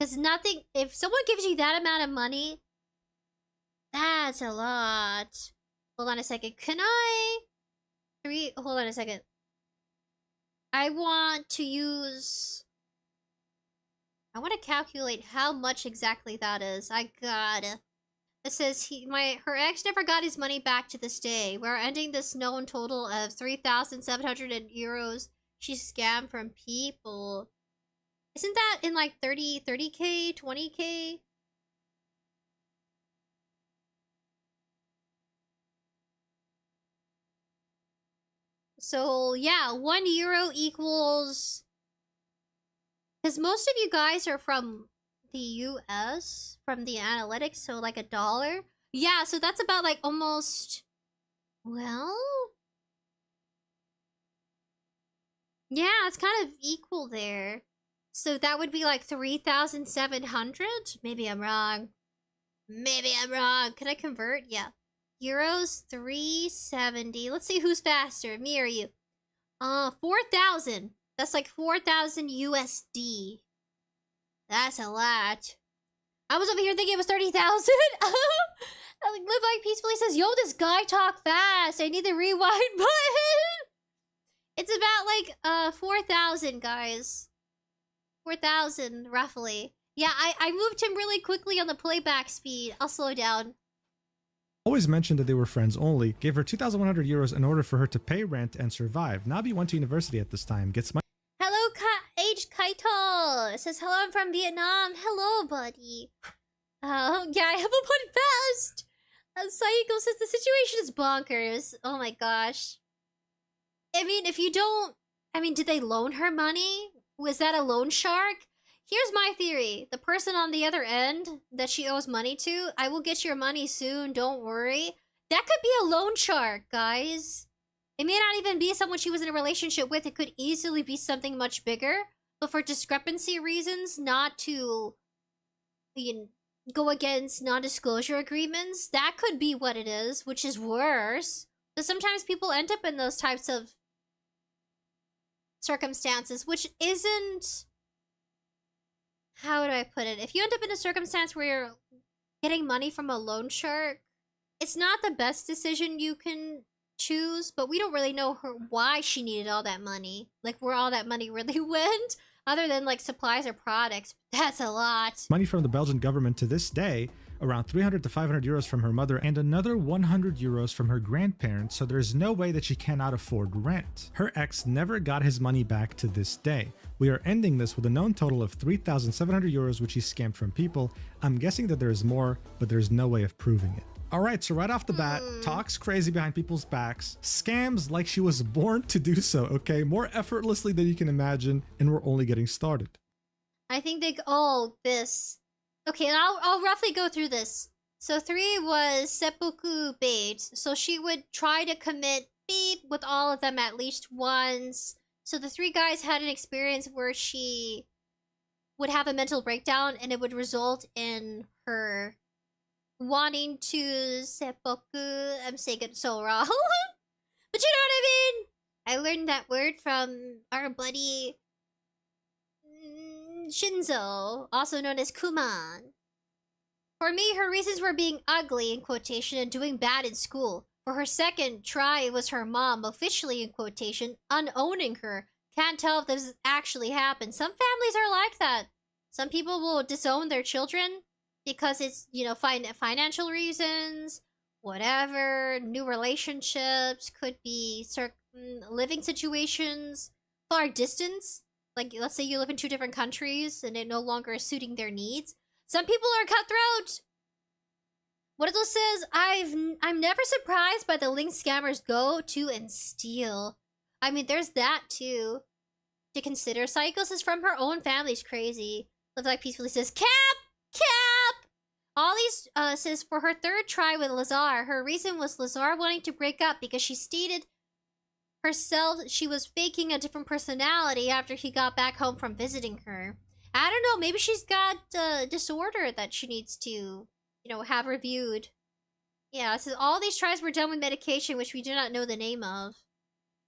A: Because nothing, if someone gives you that amount of money, that's a lot. Hold on a second. Hold on a second. I want to calculate how much exactly that is. I gotta. It says her ex never got his money back to this day. We're ending this known total of 3,700 euros she scammed from people. Isn't that in like 30k, 20k? So yeah, 1 euro equals, because most of you guys are from the US, from the analytics, so like $1. Yeah, so that's about like almost, well, yeah, it's kind of equal there. So that would be like 3,700? Maybe I'm wrong. Can I convert? Yeah. Euros 370. Let's see who's faster, me or you. 4,000. That's like 4,000 USD. That's a lot. I was over here thinking it was 30,000. Live Like Peacefully says, yo, this guy talk fast. I need the rewind button. It's about like 4,000, guys. 4,000 roughly. Yeah, I moved him really quickly on the playback speed. I'll slow down.
I: Always mentioned that they were friends only, gave her 2,100 euros in order for her to pay rent and survive. 𝑛𝐾𝐵 went to university at this time, gets money.
A: Hello, 𝐻𝐿. It says, hello, I'm from Vietnam. Hello, buddy. Yeah, I have a one fast. Psycho says, the situation is bonkers. Oh my gosh. I mean, did they loan her money? Was that a loan shark? Here's my theory. The person on the other end that she owes money to, I will get your money soon, don't worry. That could be a loan shark, guys. It may not even be someone she was in a relationship with. It could easily be something much bigger. But for discrepancy reasons, not to go against non-disclosure agreements, that could be what it is, which is worse. But sometimes people end up in those types of circumstances, which isn't... How do I put it? If you end up in a circumstance where you're getting money from a loan shark, it's not the best decision you can choose, but we don't really know why she needed all that money. Like, where all that money really went, other than like supplies or products. That's a lot.
I: Money from the Belgian government to this day, around 300 to 500 euros from her mother and another 100 euros from her grandparents, so there's no way that she cannot afford rent. Her ex never got his money back to this day. We are ending this with a known total of 3,700 euros which he scammed from people. I'm guessing that there is more, but there's no way of proving it. Alright, so right off the bat, talks crazy behind people's backs, scams like she was born to do so, okay? More effortlessly than you can imagine, and we're only getting started.
A: I think this. Okay, I'll roughly go through this. So 3 was seppuku bait. So she would try to commit beep with all of them at least once. So the 3 guys had an experience where she would have a mental breakdown and it would result in her wanting to seppuku. I'm saying it so wrong. But you know what I mean? I learned that word from our buddy Shinzo, also known as Kuman. For me, her reasons were being ugly, in quotation, and doing bad in school. For her second try, it was her mom, officially in quotation, unowning her. Can't tell if this actually happened. Some families are like that. Some people will disown their children because it's, you know, financial reasons, whatever, new relationships, could be certain living situations, far distance. Like, let's say you live in 2 different countries and it no longer is suiting their needs. Some people are cutthroat. 𝑯𝑨𝑽𝑬 says, I'm never surprised by the link scammers go to and steal. I mean, there's that too to consider. Psychos is from her own family's crazy. Live like peacefully says, Cap! Ollie's says for her 3rd try with Lazar, her reason was Lazar wanting to break up because she stated herself she was faking a different personality after he got back home from visiting her. I don't know, maybe she's got a disorder that she needs to, you know, have reviewed. Yeah, so all these tries were done with medication which we do not know the name of.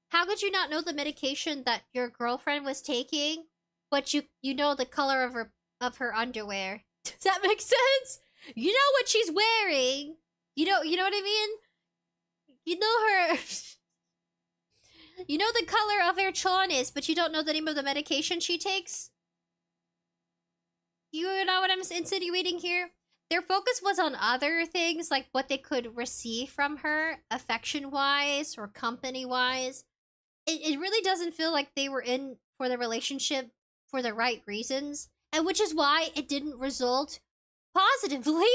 A: How could you not know the medication that your girlfriend was taking, but you know the color of her underwear? Does that make sense? You know what she's wearing. You know what I mean? You know her. You know the color of her chonis, but you don't know the name of the medication she takes? You know what I'm insinuating here? Their focus was on other things, like what they could receive from her, affection-wise or company-wise. It really doesn't feel like they were in for the relationship for the right reasons, and which is why it didn't result positively.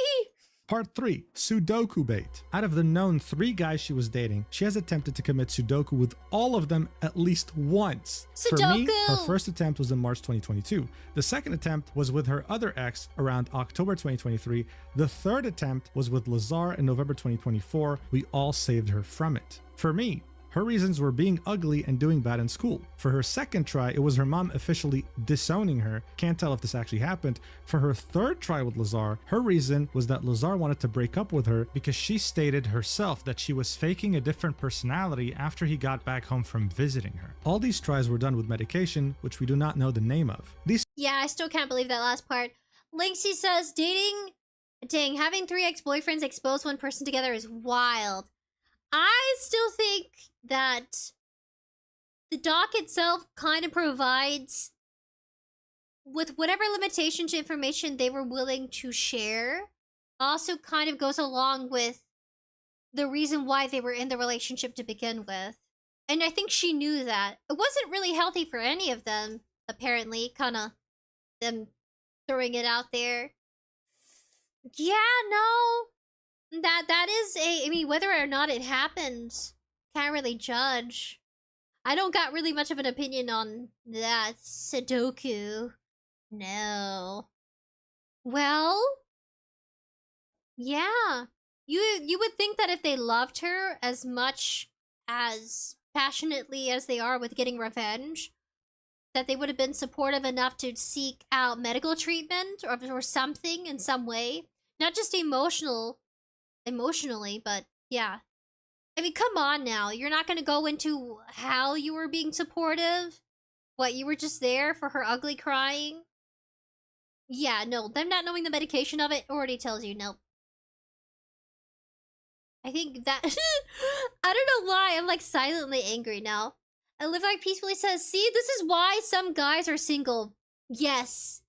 I: Part 3. Sudoku bait. Out of the known 3 guys she was dating, she has attempted to commit Sudoku with all of them at least once.
A: Sudoku!
I: For me, her first attempt was in March 2022. The second attempt was with her other ex around October 2023. The third attempt was with Lazar in November 2024. We all saved her from it. For me, her reasons were being ugly and doing bad in school. For her second try, it was her mom officially disowning her. Can't tell if this actually happened. For her 3rd try with Lazar, her reason was that Lazar wanted to break up with her because she stated herself that she was faking a different personality after he got back home from visiting her. All these tries were done with medication, which we do not know the name of.
A: Yeah, I still can't believe that last part. Linksy says, dang, having 3 ex-boyfriends expose one person together is wild. I still think that the doc itself kind of provides, with whatever limitation to information they were willing to share, also kind of goes along with the reason why they were in the relationship to begin with. And I think she knew that. It wasn't really healthy for any of them, apparently, kind of them throwing it out there. Yeah, no. That is I mean, whether or not it happened, can't really judge. I don't got really much of an opinion on that. Sudoku. No. Well, yeah. You would think that if they loved her as much as passionately as they are with getting revenge, that they would have been supportive enough to seek out medical treatment or something in some way. Not just emotionally, but yeah. I mean, come on now. You're not going to go into how you were being supportive? What, you were just there for her ugly crying? Yeah, no. Them not knowing the medication of it already tells you nope. I think that... I don't know why. I'm like silently angry now. I Live Like Peacefully says, see, this is why some guys are single. Yes.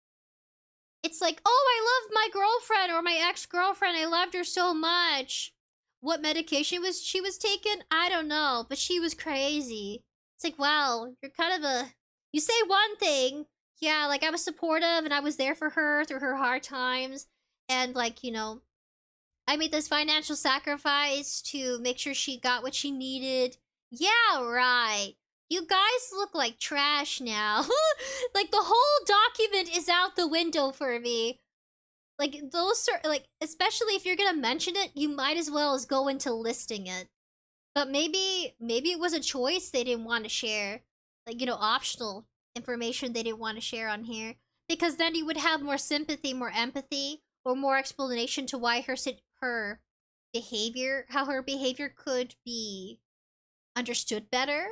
A: It's like, oh, I love my girlfriend or my ex-girlfriend. I loved her so much. What medication she was taking? I don't know, but she was crazy. It's like, wow, you're kind of a... You say one thing, yeah, like I was supportive and I was there for her through her hard times. And like, you know, I made this financial sacrifice to make sure she got what she needed. Yeah, right. You guys look like trash now. Like, the whole document is out the window for me. Like, those are, like, especially if you're gonna mention it, you might as well as go into listing it. But maybe it was a choice they didn't want to share. Like, you know, optional information they didn't want to share on here. Because then you would have more sympathy, more empathy, or more explanation to why her behavior, how her behavior could be understood better.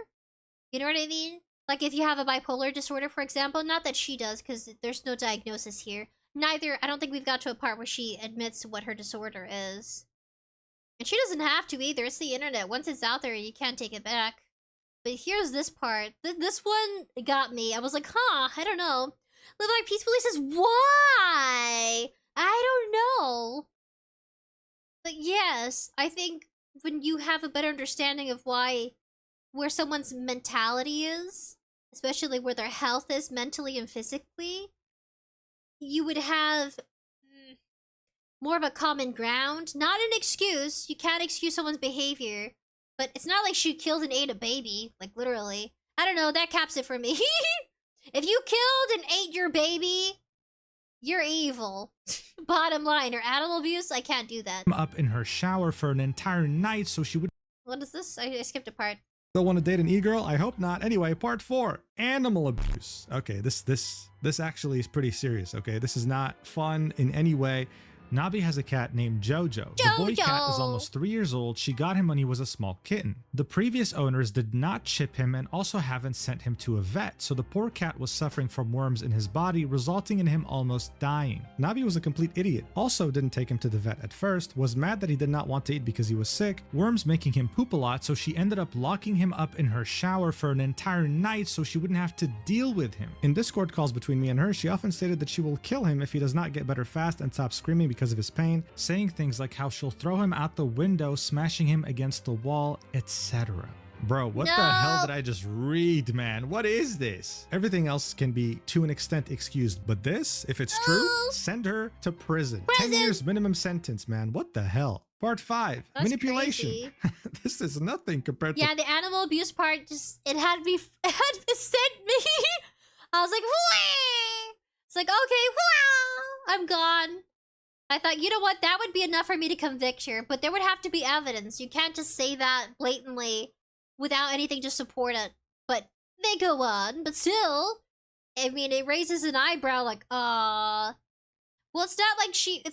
A: You know what I mean? Like if you have a bipolar disorder, for example, not that she does, because there's no diagnosis here. Neither, I don't think we've got to a part where she admits what her disorder is. And she doesn't have to either, it's the internet. Once it's out there, you can't take it back. But here's this part. This one got me. I was like, huh, I don't know. Live Like Peacefully says, why? I don't know. But yes, I think when you have a better understanding of where someone's mentality is, especially where their health is mentally and physically, you would have more of a common ground. Not an excuse. You can't excuse someone's behavior. But it's not like she killed and ate a baby. Like, literally. I don't know, that caps it for me. If you killed and ate your baby, you're evil. Bottom line. Or animal abuse, I can't do that.
I: Up in her shower for an entire night so she would...
A: What is this? I skipped a part.
I: Still want to date an e-girl? I hope not. Anyway, part 4. Animal abuse. Okay, this actually is pretty serious, okay? This is not fun in any way. Nabi has a cat named Jojo. The boy cat is almost 3 years old. She got him when he was a small kitten. The previous owners did not chip him and also haven't sent him to a vet, so the poor cat was suffering from worms in his body, resulting in him almost dying. Nabi was a complete idiot. Also didn't take him to the vet at first, was mad that he did not want to eat because he was sick, worms making him poop a lot, so she ended up locking him up in her shower for an entire night so she wouldn't have to deal with him. In Discord calls between me and her, she often stated that she will kill him if he does not get better fast and stop screaming because of his pain, saying things like how she'll throw him out the window, smashing him against the wall, etc. Bro, what the hell did I just read, man? What is this? Everything else can be, to an extent, excused, but this, if it's true, send her to prison. 10 years minimum sentence, man. What the hell? Part 5,
A: That's
I: manipulation. This is nothing compared to...
A: Yeah, the animal abuse part just, it had to send me. I was like, whee! It's like, okay, whee! I'm gone. I thought, you know what, that would be enough for me to convict her, but there would have to be evidence. You can't just say that blatantly without anything to support it. But they go on, but still, I mean, it raises an eyebrow like, well, it's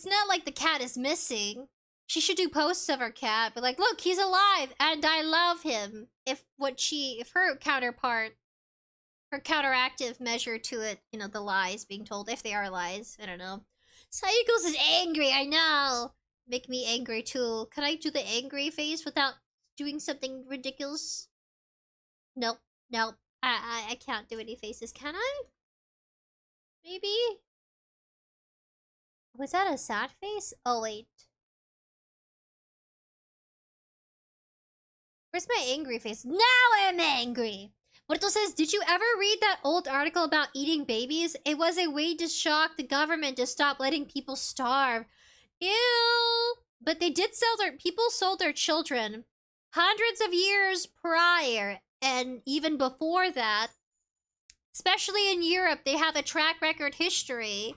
A: not like the cat is missing. She should do posts of her cat, but like, look, he's alive, and I love him. If her counterpart, her counteractive measure to it, you know, the lies being told, if they are lies, I don't know. Cycles is angry, I know. Make me angry too. Can I do the angry face without doing something ridiculous? Nope. Nope. I can't do any faces, can I? Maybe? Was that a sad face? Oh, wait. Where's my angry face? Now I'm angry! Puerto says, did you ever read that old article about eating babies? It was a way to shock the government to stop letting people starve. Ew! But they did people sold their children hundreds of years prior, and even before that. Especially in Europe, they have a track record history.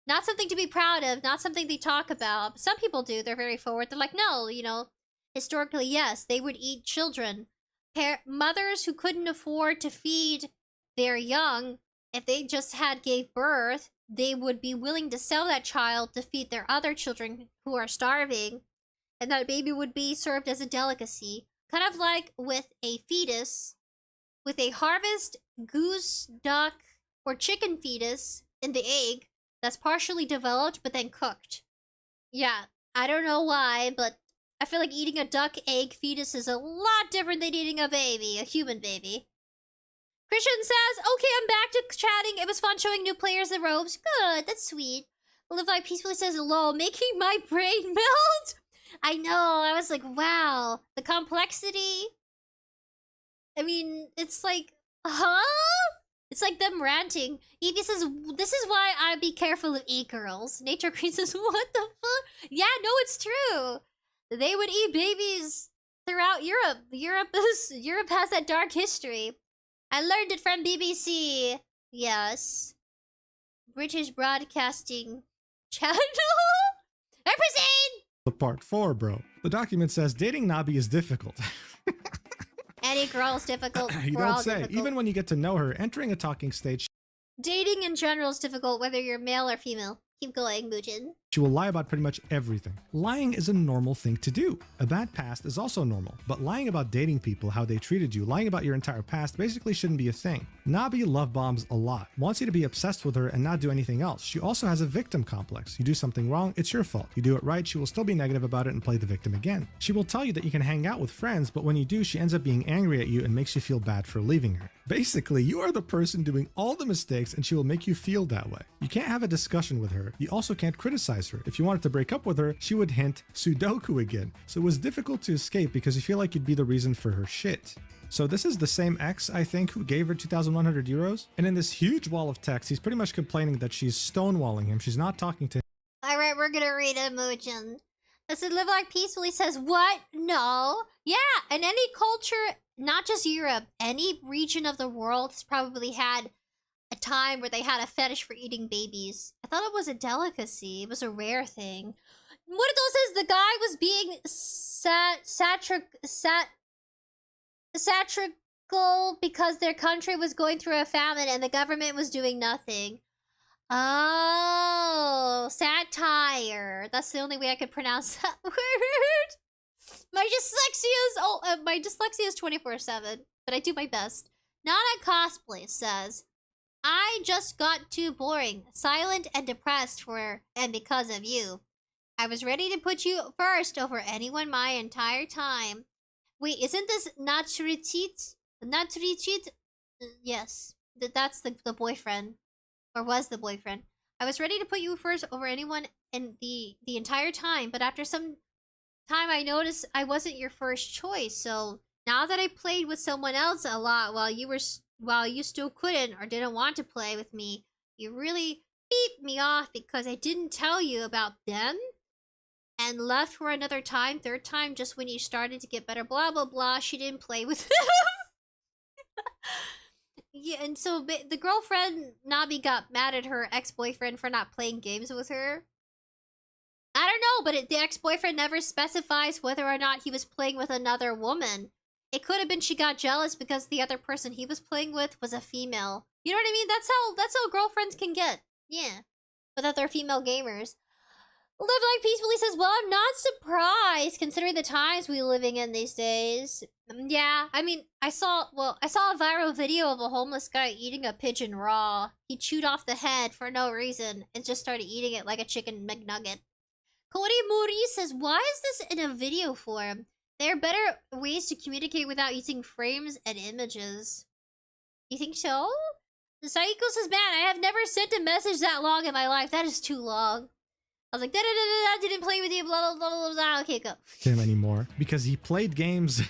A: Not something to be proud of, not something they talk about. Some people do, they're very forward. They're like, no, you know, historically, yes, they would eat children. Mothers who couldn't afford to feed their young, if they just gave birth, they would be willing to sell that child to feed their other children who are starving, and that baby would be served as a delicacy. Kind of like with a fetus, with a harvest goose, duck, or chicken fetus in the egg that's partially developed but then cooked. Yeah, I don't know why, but I feel like eating a duck egg fetus is a lot different than eating a baby, a human baby. Christian says, okay, I'm back to chatting. It was fun showing new players the ropes. Good, that's sweet. Live Like Peacefully says, lol, making my brain melt. I know, I was like, wow. The complexity. I mean, it's like, huh? It's like them ranting. Evie says, this is why I be careful of e-girls. Nature Queen says, what the fuck? Yeah, no, it's true. They would eat babies throughout Europe. Europe has that dark history. I learned it from BBC. Yes. British Broadcasting Channel. Represent!
I: The part 4, bro. The document says dating Nabi is difficult.
A: Any girl is difficult.
I: You
A: We're all
I: don't say.
A: difficult.
I: Even when you get to know her, entering a talking stage,
A: Dating in general is difficult, whether you're male or female. Keep going, Moojin.
I: she will lie about pretty much everything. Lying is a normal thing to do. A bad past is also normal, but lying about dating people, how they treated you, lying about your entire past basically shouldn't be a thing. Nabi love bombs a lot, wants you to be obsessed with her and not do anything else. She also has a victim complex. You do something wrong, it's your fault. You do it right, she will still be negative about it and play the victim again. She will tell you that you can hang out with friends, but when you do, she ends up being angry at you and makes you feel bad for leaving her. Basically, you are the person doing all the mistakes and she will make you feel that way. You can't have a discussion with her. You also can't criticize her. If you wanted to break up with her, she would hint Sudoku again. So it was difficult to escape because you feel like you'd be the reason for her shit. So this is the same ex, I think, who gave her 2,100 euros. And in this huge wall of text, he's pretty much complaining that she's stonewalling him. She's not talking to him.
A: Alright, we're gonna read a Moojin. This is Live Like Peacefully says, what? No. Yeah, in any culture, not just Europe, any region of the world has probably had a time where they had a fetish for eating babies. I thought it was a delicacy. It was a rare thing. What it says, the guy was being satirical because their country was going through a famine and the government was doing nothing. Oh, satire. That's the only way I could pronounce that word. My dyslexia is 24/7, but I do my best. Not a cosplay says, I just got too boring, silent and depressed and because of you. I was ready to put you first over anyone my entire time. Wait, isn't this Naturitit? Naturitit? Yes, that's the boyfriend. Or was the boyfriend. I was ready to put you first over anyone in the entire time, but after some time I noticed I wasn't your first choice. So now that I played with someone else a lot while you still couldn't or didn't want to play with me, you really beat me off because I didn't tell you about them and left for another time, third time, just when you started to get better, blah blah blah. She didn't play with him. Yeah, and so the girlfriend, Nabi, got mad at her ex-boyfriend for not playing games with her. I don't know, but the ex-boyfriend never specifies whether or not he was playing with another woman. It could have been she got jealous because the other person he was playing with was a female. You know what I mean? That's how girlfriends can get. Yeah. But that they're female gamers. Live Like Peacefully says, well, I'm not surprised considering the times we're living in these days. Yeah, I mean, I saw a viral video of a homeless guy eating a pigeon raw. He chewed off the head for no reason and just started eating it like a chicken McNugget. Cody Moody says, why is this in a video form? There are better ways to communicate without using frames and images. You think so? The Saiko says, man, I have never sent a message that long in my life. That is too long. I was like, da-da-da-da-da, didn't play with you, blah, blah, blah, blah, blah. Okay, go.
I: Him anymore because he played games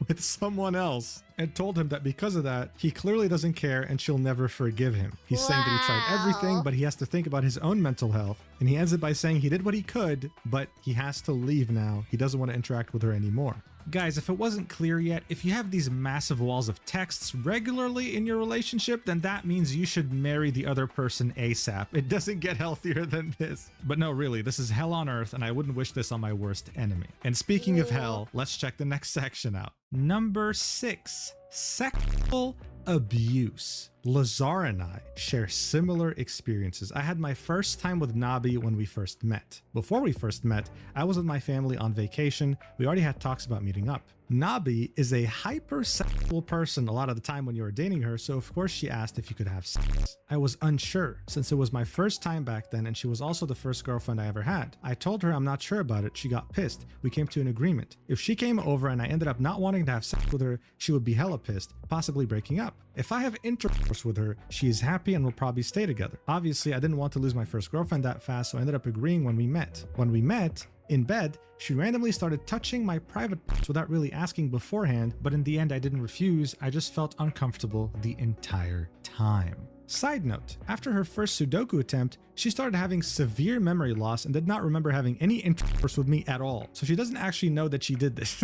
I: with someone else and told him that because of that, he clearly doesn't care and she'll never forgive him. He's saying that he tried everything, but he has to think about his own mental health. And he ends it by saying he did what he could, but he has to leave now. He doesn't want to interact with her anymore. Guys, if it wasn't clear yet, if you have these massive walls of texts regularly in your relationship, then that means you should marry the other person ASAP. It doesn't get healthier than this. But no, really, this is hell on earth, and I wouldn't wish this on my worst enemy. And speaking of hell, let's check the next section out. Number 6, sexual abuse. Lazar and I share similar experiences. I had my first time with 𝑛𝑾𝐵 when we first met. Before we first met, I was with my family on vacation. We already had talks about meeting up. 𝑛𝑾𝐵 is a hypersexual person a lot of the time when you were dating her, so of course she asked if you could have sex. I was unsure, since it was my first time back then and she was also the first girlfriend I ever had. I told her I'm not sure about it. She got pissed. We came to an agreement. If she came over and I ended up not wanting to have sex with her, she would be hella pissed, possibly breaking up. If I have intercourse with her, she is happy and will probably stay together. Obviously, I didn't want to lose my first girlfriend that fast, so I ended up agreeing when we met. When we met, in bed, she randomly started touching my private parts without really asking beforehand, but in the end I didn't refuse, I just felt uncomfortable the entire time. Side note, after her first Sudoku attempt, she started having severe memory loss and did not remember having any intercourse with me at all, so she doesn't actually know that she did this.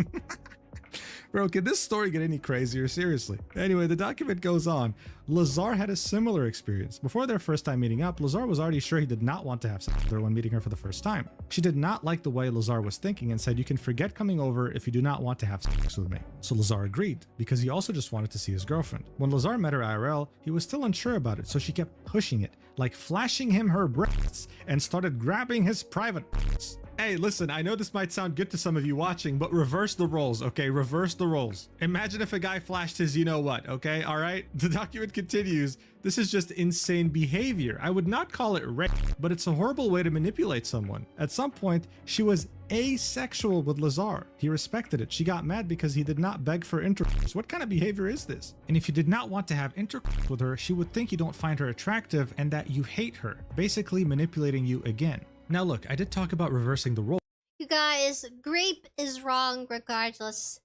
I: Bro, can this story get any crazier? Seriously. Anyway, the document goes on. Lazar had a similar experience. Before their first time meeting up, Lazar was already sure he did not want to have sex with her when meeting her for the first time. She did not like the way Lazar was thinking and said, "You can forget coming over if you do not want to have sex with me." So Lazar agreed, because he also just wanted to see his girlfriend. When Lazar met her IRL, he was still unsure about it, so she kept pushing it, like flashing him her breasts, and started grabbing his private parts. Hey, listen, I know this might sound good to some of you watching, but reverse the roles, okay? Reverse the roles. Imagine if a guy flashed his you-know-what, okay? All right? The document continues. This is just insane behavior. I would not call it rape, but it's a horrible way to manipulate someone. At some point, she was asexual with Lazar. He respected it. She got mad because he did not beg for intercourse. What kind of behavior is this? And if you did not want to have intercourse with her, she would think you don't find her attractive and that you hate her, basically manipulating you again. Now look, I did talk about reversing the role.
A: You guys, grape is wrong regardless.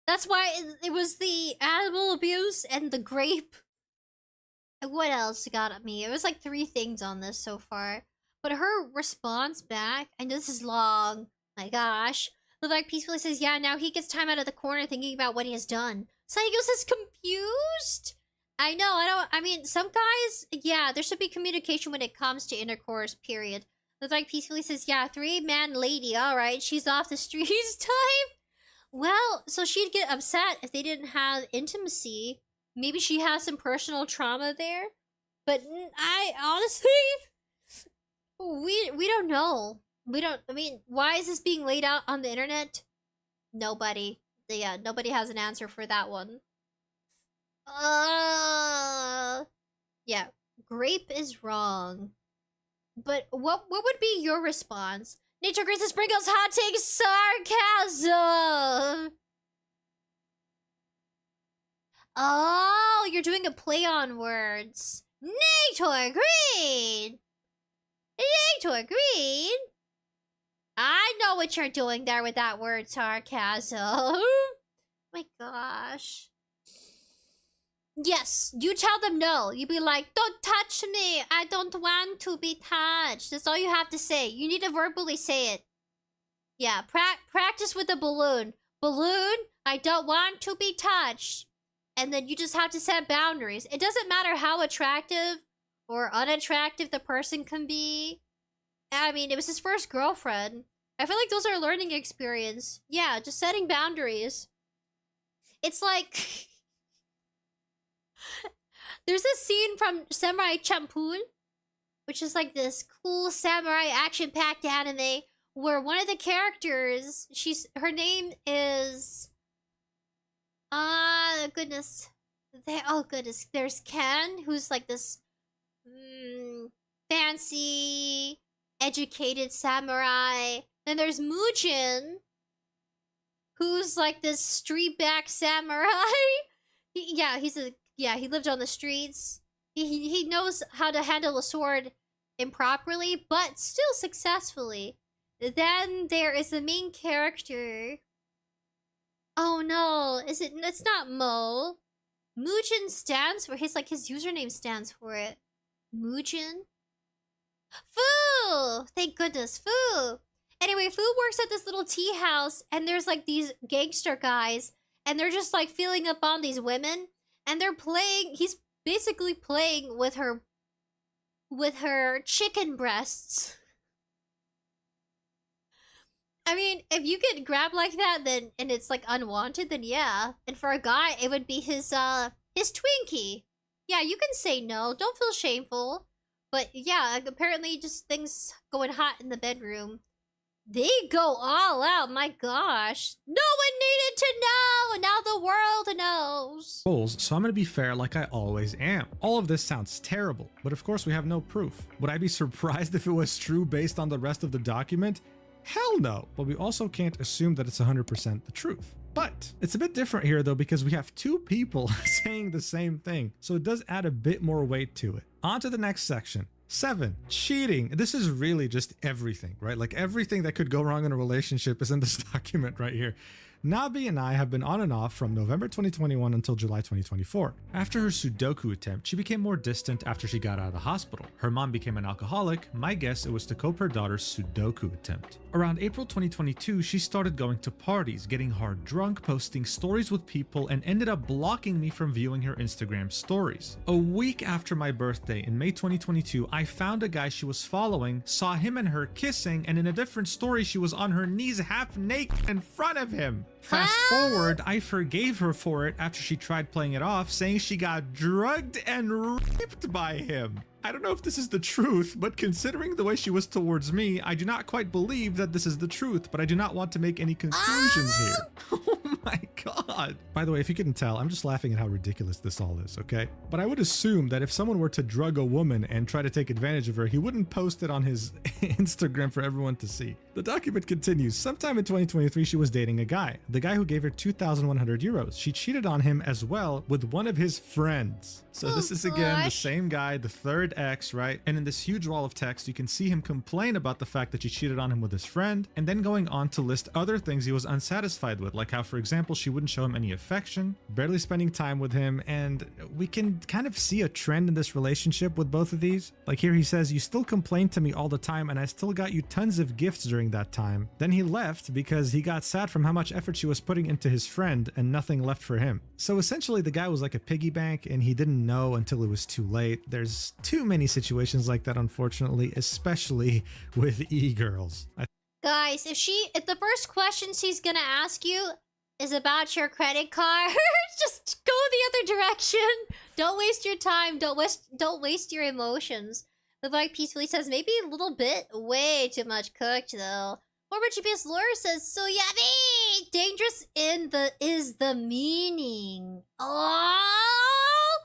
A: That's why it was the animal abuse and the grape. What else got at me? It was like 3 things on this so far. But her response back, I know this is long, my gosh. The like peacefully says, yeah, now he gets time out of the corner thinking about what he has done. Saigos is confused? I know, I mean, some guys, yeah, there should be communication when it comes to intercourse, period. The like peacefully says, yeah, 3-man lady, alright, she's off the streets time. Well, so she'd get upset if they didn't have intimacy. Maybe she has some personal trauma there. But I honestly, we don't know. I mean, why is this being laid out on the internet? Nobody. Yeah, nobody has an answer for that one. Yeah, grape is wrong. But what would be your response? Nature Grace sprinkles hot take sarcasm. Oh, you're doing a play on words. Nature Green. Nature Green. I know what you're doing there with that word sarcasm. My gosh. Yes, you tell them no. You be like, don't touch me. I don't want to be touched. That's all you have to say. You need to verbally say it. Yeah, practice with the balloon. Balloon, I don't want to be touched. And then you just have to set boundaries. It doesn't matter how attractive or unattractive the person can be. I mean, it was his first girlfriend. I feel like those are a learning experience. Yeah, just setting boundaries. It's like... There's this scene from Samurai Champloo, which is like this cool samurai action-packed anime where one of the characters, her name is goodness. There's Ken, who's like this fancy, educated samurai. Then there's Mujin, who's like this street-back samurai. He lived on the streets. He knows how to handle a sword improperly, but still successfusly. Then there is the main character. Oh no, it's not Mo. Mujin stands for his username stands for it. Mujin? Fu! Thank goodness, Fu! Anyway, Fu works at this little tea house, and there's like these gangster guys, and they're just like feeling up on these women. And they're playing, he's basically playing with her chicken breasts. I mean, if you get grabbed like that, then, and it's like unwanted, then yeah. And for a guy, it would be his Twinkie. Yeah, you can say no. Don't feel shameful. But yeah, apparently just things going hot in the bedroom. They go all out, my gosh. No one needed to know, and now the world knows.
I: So I'm gonna be fair like I always am. All of this sounds terrible, but of course we have no proof. Would I be surprised if it was true based on the rest of the document? Hell no, but we also can't assume that it's 100% the truth. But it's a bit different here though, because we have two people saying the same thing, so it does add a bit more weight to it. On to the next section. 7. Cheating. This is really just everything, right? Like everything that could go wrong in a relationship is in this document right here. 𝑛abi and I have been on and off from November 2021 until July 2024. After her Sudoku attempt, she became more distant after she got out of the hospital. Her mom became an alcoholic. My guess it was to cope her daughter's Sudoku attempt. Around April 2022, she started going to parties, getting hard drunk, posting stories with people, and ended up blocking me from viewing her Instagram stories. A week after my birthday, in May 2022, I found a guy she was following, saw him and her kissing, and in a different story, she was on her knees half naked in front of him. Fast forward, I forgave her for it after she tried playing it off, saying she got drugged and raped by him. I don't know if this is the truth, but considering the way she was towards me, I do not quite believe that this is the truth, but I do not want to make any conclusions here. Oh my god. By the way, if you couldn't tell, I'm just laughing at how ridiculous this all is, okay? But I would assume that if someone were to drug a woman and try to take advantage of her, he wouldn't post it on his Instagram for everyone to see. The document continues. Sometime in 2023, she was dating a guy. The guy who gave her 2,100 euros. She cheated on him as well with one of his friends. So this is again the same guy, the third ex, right? And in this huge wall of text, you can see him complain about the fact that she cheated on him with his friend, and then going on to list other things he was unsatisfied with, like how, for example, she wouldn't show him any affection, barely spending time with him, and we can kind of see a trend in this relationship with both of these. Like here he says, you still complain to me all the time, and I still got you tons of gifts during that time. Then he left because he got sad from how much effort she was putting into his friend and nothing left for him. So essentially the guy was like a piggy bank and he didn't know until it was too late. There's too many situations like that, unfortunately, especially with e-girls.
A: Guys, if the first question she's gonna ask you is about your credit card, just go the other direction. Don't waste your time. Don't waste your emotions. The Vibe peacefully says, maybe a little bit, way too much cooked though. Former GPS lawyer says, so yummy! Dangerous is the meaning. Oh!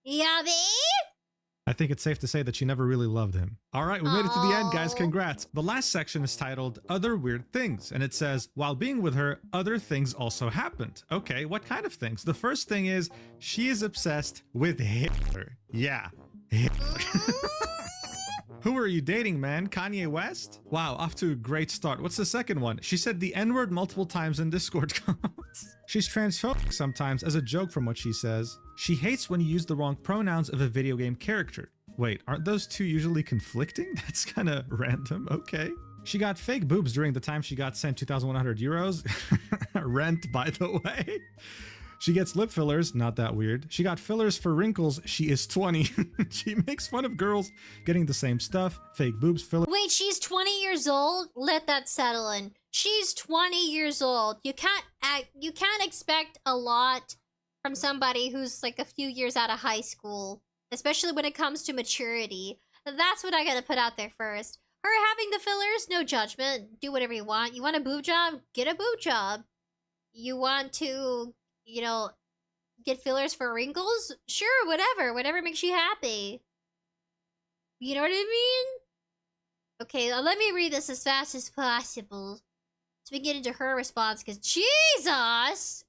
A: Yummy?
I: I think it's safe to say that she never really loved him. All right, we made it to the end, guys. Congrats. The last section is titled Other Weird Things, and it says, while being with her, other things also happened. Okay, what kind of things? The first thing is, she is obsessed with Hitler. Yeah, Hitler. Who are you dating, man? Kanye West? Wow, off to a great start. What's the second one? She said the N-word multiple times in Discord comments. She's transphobic sometimes as a joke from what she says. She hates when you use the wrong pronouns of a video game character. Wait, aren't those two usually conflicting? That's kind of random. Okay. She got fake boobs during the time she got sent 2,100 euros. Rent, by the way. She gets lip fillers, not that weird. She got fillers for wrinkles, she is 20. She makes fun of girls getting the same stuff, fake boobs, fillers.
A: Wait, she's 20 years old? Let that settle in. She's 20 years old. You can't expect a lot from somebody who's like a few years out of high school, especially when it comes to maturity. That's what I gotta put out there first. Her having the fillers, no judgment. Do whatever you want. You want a boob job? Get a boob job. You want to, you know, get fillers for wrinkles? Sure, whatever. Whatever makes you happy. You know what I mean? Okay, let me read this as fast as possible so we can get into her response, because Jesus!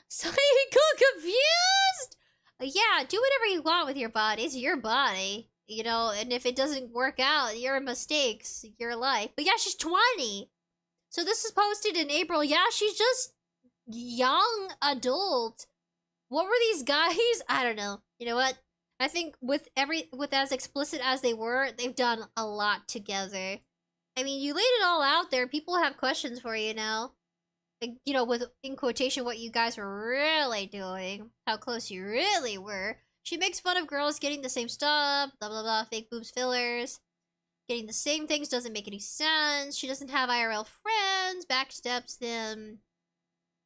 A: So confused! Yeah, do whatever you want with your body. It's your body. You know, and if it doesn't work out, your mistakes, your life. But yeah, she's 20. So this is posted in April. Yeah, she's just young adult. What were these guys? I don't know. You know what? I think with as explicit as they were, they've done a lot together. I mean, you laid it all out there. People have questions for you now. Like, you know, with, in quotation, what you guys were really doing. How close you really were. She makes fun of girls getting the same stuff. Blah, blah, blah. Fake boobs, fillers. Getting the same things doesn't make any sense. She doesn't have IRL friends. Backsteps them.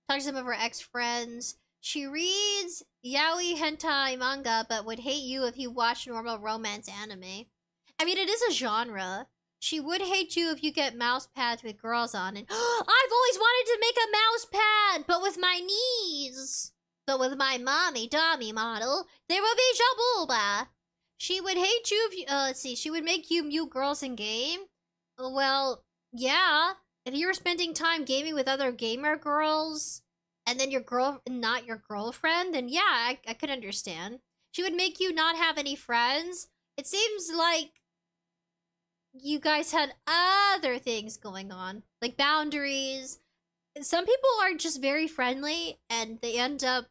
A: Talks to some of her ex-friends. She reads yaoi hentai manga, but would hate you if you watch normal romance anime. I mean, it is a genre. She would hate you if you get mouse pads with girls on it. I've always wanted to make a mouse pad, but with my knees. But with my mommy dummy model, there will be 𝑗abulba. She would hate you if you, let's see, she would make you mute girls in game. Well, yeah. If you were spending time gaming with other gamer girls, and then your not your girlfriend, then yeah, I could understand. She would make you not have any friends. It seems like you guys had other things going on, like boundaries. Some people are just very friendly, and they end up,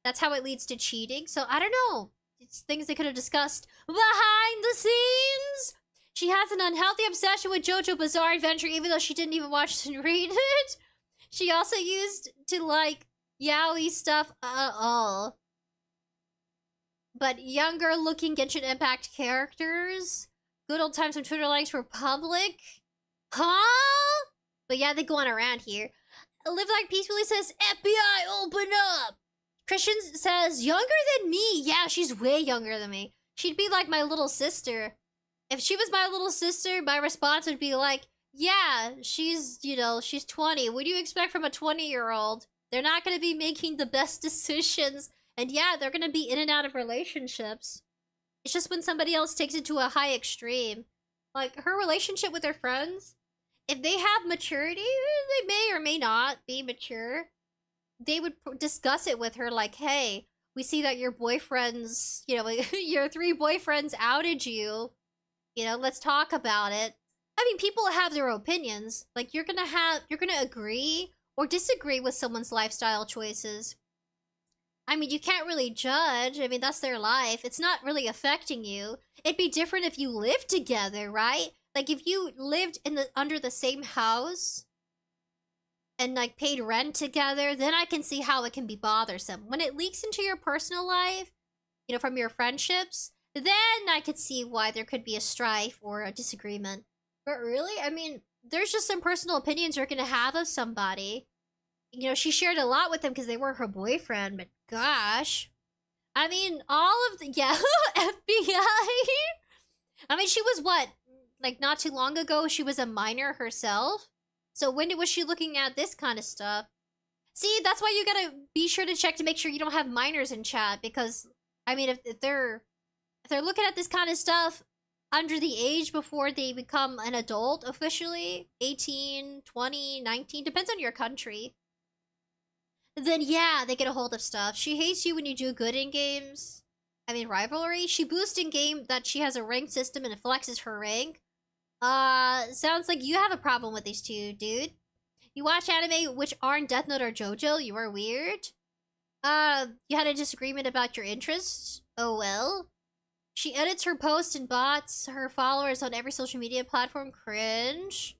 A: that's how it leads to cheating. So I don't know. It's things they could have discussed behind the scenes. She has an unhealthy obsession with JoJo Bizarre Adventure, even though she didn't even watch and read it. She also used to like yaoi stuff all. But younger looking Genshin Impact characters. Good old times when Twitter likes were public. Huh? But yeah, they go on around here. Live Like Peacefully says, FBI, open up! Christian says, younger than me. Yeah, she's way younger than me. She'd be like my little sister. If she was my little sister, my response would be like, yeah, she's, you know, she's 20. What do you expect from a 20-year-old? They're not going to be making the best decisions. And yeah, they're going to be in and out of relationships. It's just when somebody else takes it to a high extreme. Like, her relationship with her friends, if they have maturity, they may or may not be mature. They would discuss it with her like, hey, we see that your boyfriends, you know, your 3 boyfriends outed you. You know, let's talk about it. I mean, people have their opinions. Like, you're gonna agree or disagree with someone's lifestyle choices. I mean, you can't really judge. I mean, that's their life. It's not really affecting you. It'd be different if you lived together, right? Like, if you lived under the same house and, like, paid rent together, then I can see how it can be bothersome. When it leaks into your personal life, you know, from your friendships, then I could see why there could be a strife or a disagreement. But really, I mean, there's just some personal opinions you're gonna have of somebody. You know, she shared a lot with them because they were her boyfriend, but gosh. I mean, all of the, yeah, FBI. I mean, she was what? Like, not too long ago, she was a minor herself. So when was she looking at this kind of stuff? See, that's why you gotta be sure to check to make sure you don't have minors in chat. Because, I mean, if they're looking at this kind of stuff under the age before they become an adult officially, 18, 20, 19, depends on your country, then yeah, they get a hold of stuff. She hates you when you do good in games. I mean, rivalry. She boosts in game that she has a rank system and it flexes her rank. Sounds like you have a problem with these two, dude. You watch anime which aren't Death Note or JoJo. You are weird. You had a disagreement about your interests. Oh well. She edits her posts and bots her followers on every social media platform. Cringe.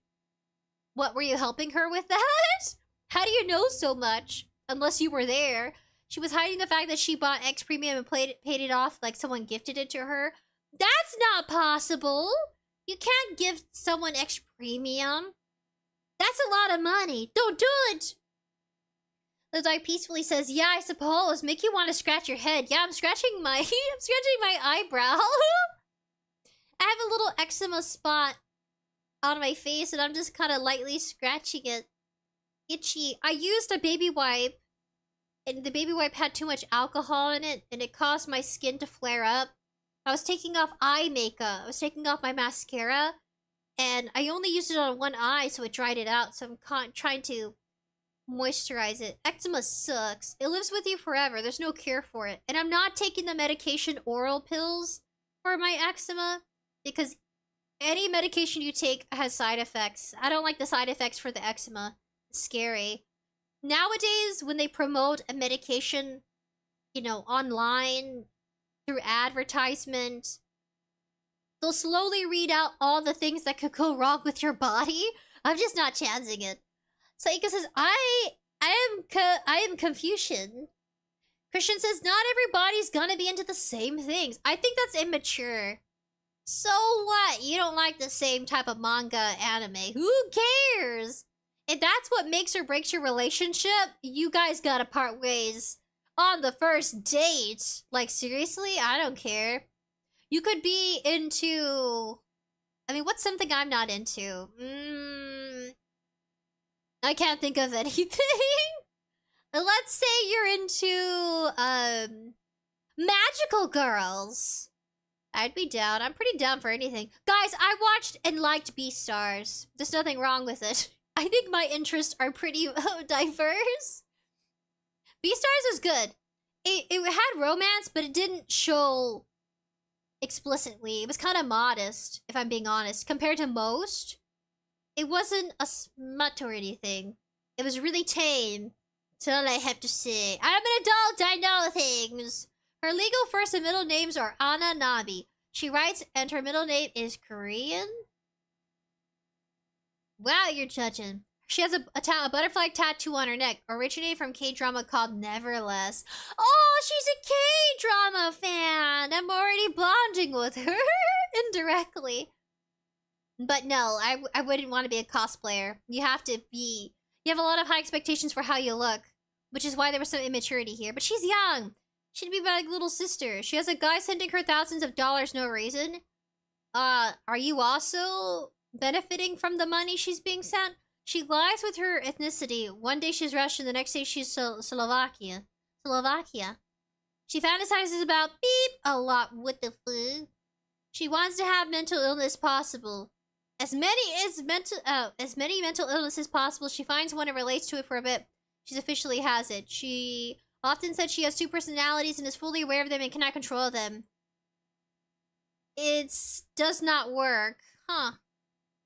A: What, were you helping her with that? How do you know so much? Unless you were there. She was hiding the fact that she bought X Premium and paid it off like someone gifted it to her. That's not possible. You can't gift someone X Premium. That's a lot of money. Don't do it. The Dark peacefully says, yeah, I suppose. Make you want to scratch your head. Yeah, I'm scratching my eyebrow. I have a little eczema spot on my face and I'm just kind of lightly scratching it. Itchy. I used a baby wipe and the baby wipe had too much alcohol in it and it caused my skin to flare up. I was taking off eye makeup. I was taking off my mascara and I only used it on one eye so it dried it out. So I'm trying to moisturize it. Eczema sucks. It lives with you forever. There's no cure for it. And I'm not taking the medication oral pills for my eczema because any medication you take has side effects. I don't like the side effects for the eczema. It's scary. Nowadays, when they promote a medication, you know, online through advertisement, they'll slowly read out all the things that could go wrong with your body. I'm just not chancing it. Saika says, I am Confucian. Christian says, not everybody's gonna be into the same things. I think that's immature. So what? You don't like the same type of manga anime. Who cares? If that's what makes or breaks your relationship, you guys gotta part ways. on the first date. Like, seriously? I don't care. You could be into... I mean, what's something I'm not into? I can't think of anything. Let's say you're into, magical girls. I'd be down. I'm pretty down for anything. Guys, I watched and liked Beastars. There's nothing wrong with it. I think my interests are pretty diverse. Beastars is good. It had romance, but it didn't show explicitly. It was kind of modest, if I'm being honest. Compared to most, it wasn't a smut or anything. It was really tame. That's all I have to say. I'm an adult, I know things. Her legal first and middle names are Anna Nabi. She writes, and her middle name is Korean? Wow, you're judging. She has a butterfly tattoo on her neck, originated from K-drama called Neverless. Oh, she's a K-drama fan! I'm already bonding with her, indirectly. But no, I wouldn't want to be a cosplayer. You have a lot of high expectations for how you look, which is why there was some immaturity here. But she's young. She'd be my little sister. She has a guy sending her thousands of dollars, no reason. Are you also benefiting from the money she's being sent? She lies with her ethnicity. One day she's Russian, the next day she's Slovakia. She fantasizes about beep a lot. What the fuck? She wants to have mental illness possible. As many mental illnesses possible. She finds one and relates to it for a bit. She officially has it. She often said she has two personalities and is fully aware of them and cannot control them. It does not work, huh?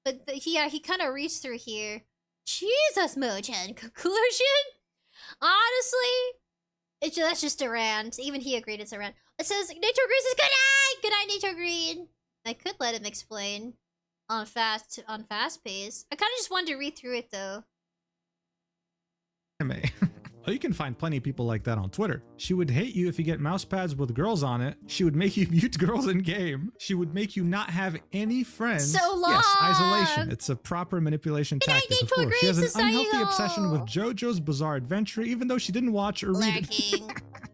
A: But he kind of reads through here. Jesus, Mojang. Conclusion? Honestly, that's just a rant. Even he agreed it's a rant. It says, Nature Green says, good night! Good night, Nature Green. I could let him explain on fast pace. I kind of just wanted to read through it, though.
I: Oh, you can find plenty of people like that on Twitter. She would hate you if you get mouse pads with girls on it. She would make you mute girls in game. She would make you not have any friends.
A: So long.
I: Yes, isolation. It's a proper manipulation tactic, of course. She has an unhealthy obsession with JoJo's Bizarre Adventure, even though she didn't watch or read it.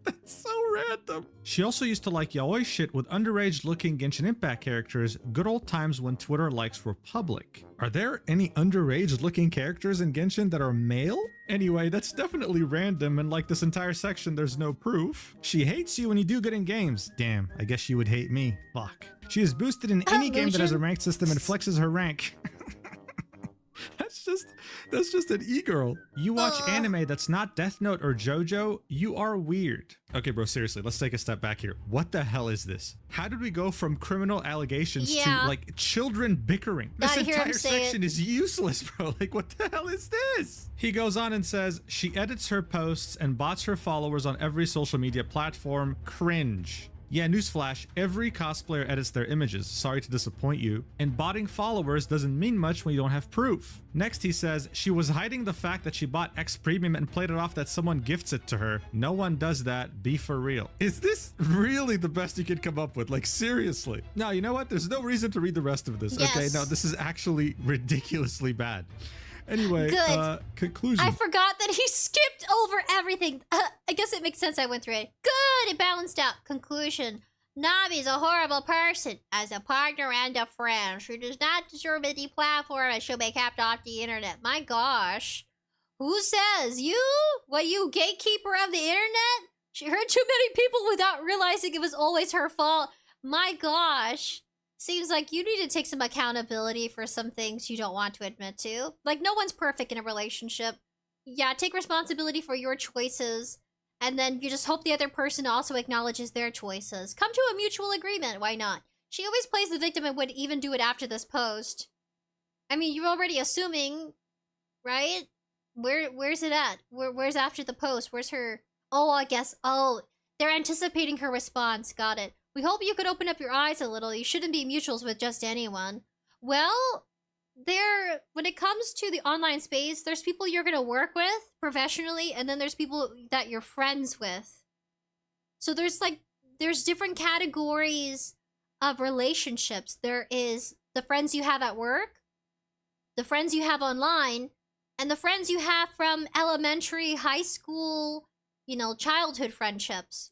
I: That's so random. She also used to like yaoi shit with underage-looking Genshin Impact characters, good old times when Twitter likes were public. Are there any underage-looking characters in Genshin that are male? Anyway, that's definitely random, and like this entire section, there's no proof. She hates you when you do good in games. Damn, I guess she would hate me. Fuck. She is boosted in any game that has a ranked system and flexes her rank. That's just an e-girl. You watch anime that's not Death Note or JoJo, you are weird. Okay, bro, seriously, let's take a step back here. What the hell is this? How did we go from criminal allegations to, like, children bickering? This entire section is useless, bro. Like, what the hell is this? He goes on and says, she edits her posts and bots her followers on every social media platform. Cringe. Yeah, newsflash, every cosplayer edits their images. Sorry to disappoint you. And botting followers doesn't mean much when you don't have proof. Next, he says, she was hiding the fact that she bought X Premium and played it off that someone gifts it to her. No one does that. Be for real. Is this really the best you could come up with? Like, seriously? No, you know what? There's no reason to read the rest of this. Yes. Okay, no, this is actually ridiculously bad. Anyway, conclusion.
A: I forgot that he skipped over everything. I guess it makes sense I went through it. Good, it balanced out. Conclusion. Nabi's a horrible person. As a partner and a friend, she does not deserve any platform and she'll be kept off the internet. My gosh. Who says? You? What, you gatekeeper of the internet? She hurt too many people without realizing it was always her fault. My gosh. Seems like you need to take some accountability for some things you don't want to admit to. Like, no one's perfect in a relationship. Yeah, take responsibility for your choices, and then you just hope the other person also acknowledges their choices. Come to a mutual agreement, why not? She always plays the victim and would even do it after this post. I mean, you're already assuming, right? Where's it at? Where's after the post? Where's her... Oh, I guess... Oh, they're anticipating her response. Got it. We hope you could open up your eyes a little. You shouldn't be mutuals with just anyone. Well, when it comes to the online space, there's people you're going to work with professionally, and then there's people that you're friends with. So there's different categories of relationships. There is the friends you have at work, the friends you have online, and the friends you have from elementary, high school, you know, childhood friendships.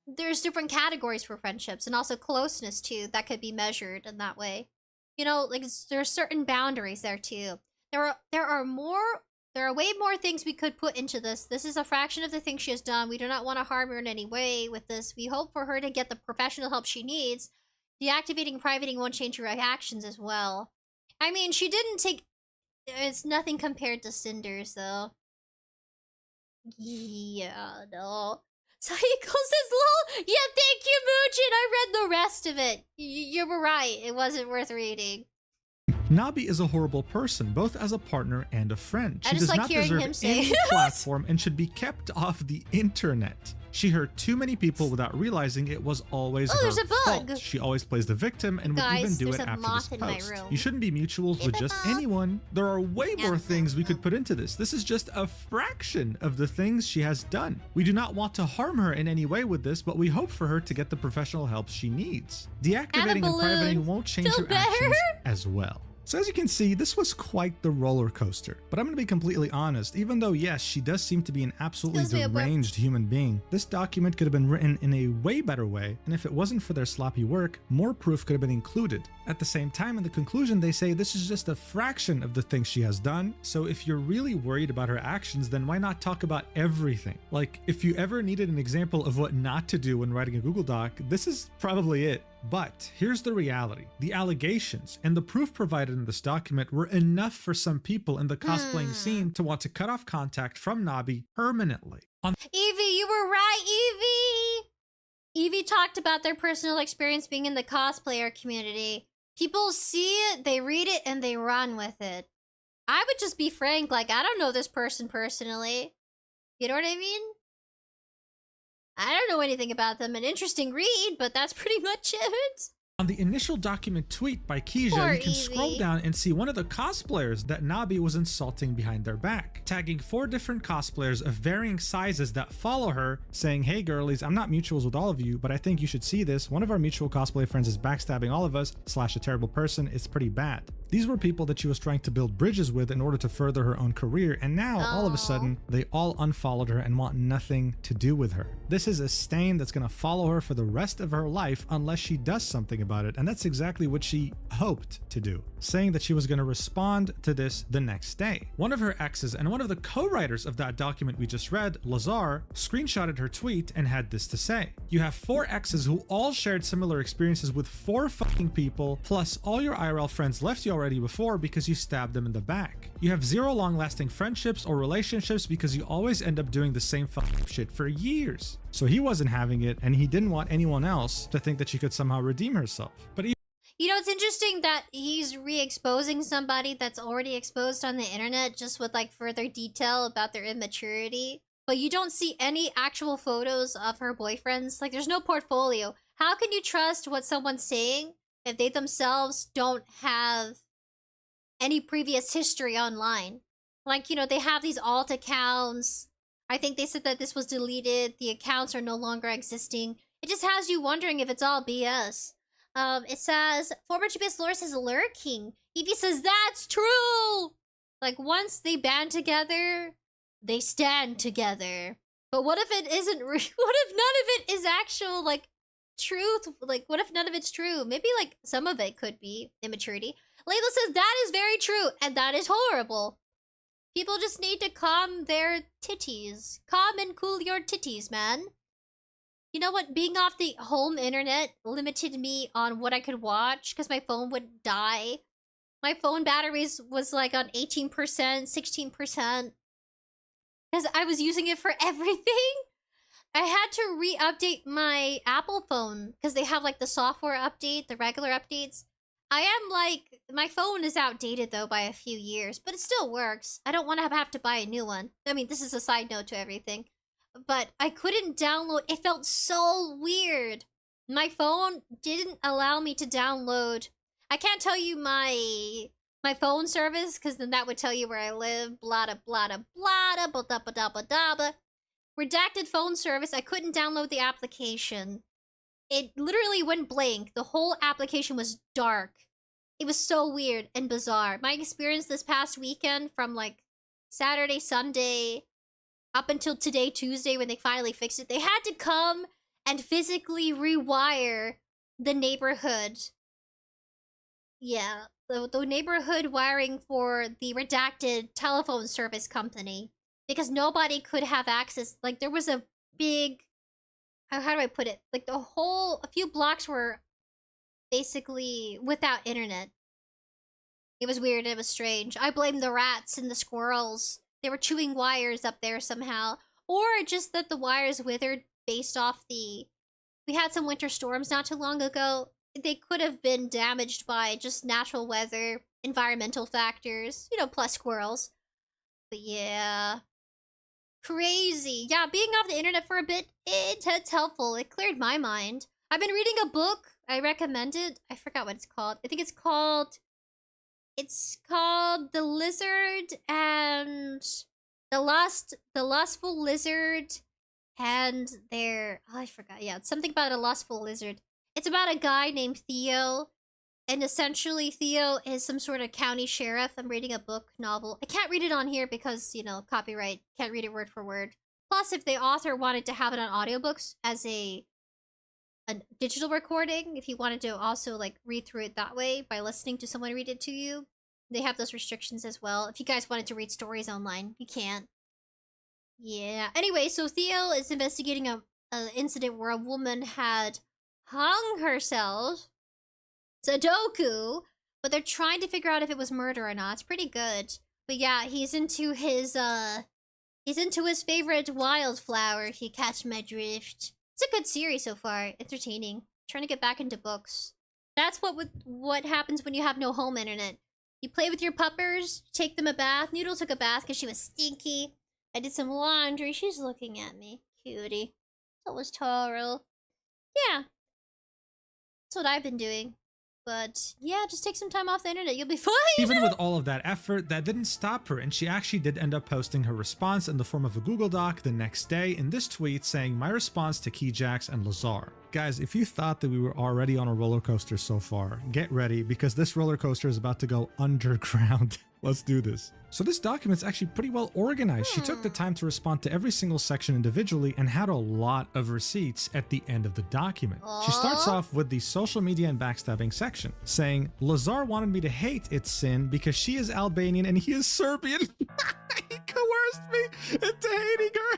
A: There's different categories for friendships, and also closeness too that could be measured in that way. You know, like there's certain boundaries there too. There are way more things we could put into this. This is a fraction of the things she has done. We do not want to harm her in any way with this. We hope for her to get the professional help she needs. Deactivating and privating won't change her actions as well. I mean, she didn't take... It's nothing compared to Cinders, though. Yeah, no. Psycho says, lol! Yeah, thank you, Moojin! I read the rest of it. You were right. It wasn't worth reading.
I: 𝑛𝑏𝑰 is a horrible person, both as a partner and a friend. She
A: I just
I: does
A: like
I: not
A: hearing
I: deserve
A: him say
I: any platform and should be kept off the internet. She hurt too many people without realizing it was always her
A: there's a bug.
I: fault. She always plays the victim and would even do it after this post. You shouldn't be mutuals with just anyone. There are way more things we could put into this. This is just a fraction of the things she has done. We do not want to harm her in any way with this, but we hope for her to get the professional help she needs. Deactivating and privating won't change her actions as well. So as you can see, this was quite the roller coaster. But I'm going to be completely honest, even though yes, she does seem to be an absolutely deranged human being, this document could have been written in a way better way, and if it wasn't for their sloppy work, more proof could have been included. At the same time, in the conclusion, they say this is just a fraction of the things she has done, so if you're really worried about her actions, then why not talk about everything? Like, if you ever needed an example of what not to do when writing a Google Doc, this is probably it. But here's the reality. The allegations and the proof provided in this document were enough for some people in the cosplaying scene to want to cut off contact from 𝑛𝑏𝑰 permanently.
A: Evie, you were right, Evie! Evie talked about their personal experience being in the cosplayer community. People see it, they read it, and they run with it. I would just be frank, like, I don't know this person personally. You know what I mean? I don't know anything about them. An interesting read, but that's pretty much it.
I: On the initial document tweet by 𝐻𝐿, you can scroll down and see one of the cosplayers that 𝑛𝑏𝑰 was insulting behind their back, tagging 4 different cosplayers of varying sizes that follow her, saying, "Hey girlies, I'm not mutuals with all of you, but I think you should see this. One of our mutual cosplay friends is backstabbing all of us, / a terrible person. It's pretty bad." These were people that she was trying to build bridges with in order to further her own career, and now, all of a sudden, they all unfollowed her and want nothing to do with her. This is a stain that's going to follow her for the rest of her life unless she does something about it, and that's exactly what she hoped to do, saying that she was going to respond to this the next day. One of her exes and one of the co-writers of that document we just read, Lazar, screenshotted her tweet and had this to say: "You have 4 exes who all shared similar experiences with 4 fucking people, plus all your IRL friends left you already before because you stabbed them in the back. You have 0 long-lasting friendships or relationships because you always end up doing the same fucking shit for years." So he wasn't having it, and he didn't want anyone else to think that she could somehow redeem herself. But
A: you know, it's interesting that he's re-exposing somebody that's already exposed on the internet just with like further detail about their immaturity. But you don't see any actual photos of her boyfriends. Like, there's no portfolio. How can you trust what someone's saying if they themselves don't have any previous history online? Like, you know, they have these alt accounts. I think they said that this was deleted. The accounts are no longer existing. It just has you wondering if it's all BS. It says, former GPS lore says lurking. Evie says, that's true! Like, once they band together, they stand together. But what if it isn't what if none of it is actual, like, truth? Like, what if none of it's true? Maybe, like, some of it could be immaturity. Layla says, that is very true, and that is horrible. People just need to calm their titties. Calm and cool your titties, man. You know what? Being off the home internet limited me on what I could watch because my phone would die. My phone batteries was like on 18%, 16%. Because I was using it for everything. I had to re-update my Apple phone because they have like the software update, the regular updates. I am like, my phone is outdated though by a few years, but it still works. I don't want to have to buy a new one. I mean, this is a side note to everything. But I couldn't download, it felt so weird. My phone didn't allow me to download. I can't tell you my phone service, because then that would tell you where I live. Blada blada blada, blah blah blah blah. Redacted phone service, I couldn't download the application. It literally went blank. The whole application was dark. It was so weird and bizarre. My experience this past weekend from like Saturday, Sunday, up until today, Tuesday, when they finally fixed it. They had to come and physically rewire the neighborhood. Yeah, the neighborhood wiring for the redacted telephone service company. Because nobody could have access. Like, there was a big... How do I put it? Like, a few blocks were basically without internet. It was weird, it was strange. I blame the rats and the squirrels. They were chewing wires up there somehow. Or just that the wires withered based off the... We had some winter storms not too long ago. They could have been damaged by just natural weather, environmental factors, you know, plus squirrels. But yeah... Crazy. Yeah, being off the internet for a bit, it's helpful. It cleared my mind. I've been reading a book. I recommend it. I forgot what it's called. I think it's called... It's called The Lizard and... The Lustful Lizard and their... Oh, I forgot. Yeah, it's something about a lustful lizard. It's about a guy named Theo. And essentially, Theo is some sort of county sheriff. I'm reading a book novel. I can't read it on here because, you know, copyright. Can't read it word for word. Plus, if the author wanted to have it on audiobooks as a digital recording, if you wanted to also, like, read through it that way by listening to someone read it to you, they have those restrictions as well. If you guys wanted to read stories online, you can't. Yeah. Anyway, so Theo is investigating an incident where a woman had hung herself... Sudoku, but they're trying to figure out if it was murder or not. It's pretty good. But yeah, he's into his favorite wildflower, if you catch my drift. It's a good series so far. Entertaining. Trying to get back into books. That's what happens when you have no home internet. You play with your puppers, take them a bath. Noodle took a bath because she was stinky. I did some laundry. She's looking at me. Cutie. So was Taro. Yeah. That's what I've been doing. But yeah, just take some time off the internet. You'll be fine.
I: Even with all of that effort, that didn't stop her, and she actually did end up posting her response in the form of a Google Doc the next day in this tweet saying, "My response to 𝐾𝑗ax and 𝐿𝑎𝑍𝑎R." Guys, if you thought that we were already on a roller coaster so far, get ready because this roller coaster is about to go underground. Let's do this. So this document's actually pretty well organized. She took the time to respond to every single section individually and had a lot of receipts at the end of the document. She starts off with the social media and backstabbing section, saying, "𝐿𝑎𝑍𝑎R wanted me to hate 𝑯𝑨𝑽𝑬 because she is Albanian and he is Serbian." He coerced me into hating her.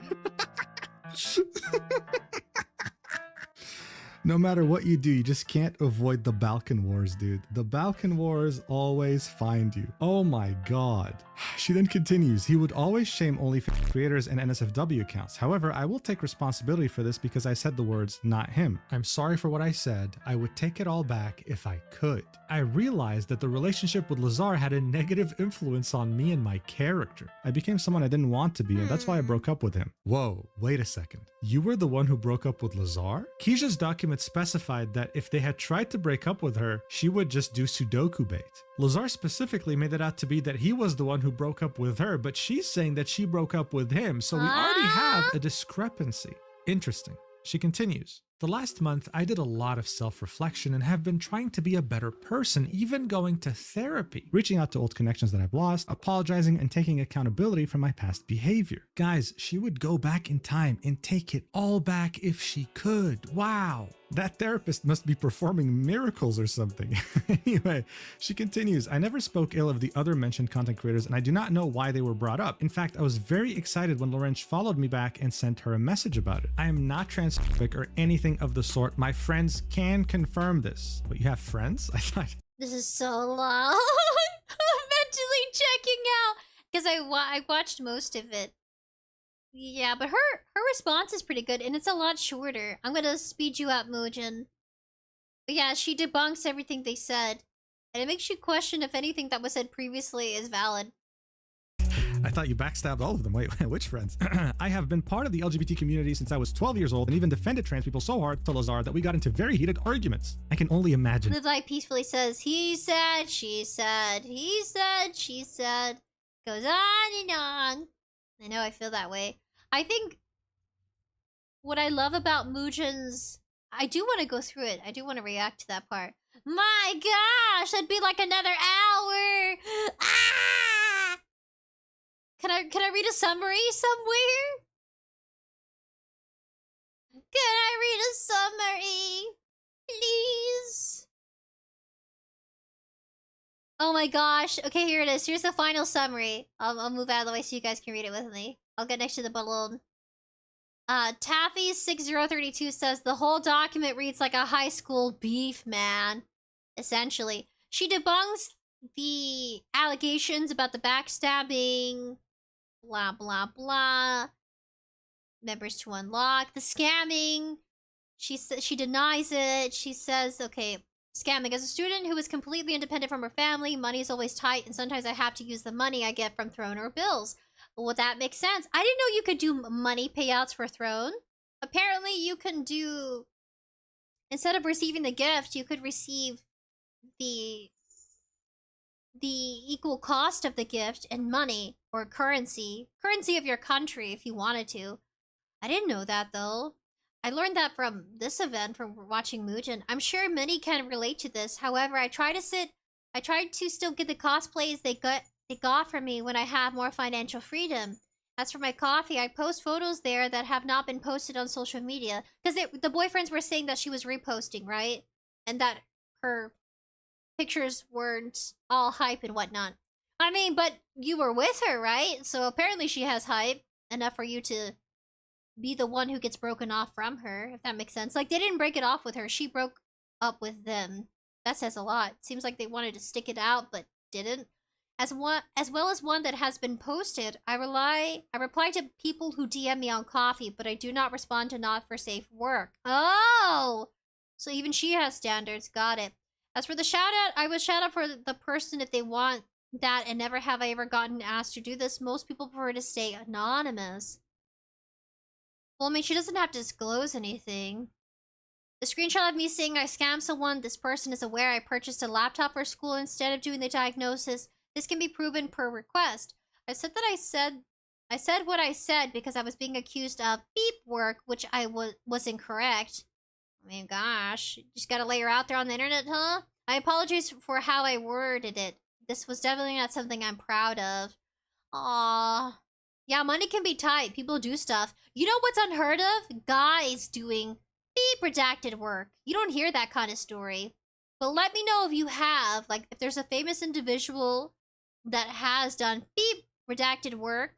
I: No matter what you do, you just can't avoid the Balkan Wars, dude. The Balkan Wars always find you. Oh my god. She then continues, "He would always shame OnlyFans creators and NSFW accounts. However, I will take responsibility for this because I said the words, not him. I'm sorry for what I said. I would take it all back if I could. I realized that the relationship with 𝐿𝑎𝑍𝑎R had a negative influence on me and my character. I became someone I didn't want to be, and that's why I broke up with him." Whoa, wait a second. You were the one who broke up with 𝐿𝑎𝑍𝑎R? Qija's document specified that if they had tried to break up with her, she would just do Sudoku bait. 𝐿𝑎𝑍𝑎R specifically made it out to be that he was the one who broke up with her, but she's saying that she broke up with him, so we already have a discrepancy. Interesting. She continues, "The last month, I did a lot of self-reflection and have been trying to be a better person, even going to therapy, reaching out to old connections that I've lost, apologizing, and taking accountability for my past behavior." Guys, she would go back in time and take it all back if she could. Wow. That therapist must be performing miracles or something. Anyway, she continues, "I never spoke ill of the other mentioned content creators and I do not know why they were brought up. In fact, I was very excited when Lorenz followed me back and sent her a message about it. I am not transphobic or anything of the sort. My friends can confirm this." But you have friends? I thought...
A: This is so long. I'm mentally checking out because I watched most of it. Yeah, but her response is pretty good, and it's a lot shorter. I'm gonna speed you up, Mojin. But yeah, she debunks everything they said, and it makes you question if anything that was said previously is valid.
I: I thought you backstabbed all of them. Wait, which friends? "I have been part of the LGBT community since I was 12 years old and even defended trans people so hard to 𝐿𝑎𝑍𝑎R that we got into very heated arguments. I can only imagine."
A: Live Life Peacefully says, "He said, she said, he said, she said." Goes on and on. I know I feel that way. I think what I love about Mujin's... I do want to go through it. I do want to react to that part. My gosh, that'd be like another hour. Ah! Can I read a summary somewhere? Can I read a summary? Please? Oh my gosh. Okay, here it is. Here's the final summary. I'll move out of the way so you guys can read it with me. I'll get next to the balloon. Taffy6032 says the whole document reads like a high school beef, man. Essentially. She debunks the allegations about the backstabbing, blah, blah, blah. Members to unlock. The scamming. She denies it. She says, okay, scamming. As a student who is completely independent from her family, money is always tight, and sometimes I have to use the money I get from Throne or bills. Well, that makes sense. I didn't know you could do money payouts for Throne. Apparently, you can do... Instead of receiving the gift, you could receive the equal cost of the gift in money or currency. Currency of your country if you wanted to. I didn't know that, though. I learned that from this event, from watching Mugen. I'm sure many can relate to this. However, I try to still get the cosplays they got from me when I have more financial freedom. As for my coffee, I post photos there that have not been posted on social media. Because the boyfriends were saying that she was reposting, right? And that her pictures weren't all hype and whatnot. I mean, but you were with her, right? So apparently she has hype enough for you to be the one who gets broken off from her, if that makes sense. Like, they didn't break it off with her. She broke up with them. That says a lot. Seems like they wanted to stick it out, but didn't. As well as one that has been posted, I reply to people who DM me on coffee, but I do not respond to not for safe work. Oh! So even she has standards. Got it. As for the shout-out, I would shout out for the person if they want that, and never have I ever gotten asked to do this. Most people prefer to stay anonymous. Well, I mean, she doesn't have to disclose anything. The screenshot of me saying I scammed someone, this person is aware I purchased a laptop for school instead of doing the diagnosis. This can be proven per request. I said what I said because I was being accused of beep work, which I was incorrect. I mean, gosh, you just gotta lay her out there on the internet, huh? I apologize for how I worded it. This was definitely not something I'm proud of. Aww. Yeah, money can be tight. People do stuff. You know what's unheard of? Guys doing beep redacted work. You don't hear that kind of story. But let me know if you have. Like, if there's a famous individual that has done beep redacted work.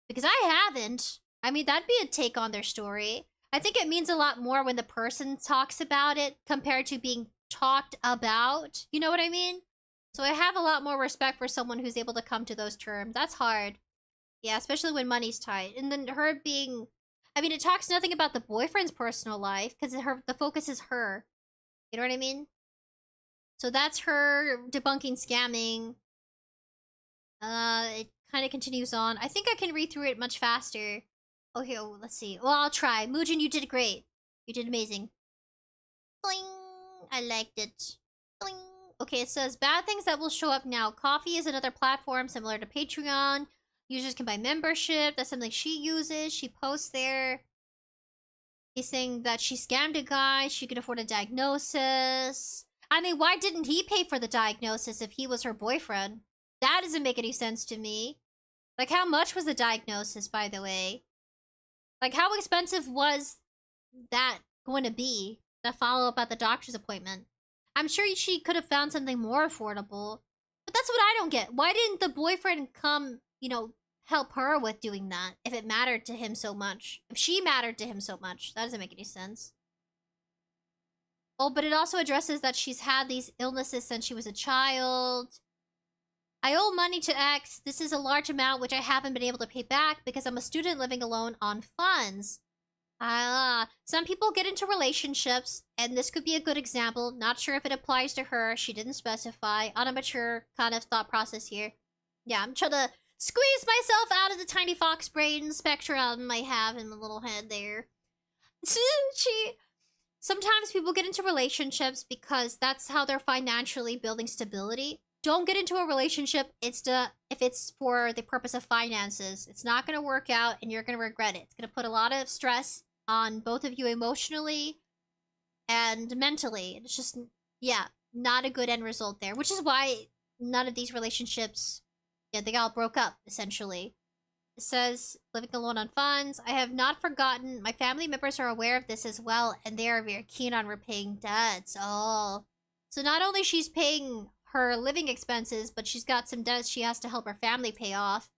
A: Because I haven't. I mean, that'd be a take on their story. I think it means a lot more when the person talks about it compared to being talked about. You know what I mean? So I have a lot more respect for someone who's able to come to those terms. That's hard. Yeah, especially when money's tight. And then her being... I mean, it talks nothing about the boyfriend's personal life, because the focus is her. You know what I mean? So that's her debunking scamming. It kind of continues on. I think I can read through it much faster. Oh, here, let's see. Well, I'll try. Mugen, you did great. You did amazing. Bling! I liked it. Bling! Okay, it says, bad things that will show up now. Coffee is another platform similar to Patreon. Users can buy membership. That's something she uses. She posts there. He's saying that she scammed a guy. She could afford a diagnosis. I mean, why didn't he pay for the diagnosis if he was her boyfriend? That doesn't make any sense to me. Like, how much was the diagnosis, by the way? Like, how expensive was that going to be? The follow-up at the doctor's appointment. I'm sure she could have found something more affordable. But that's what I don't get. Why didn't the boyfriend come, you know, help her with doing that if it mattered to him so much? If she mattered to him so much. That doesn't make any sense. Oh, but it also addresses that she's had these illnesses since she was a child. I owe money to X. This is a large amount which I haven't been able to pay back because I'm a student living alone on funds. Some people get into relationships, and this could be a good example. Not sure if it applies to her. She didn't specify. On a mature kind of thought process here. Yeah, I'm trying to squeeze myself out of the tiny fox brain spectrum I have in my little head there. Sometimes people get into relationships because that's how they're financially building stability. Don't get into a relationship if it's for the purpose of finances. It's not going to work out and you're going to regret it. It's going to put a lot of stress on both of you emotionally and mentally. It's just, yeah, not a good end result there. Which is why none of these relationships Yeah, they all broke up, essentially. It says, living alone on funds. I have not forgotten. My family members are aware of this as well, and they are very keen on repaying debts. Oh. So not only she's paying her living expenses, but she's got some debts she has to help her family pay off.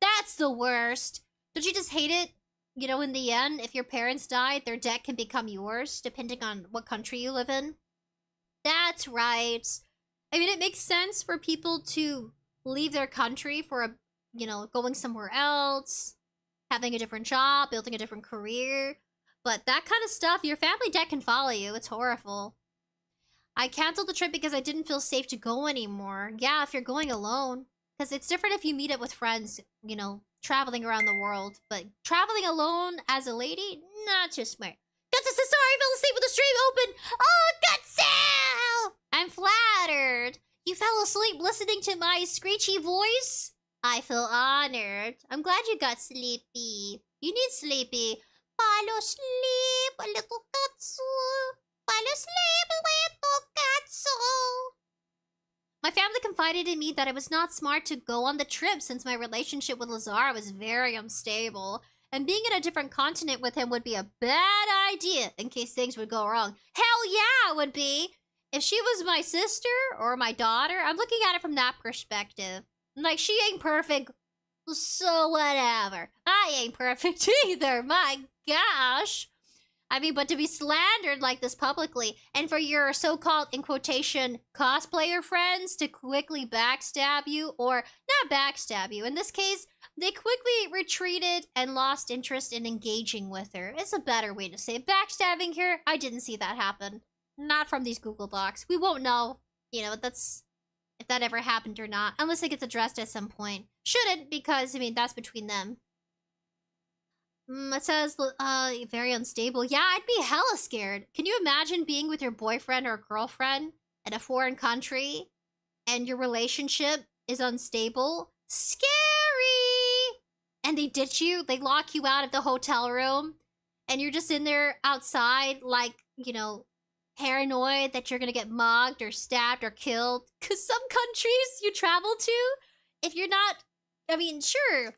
A: That's the worst. Don't you just hate it? You know, in the end, if your parents died, their debt can become yours, depending on what country you live in. That's right. I mean, it makes sense for people to leave their country for a, you know, going somewhere else, having a different job, building a different career. But that kind of stuff, your family debt can follow you. It's horrible. I canceled the trip because I didn't feel safe to go anymore. Yeah, if you're going alone. Because it's different if you meet up with friends, you know, traveling around the world. But traveling alone as a lady, not too smart. Guts is sorry, I fell asleep with the stream open. Oh, Guts! I'm flattered. You fell asleep listening to my screechy voice? I feel honored. I'm glad you got sleepy. You need sleepy. Fall asleep, little Guts. Fall asleep, little Guts. My family confided in me that it was not smart to go on the trip since my relationship with Lazar was very unstable, and being in a different continent with him would be a bad idea in case things would go wrong. Hell yeah, it would be! If she was my sister or my daughter, I'm looking at it from that perspective. Like, she ain't perfect, so whatever. I ain't perfect either, my gosh. I mean, but to be slandered like this publicly, and for your so-called, in quotation, cosplayer friends to quickly backstab you, or not backstab you. In this case, they quickly retreated and lost interest in engaging with her. It's a better way to say it. Backstabbing her, I didn't see that happen. Not from these Google Docs. We won't know, you know, that's if that ever happened or not, unless it gets addressed at some point. Shouldn't, because, I mean, that's between them. It says, very unstable. Yeah, I'd be hella scared. Can you imagine being with your boyfriend or girlfriend in a foreign country and your relationship is unstable? Scary! And they ditch you, they lock you out of the hotel room, and you're just in there outside, like, you know, paranoid that you're gonna get mugged or stabbed or killed. Because some countries you travel to, if you're not, I mean, sure,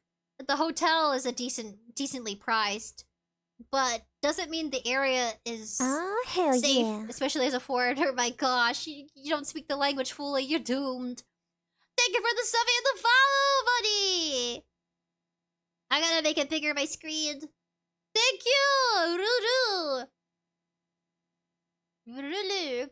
A: the hotel is a decently priced, but doesn't mean the area is
J: hell
A: safe,
J: yeah.
A: especially as a foreigner. My gosh, you don't speak the language fully, you're doomed. Thank you for the sub and the follow, buddy! I gotta make it bigger, my screen. Thank you! Ruru! Ruru,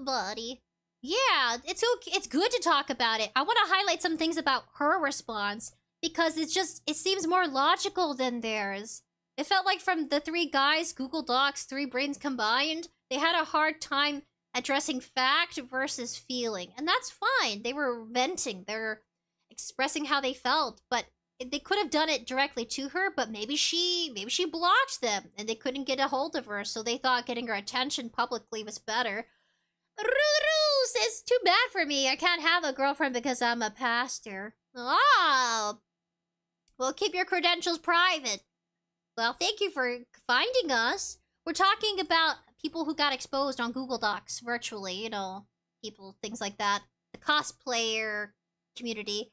A: buddy. Yeah, it's okay. It's good to talk about it. I want to highlight some things about her response, because it seems more logical than theirs. It felt like from the three guys, Google Docs, 3 brains combined, they had a hard time addressing fact versus feeling. And that's fine. They were venting. They were expressing how they felt. But they could have done it directly to her, but maybe she blocked them and they couldn't get a hold of her, so they thought getting her attention publicly was better. Ruru says, too bad for me. I can't have a girlfriend because I'm a pastor. Oh! Well, keep your credentials private. Well, thank you for finding us. We're talking about people who got exposed on Google Docs virtually, you know, people, things like that. The cosplayer community.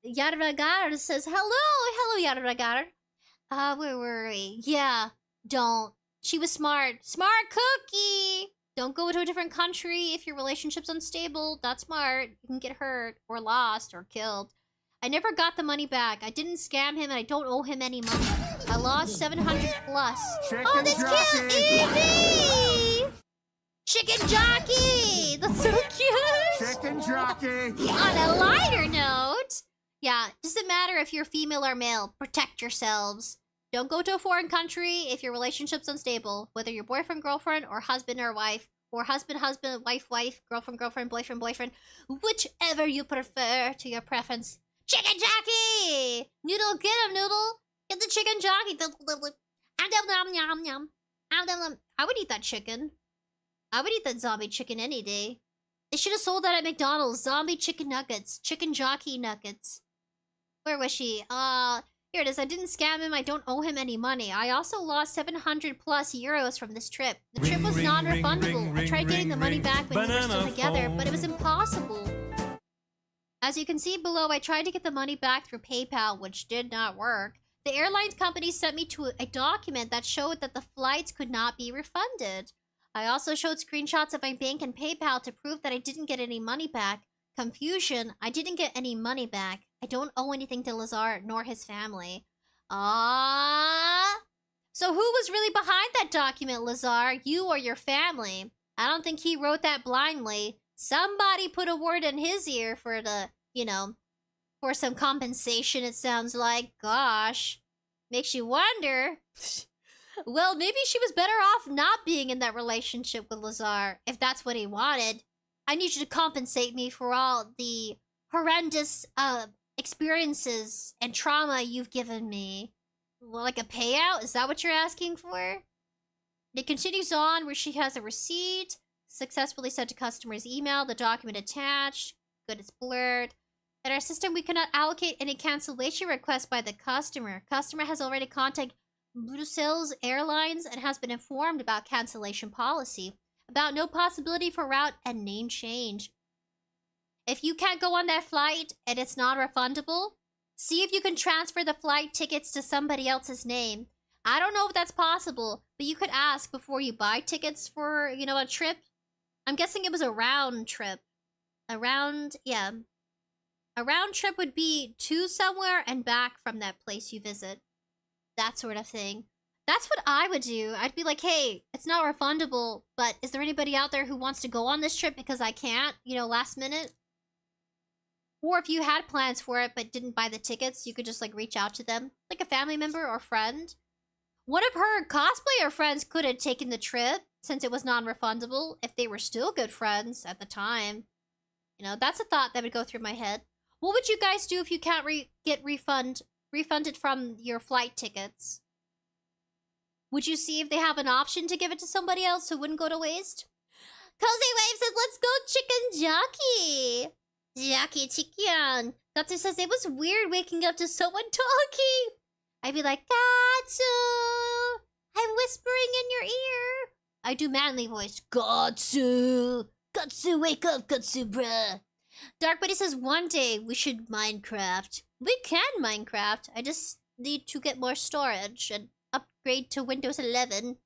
A: Yadaragar says, hello, Yadaragar. Where were we? Yeah, don't. She was smart. Smart cookie! Don't go to a different country if your relationship's unstable. That's smart. You can get hurt, or lost, or killed. I never got the money back. I didn't scam him, and I don't owe him any money. I lost 700 plus. Oh, that's cute! Evie! Chicken jockey! That's so cute!
K: Chicken jockey!
A: On a lighter note, yeah, doesn't matter if you're female or male. Protect yourselves. Don't go to a foreign country if your relationship's unstable. Whether you're boyfriend, girlfriend, or husband or wife. Or husband, wife, girlfriend, boyfriend. Whichever you prefer to your preference. Chicken jockey! Noodle, get him, Noodle! Get the chicken jockey! I would eat that chicken. I would eat that zombie chicken any day. They should have sold that at McDonald's. Zombie chicken nuggets. Chicken jockey nuggets. Where was she? Here it is. I didn't scam him. I don't owe him any money. I also lost 700 plus euros from this trip. The trip was non-refundable. I tried getting the money back when we were still together, but it was impossible. As you can see below, I tried to get the money back through PayPal, which did not work. The airlines company sent me to a document that showed that the flights could not be refunded. I also showed screenshots of my bank and PayPal to prove that I didn't get any money back. Confusion, I didn't get any money back. I don't owe anything to 𝙆𝑍𝑽 nor his family. So who was really behind that document, 𝙆𝑍𝑽? You or your family? I don't think he wrote that blindly. Somebody put a word in his ear for the, you know, for some compensation, it sounds like. Gosh. Makes you wonder. Well, maybe she was better off not being in that relationship with 𝙆𝑍𝑽, if that's what he wanted. I need you to compensate me for all the horrendous experiences and trauma you've given me. Well, like a payout? Is that what you're asking for? It continues on where she has a receipt. Successfully sent to customer's email. The document attached. Good, it's blurred. In our system, we cannot allocate any cancellation request by the customer. Customer has already contacted Brussels Airlines and has been informed about cancellation policy. About no possibility for route and name change. If you can't go on that flight and it's not refundable, see if you can transfer the flight tickets to somebody else's name. I don't know if that's possible, but you could ask before you buy tickets for, you know, a trip. I'm guessing it was a round trip. A round trip would be to somewhere and back from that place you visit. That sort of thing. That's what I would do. I'd be like, hey, it's not refundable, but is there anybody out there who wants to go on this trip because I can't, you know, last minute? Or if you had plans for it but didn't buy the tickets, you could just like reach out to them, like a family member or friend. One of her cosplayer friends could have taken the trip since it was non-refundable if they were still good friends at the time. You know, that's a thought that would go through my head. What would you guys do if you can't get refunded from your flight tickets? Would you see if they have an option to give it to somebody else so it wouldn't go to waste? Cozy Wave says, let's go chicken jockey. Jockey chicken. Katsu says, it was weird waking up to someone talking. I'd be like, Katsu, I'm whispering in your ear. I do manly voice. Katsu. Katsu, wake up, Katsu, bruh. Dark Buddy says, one day we should Minecraft. We can Minecraft. I just need to get more storage and upgrade to Windows 11.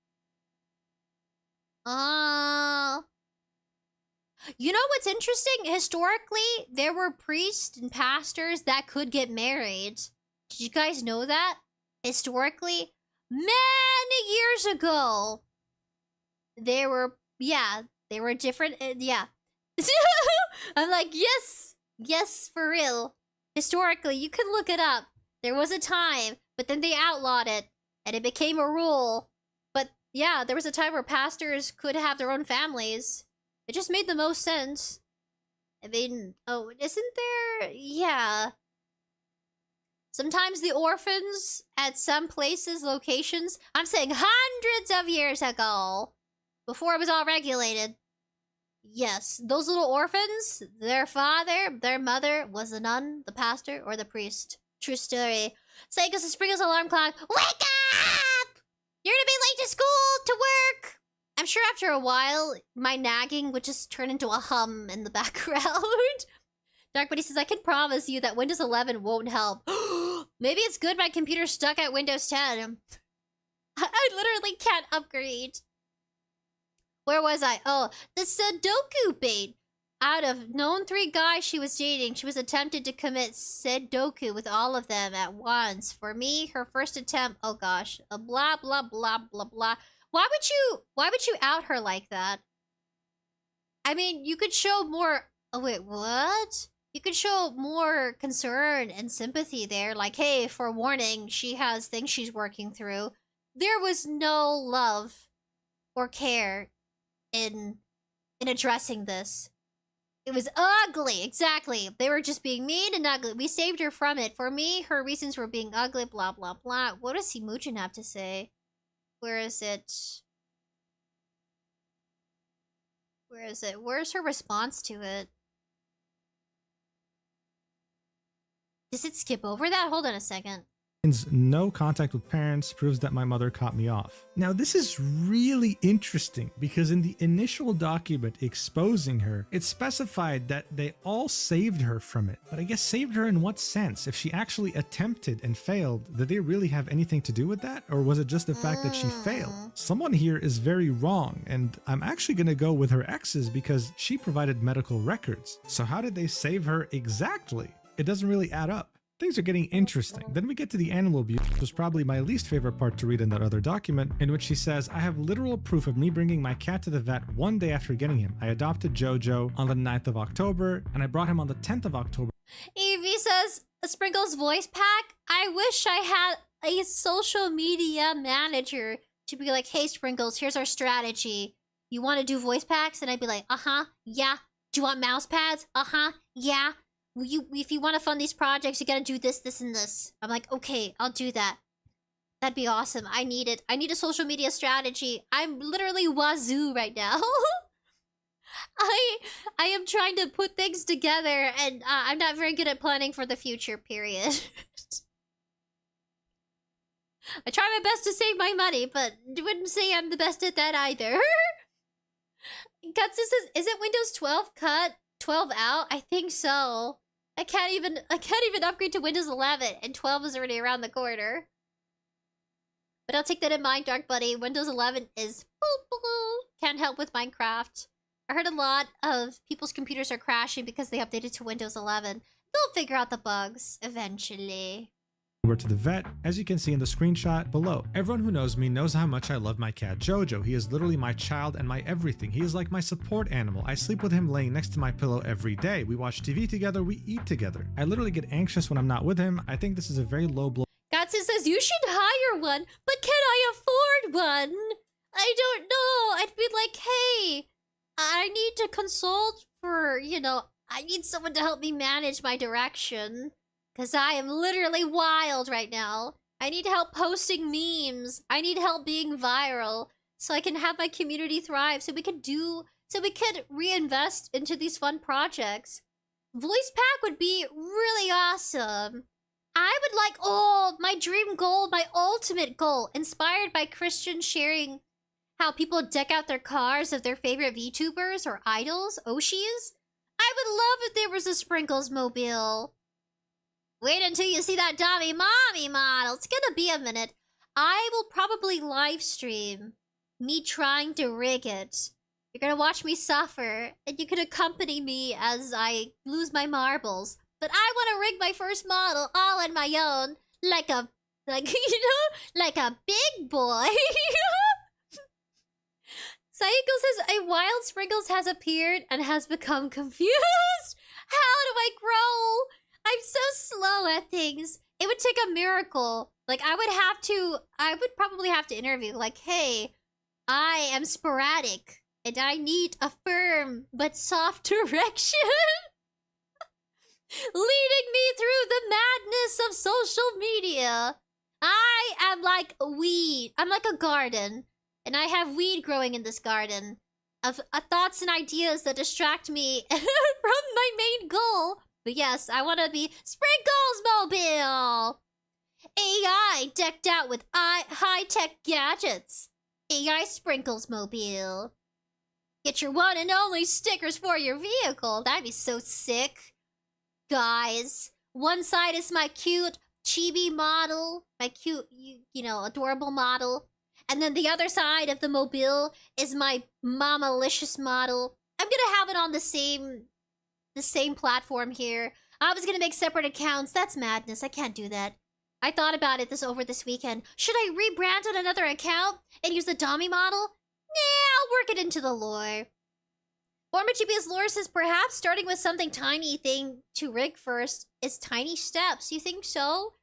A: You know what's interesting? Historically, there were priests and pastors that could get married. Did you guys know that? Historically, many years ago, there were different, yeah. I'm like, yes, for real. Historically, you can look it up. There was a time, but then they outlawed it, and it became a rule. But yeah, there was a time where pastors could have their own families. It just made the most sense. I mean, oh, isn't there? Yeah. Sometimes the orphans at some places, locations, I'm saying hundreds of years ago, before it was all regulated. Yes, those little orphans, their father, their mother was the nun, the pastor, or the priest. True story. Saygus the Sprinkles alarm clock. Wake up! You're gonna be late to school, to work! I'm sure after a while, my nagging would just turn into a hum in the background. Dark Buddy says, I can promise you that Windows 11 won't help. Maybe it's good my computer's stuck at Windows 10. I literally can't upgrade. Where was I? Oh, the Sudoku bait. Out of known 3 guys she was dating, she was attempted to commit Sudoku with all of them at once. For me, her first attempt, oh gosh, blah, blah, blah, blah, blah. Why would you out her like that? I mean, you could show more, oh wait, what? You could show more concern and sympathy there. Like, hey, forewarning, she has things she's working through. There was no love or care in addressing this. It was ugly, exactly. They were just being mean and ugly. We saved her from it. For me, her reasons were being ugly, blah, blah, blah. What does 𝑠imujin have to say? Where is it? Where is it? Where's her response to it? Does it skip over that? Hold on a second.
I: No contact with parents proves that my mother caught me off. Now, this is really interesting because in the initial document exposing her, it specified that they all saved her from it. But I guess saved her in what sense? If she actually attempted and failed, did they really have anything to do with that? Or was it just the fact that she failed? Someone here is very wrong, and I'm actually going to go with her exes because she provided medical records. So how did they save her exactly? It doesn't really add up. Things are getting interesting. Then we get to the animal abuse, which was probably my least favorite part to read in that other document, in which she says, I have literal proof of me bringing my cat to the vet one day after getting him. I adopted Jojo on the 9th of October, and I brought him on the 10th of October.
A: Evie says, Sprinkles voice pack? I wish I had a social media manager to be like, hey Sprinkles, here's our strategy. You want to do voice packs? And I'd be like, yeah. Do you want mouse pads? Yeah. If you want to fund these projects, you gotta do this, this, and this. I'm like, okay, I'll do that. That'd be awesome. I need it. I need a social media strategy. I'm literally wazoo right now. I am trying to put things together, and I'm not very good at planning for the future, period. I try my best to save my money, but wouldn't say I'm the best at that either. Guts says, is it Windows 12 cut? 12 out? I think so. I can't even upgrade to Windows 11, and 12 is already around the corner. But I'll take that in mind, Dark Buddy. Windows 11 is can't help with Minecraft. I heard a lot of people's computers are crashing because they updated to Windows 11. They'll figure out the bugs eventually.
I: Over to the vet, as you can see in the screenshot below. Everyone who knows me knows how much I love my cat Jojo. He is literally my child and my everything. He is like my support animal. I sleep with him laying next to my pillow every day. We watch TV together, we eat together. I literally get anxious when I'm not with him. I think this is a very low blow.
A: Gatsu says, you should hire one, but can I afford one? I don't know. I'd be like, hey, I need to consult for, I need someone to help me manage my direction. Because I am literally wild right now. I need help posting memes. I need help being viral. So I can have my community thrive. So we could reinvest into these fun projects. Voice pack would be really awesome. I would like, my dream goal, my ultimate goal. Inspired by Christian sharing how people deck out their cars of their favorite VTubers or idols, Oshis. I would love if there was a Sprinkles mobile. Wait until you see that dummy mommy model. It's gonna be a minute. I will probably live stream me trying to rig it. You're gonna watch me suffer, and you can accompany me as I lose my marbles. But I want to rig my first model all on my own, like a big boy. Saiko says, a wild Sprinkles has appeared and has become confused. How do I grow? I'm so slow at things. It would take a miracle. Like, I would probably have to interview, like, hey, I am sporadic, and I need a firm but soft direction. Leading me through the madness of social media. I am like a weed. I'm like a garden, and I have weed growing in this garden of thoughts and ideas that distract me from my main goal. But yes, I want to be Sprinkles Mobile! AI decked out with high-tech gadgets. AI Sprinkles Mobile. Get your one and only stickers for your vehicle. That'd be so sick. Guys, one side is my cute chibi model. My cute, adorable model. And then the other side of the mobile is my mamalicious model. I'm gonna have it on the same platform here. I was gonna make separate accounts. That's madness. I can't do that. I thought about it over this weekend. Should I rebrand on another account and use the dummy model? Nah, I'll work it into the lore. 𝑣𝑗𝑽 lore says perhaps starting with something tiny thing to rig first is tiny steps. You think so?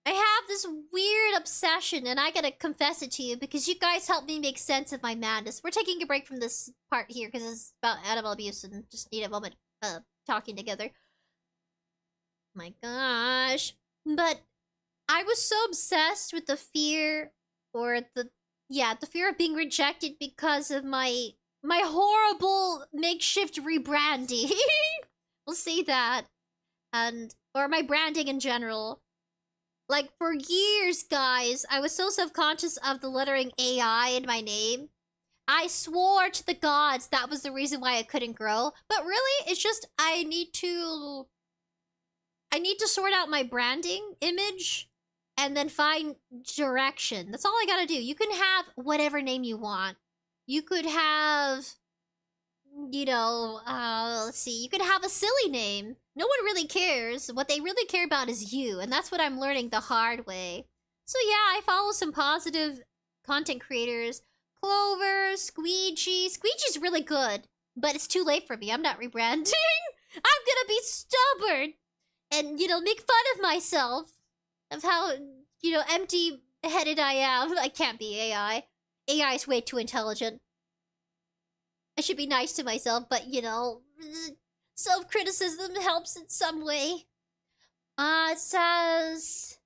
A: I have this weird obsession, and I gotta confess it to you because you guys help me make sense of my madness. We're taking a break from this part here because it's about animal abuse and just need a moment talking together. My gosh. But I was so obsessed with the fear, or the fear of being rejected because of my horrible makeshift rebranding. We'll see that. Or my branding in general. Like, for years, guys, I was so self-conscious of the lettering AI in my name. I swore to the gods that was the reason why I couldn't grow. But really, it's just I need to sort out my branding image and then find direction. That's all I gotta do. You can have whatever name you want. You could have, you know, let's see. You could have a silly name. No one really cares. What they really care about is you. And that's what I'm learning the hard way. So yeah, I follow some positive content creators. Clover, Squeegee. Squeegee's really good. But it's too late for me. I'm not rebranding. I'm gonna be stubborn. And, you know, make fun of myself. Of how, you know, empty-headed I am. I can't be AI. AI is way too intelligent. I should be nice to myself, but, you know, self-criticism helps in some way. It says...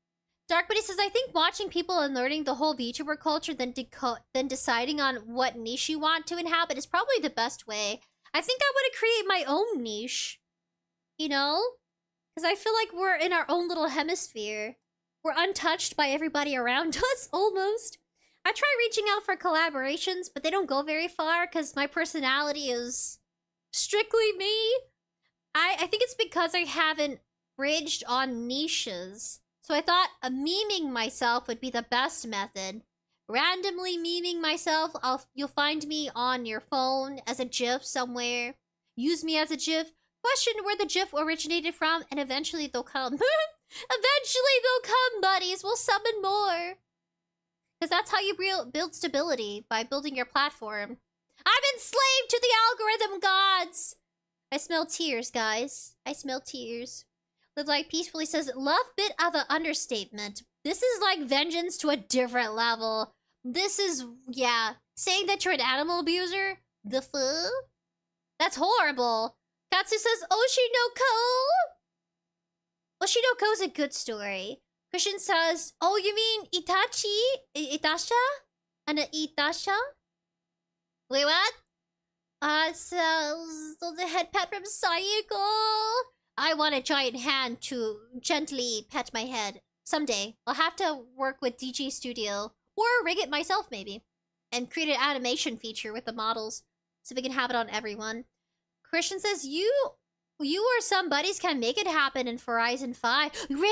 A: Dark Buddy says, I think watching people and learning the whole VTuber culture, then deciding on what niche you want to inhabit is probably the best way. I think I want to create my own niche. You know? Because I feel like we're in our own little hemisphere. We're untouched by everybody around us, almost. I try reaching out for collaborations, but they don't go very far because my personality is strictly me. I think it's because I haven't bridged on niches. So I thought memeing myself would be the best method. Randomly memeing myself, you'll find me on your phone as a GIF somewhere. Use me as a GIF. Question where the GIF originated from, and eventually they'll come. Eventually they'll come, buddies. We'll summon more. Because that's how you build stability, by building your platform. I'm enslaved to the algorithm gods! I smell tears, guys. I smell tears. Live Like Peacefully says, love bit of an understatement. This is like vengeance to a different level. This is, yeah, saying that you're an animal abuser? The fuck? That's horrible. Katsu says, Oshinoko? Oshinoko is a good story. Christian says, oh, you mean Itachi? Itasha? And Itasha? Wait, what? Says, the head pet from Sayako. I want a giant hand to gently pet my head. Someday. I'll have to work with DG Studio. Or rig it myself, maybe. And create an animation feature with the models. So we can have it on everyone. Christian says, you or some buddies can make it happen in Horizon 5. Really?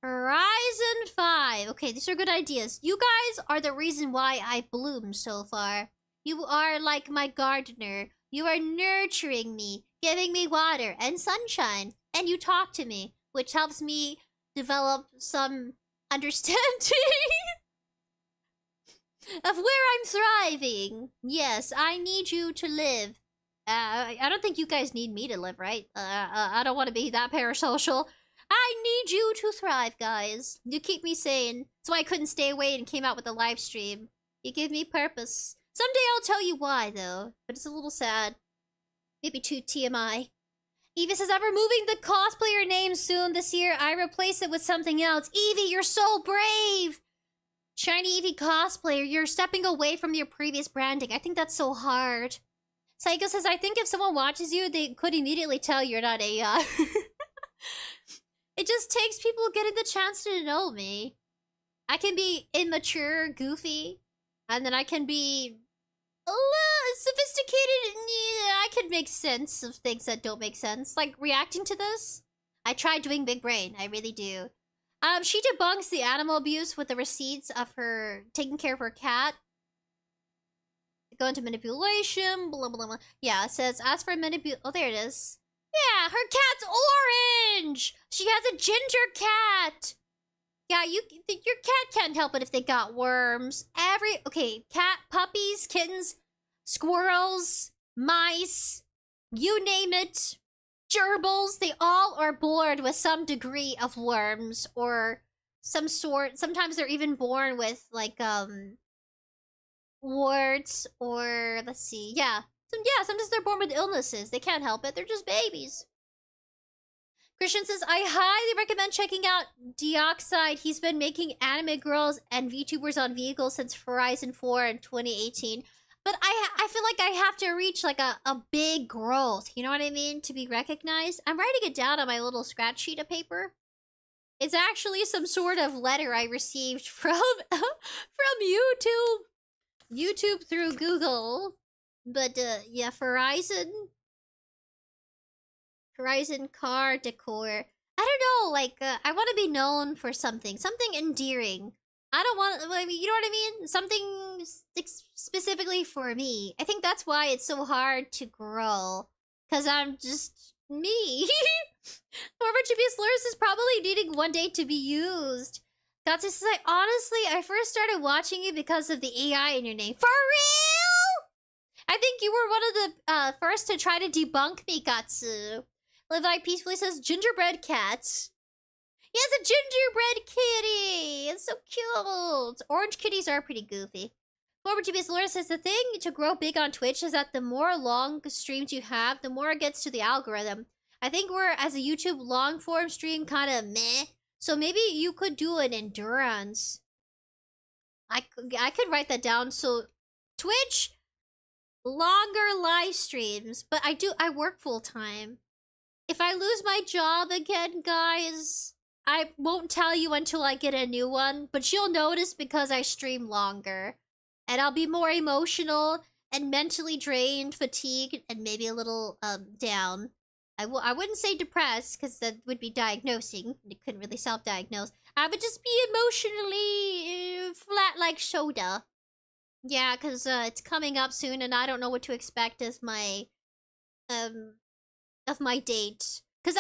A: Horizon 5. Okay, these are good ideas. You guys are the reason why I bloom so far. You are like my gardener. You are nurturing me, giving me water and sunshine. And you talk to me, which helps me develop some understanding of where I'm thriving. Yes, I need you to live. I don't think you guys need me to live, right? I don't want to be that parasocial. I need you to thrive, guys. You keep me sane. That's why I couldn't stay away and came out with a live stream. You give me purpose. Someday I'll tell you why, though. But it's a little sad. Maybe too TMI. Eva says, I'm removing the cosplayer name soon this year. I replace it with something else. Evie, you're so brave! Shiny Evie cosplayer, you're stepping away from your previous branding. I think that's so hard. Psycho says, I think if someone watches you, they could immediately tell you're not AI. It just takes people getting the chance to know me. I can be immature, goofy, and then I can be sophisticated. Yeah, I can make sense of things that don't make sense. Like reacting to this. I tried doing big brain. I really do. She debunks the animal abuse with the receipts of her taking care of her cat. Go into manipulation, blah, blah, blah. Yeah, it says, as for manipulation... Oh, there it is. Yeah, her cat's orange! She has a ginger cat! Yeah, your cat can't help it if they got worms. Okay, cat, puppies, kittens, squirrels, mice, you name it. Gerbils, they all are born with some degree of worms or some sort. Sometimes they're even born with, like, warts or, let's see, yeah. Sometimes they're born with illnesses. They can't help it. They're just babies. Christian says, I highly recommend checking out 𝑩𝒆. He's been making anime girls and VTubers on vehicles since Horizon 4 in 2018. But I feel like I have to reach like a big growth, you know what I mean, to be recognized. I'm writing it down on my little scratch sheet of paper. It's actually some sort of letter I received from from YouTube. YouTube through Google. But yeah, Horizon car decor. I don't know, like I want to be known for something endearing. I don't want, I mean, you know what I mean? Something specifically for me. I think that's why it's so hard to grow. Cause I'm just me. Former GPS Lurs is probably needing one day to be used. Gatsu says, I first started watching you because of the AI in your name. For real? I think you were one of the first to try to debunk me, Gatsu. Live Like Peacefully says, gingerbread cats. He has a gingerbread kitty. It's so cute. Orange kitties are pretty goofy. Former GPS Lord says the thing to grow big on Twitch is that the more long streams you have, the more it gets to the algorithm. I think we're, as a YouTube long form stream, kind of meh. So maybe you could do an endurance. I could write that down. So Twitch, longer live streams. But I work full time. If I lose my job again, guys, I won't tell you until I get a new one, but you'll notice because I stream longer. And I'll be more emotional and mentally drained, fatigued, and maybe a little down. I wouldn't say depressed, because that would be diagnosing. You couldn't really self-diagnose. I would just be emotionally flat like soda. Yeah, because it's coming up soon, and I don't know what to expect as my of my date. Because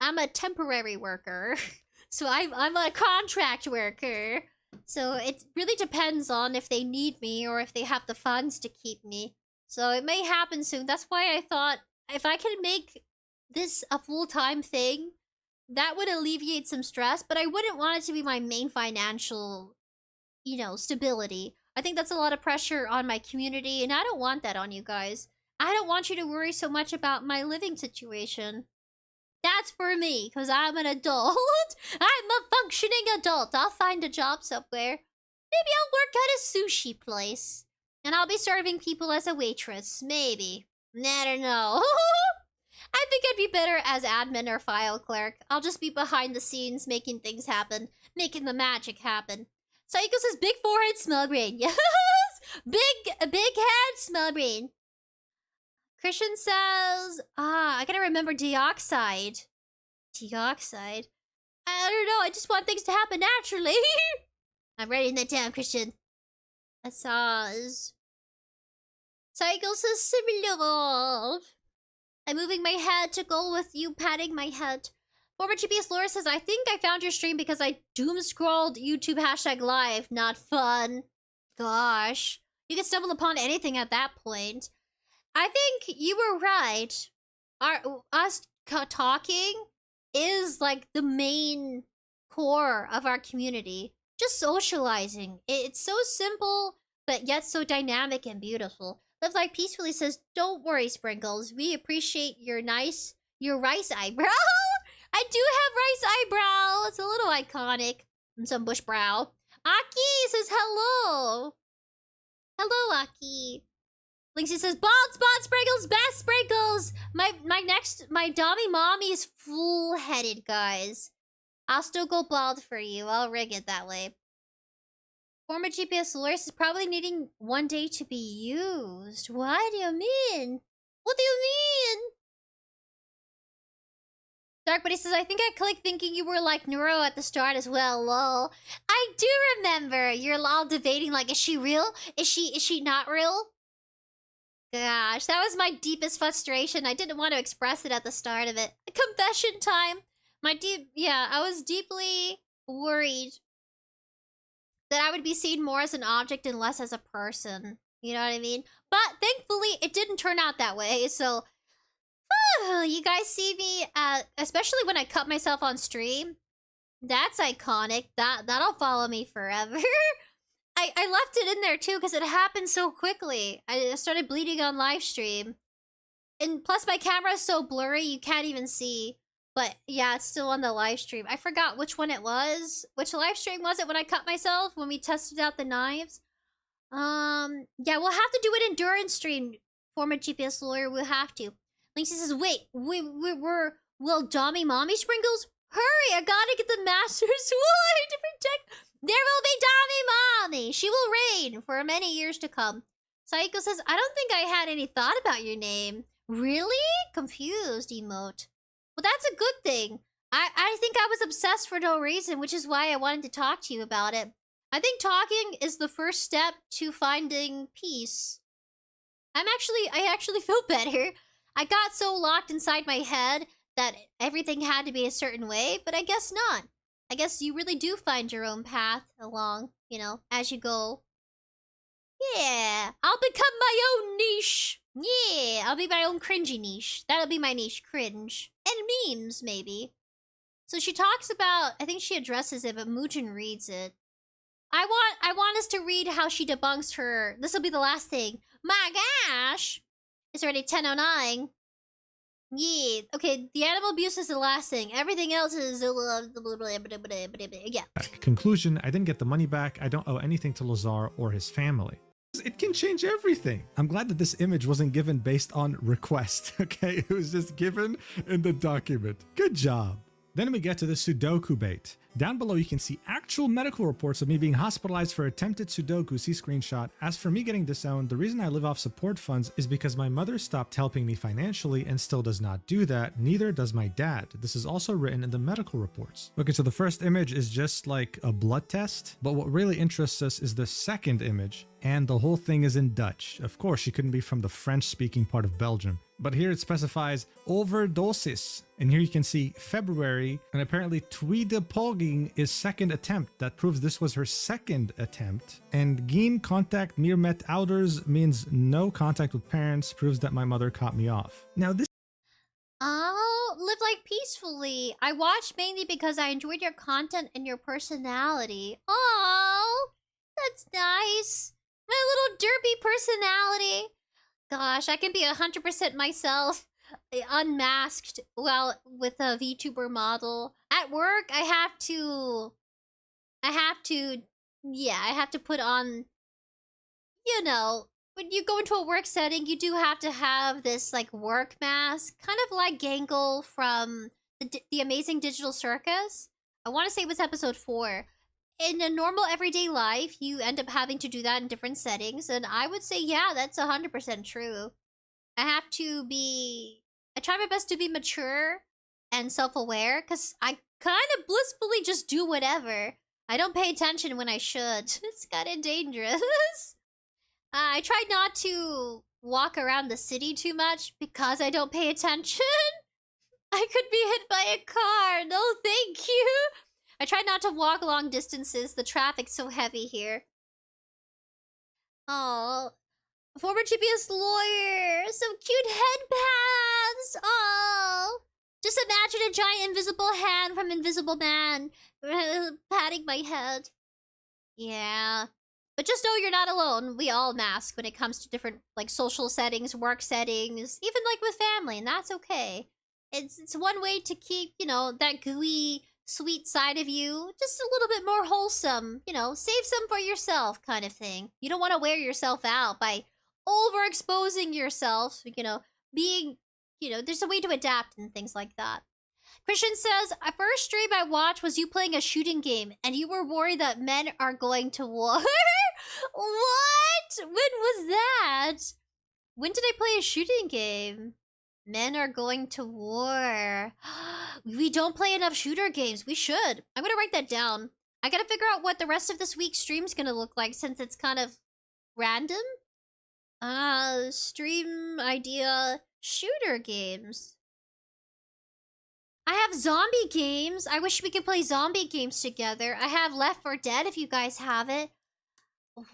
A: I'm a temporary worker. So I'm a contract worker. So it really depends on if they need me or if they have the funds to keep me. So it may happen soon. That's why I thought if I could make this a full-time thing, that would alleviate some stress, but I wouldn't want it to be my main financial, you know, stability. I think that's a lot of pressure on my community, and I don't want that on you guys. I don't want you to worry so much about my living situation. That's for me, because I'm an adult. I'm a functioning adult. I'll find a job somewhere. Maybe I'll work at a sushi place. And I'll be serving people as a waitress. Maybe. I don't know. I think I'd be better as admin or file clerk. I'll just be behind the scenes making things happen. Making the magic happen. Psycho says, big forehead, small brain. Yes! Big head, small brain. Christian says, I gotta remember dioxide. Dioxide? I don't know, I just want things to happen naturally. I'm writing that down, Christian. That says... Cycle says, similar. I'm moving my head to go with you patting my head. Former GPS Laura says, I think I found your stream because I doom-scrolled YouTube #live. Not fun. Gosh. You can stumble upon anything at that point. I think you were right. Us talking is like the main core of our community. Just socializing. It's so simple, but yet so dynamic and beautiful. Live Like Peacefully says, don't worry, Sprinkles. We appreciate your rice eyebrow. I do have rice eyebrow. It's a little iconic. And some bush brow. Aki says hello. Hello, Aki. Linksy says, bald spot sprinkles, best sprinkles. My dummy mommy is full-headed, guys. I'll still go bald for you. I'll rig it that way. Former GPS Loris is probably needing one day to be used. What do you mean? What do you mean? Dark Buddy says, I think I clicked thinking you were like Neuro at the start as well, lol. I do remember. You're all debating like, is she real? Is she not real? Gosh, that was my deepest frustration. I didn't want to express it at the start of it. Confession time. I was deeply worried that I would be seen more as an object and less as a person. You know what I mean? But thankfully, it didn't turn out that way. So, you guys see me, especially when I cut myself on stream. That's iconic. That'll follow me forever. I left it in there too because it happened so quickly. I started bleeding on live stream. And plus my camera is so blurry you can't even see. But yeah, it's still on the live stream. I forgot which one it was. Which live stream was it when I cut myself? When we tested out the knives? Yeah, we'll have to do an endurance stream. Former GPS lawyer, we'll have to. Linksy says, wait, will Dommy Mommy Sprinkles? Hurry, I gotta get the Master's Sword to protect. There will be Dami Mommy. She will reign for many years to come. Saiko says, I don't think I had any thought about your name. Really? Confused emote. Well, that's a good thing. I think I was obsessed for no reason, which is why I wanted to talk to you about it. I think talking is the first step to finding peace. I actually feel better. I got so locked inside my head that everything had to be a certain way, but I guess not. I guess you really do find your own path along, you know, as you go. Yeah, I'll become my own niche. Yeah, I'll be my own cringy niche. That'll be my niche, cringe. And memes, maybe. So she talks about, I think she addresses it, but Mujin reads it. I want us to read how she debunks her. This will be the last thing. My gosh! It's already 10:09. Yeah, okay, the animal abuse is the last thing. Everything else is... Yeah.
I: Conclusion, I didn't get the money back. I don't owe anything to Lazar or his family. It can change everything. I'm glad that this image wasn't given based on request, okay? It was just given in the document. Good job. Then we get to the Sudoku bait. Down below, you can see actual medical reports of me being hospitalized for attempted Sudoku. See screenshot. As for me getting disowned, the reason I live off support funds is because my mother stopped helping me financially and still does not do that. Neither does my dad. This is also written in the medical reports. Okay, so the first image is just like a blood test, but what really interests us is the second image, and the whole thing is in Dutch. Of course, she couldn't be from the French-speaking part of Belgium. But here it specifies overdosis. And here you can see February, and apparently tweede is second attempt. That proves this was her second attempt. And geen contact meer met ouders means no contact with parents, proves that my mother caught me off. Now this...
A: Oh, live like peacefully. I watched mainly because I enjoyed your content and your personality. Oh, that's nice. My little derpy personality. Gosh, I can be 100% myself, unmasked, well, with a VTuber model. At work, I have to put on, you know, when you go into a work setting, you do have to have this, like, work mask, kind of like Gangle from the Amazing Digital Circus. I want to say it was episode 4. In a normal everyday life, you end up having to do that in different settings, and I would say, yeah, that's 100% true. I try my best to be mature and self-aware, because I kind of blissfully just do whatever. I don't pay attention when I should. It's kind of dangerous. I try not to walk around the city too much, because I don't pay attention. I could be hit by a car. No, thank you. I try not to walk long distances. The traffic's so heavy here. Oh, former GPS lawyer. Some cute head paths. Oh, just imagine a giant invisible hand from Invisible Man patting my head. Yeah. But just know you're not alone. We all mask when it comes to different, like, social settings, work settings, even, like, with family, and that's okay. It's one way to keep, you know, that gooey... sweet side of you just a little bit more wholesome, you know, save some for yourself kind of thing. You don't want to wear yourself out by overexposing yourself, you know, being, you know, there's a way to adapt and things like that. Christian says, a first stream I watched was you playing a shooting game and you were worried that men are going to war. What? When was that? When did I play a shooting game? Men are going to war. We don't play enough shooter games. We should. I'm gonna write that down. I gotta figure out what the rest of this week's stream's gonna look like since it's kind of random. Stream idea. Shooter games. I have zombie games. I wish we could play zombie games together. I have Left 4 Dead if you guys have it.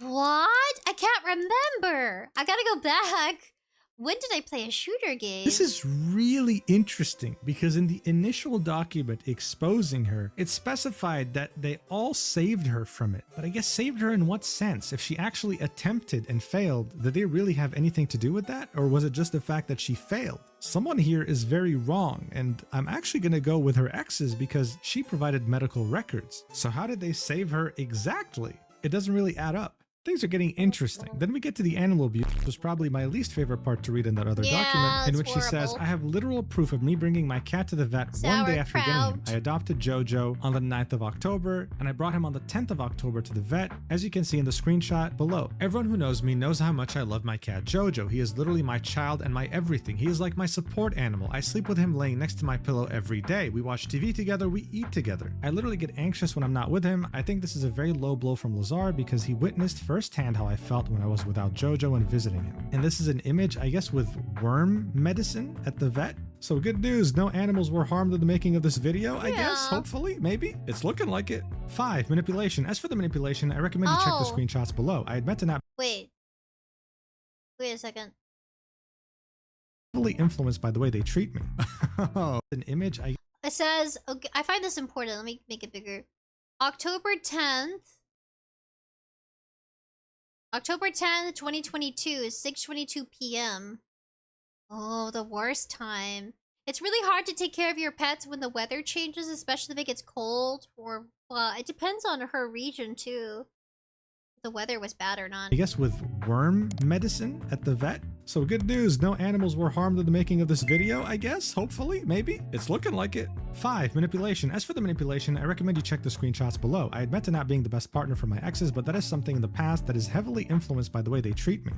A: What? I can't remember. I gotta go back. When did I play a shooter game?
I: This is really interesting because in the initial document exposing her, it specified that they all saved her from it. But I guess saved her in what sense? If she actually attempted and failed, did they really have anything to do with that? Or was it just the fact that she failed? Someone here is very wrong, and I'm actually going to go with her exes because she provided medical records. So how did they save her exactly? It doesn't really add up. Things are getting interesting. Then we get to the animal abuse, which was probably my least favorite part to read in that other document, in which she says, I have literal proof of me bringing my cat to the vet one day after getting him. I adopted Jojo on the 9th of October, and I brought him on the 10th of October to the vet, as you can see in the screenshot below. Everyone who knows me knows how much I love my cat Jojo. He is literally my child and my everything. He is like my support animal. I sleep with him laying next to my pillow every day. We watch TV together, we eat together. I literally get anxious when I'm not with him. I think this is a very low blow from Lazar because he witnessed firsthand how I felt when I was without Jojo and visiting him. And this is an image, I guess, with worm medicine at the vet. So good news, no animals were harmed in the making of this video, I guess, hopefully, maybe. It's looking like it. 5, manipulation. As for the manipulation, I recommend you check the screenshots below. I had meant to not
A: Wait a second.
I: Heavily influenced by the way they treat me. An image,
A: It says, okay, I find this important. Let me make it bigger. October 10th, 2022 is 6:22 p.m. Oh, the worst time. It's really hard to take care of your pets when the weather changes, especially if it gets cold, or it depends on her region too. If the weather was bad or not.
I: I guess with worm medicine at the vet. So good news, no animals were harmed in the making of this video, I guess, hopefully, maybe. It's looking like it. 5, manipulation. As for the manipulation, I recommend you check the screenshots below. I admit to not being the best partner for my exes, but that is something in the past that is heavily influenced by the way they treat me.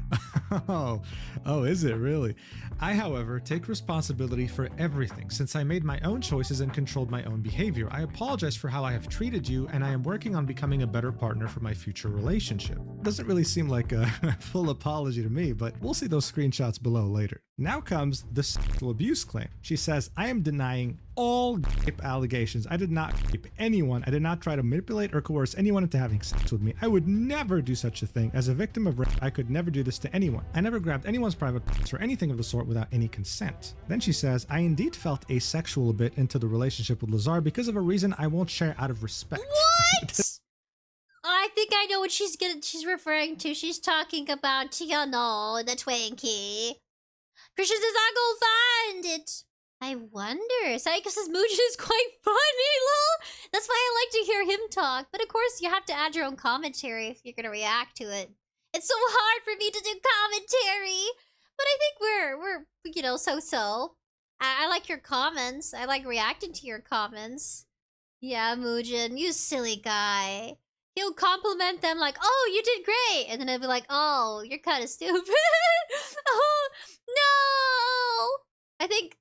I: Oh, is it really? I, however, take responsibility for everything since I made my own choices and controlled my own behavior. I apologize for how I have treated you, and I am working on becoming a better partner for my future relationship. Doesn't really seem like a full apology to me, but we'll see those screenshots below later. Now comes the sexual abuse claim. She says, I am denying all rape allegations. I did not rape anyone. I did not try to manipulate or coerce anyone into having sex with me. I would never do such a thing. As a victim of rape, I could never do this to anyone. I never grabbed anyone's private parts or anything of the sort without any consent. Then she says, I indeed felt asexual a bit into the relationship with Lazar because of a reason I won't share out of respect.
A: What? I think I know what she's referring to. She's talking about, you know, the Twinkie. Christian says, I'll go find it. I wonder. Psychosis Mooch is quite funny, lol. That's why I like to hear him talk. But of course, you have to add your own commentary if you're gonna react to it. It's so hard for me to do commentary. But I think we're you know, so-so. I like your comments. I like reacting to your comments. Yeah, Mujin, you silly guy. He'll compliment them like, oh, you did great. And then I'll be like, oh, you're kind of stupid. Oh, no. I think,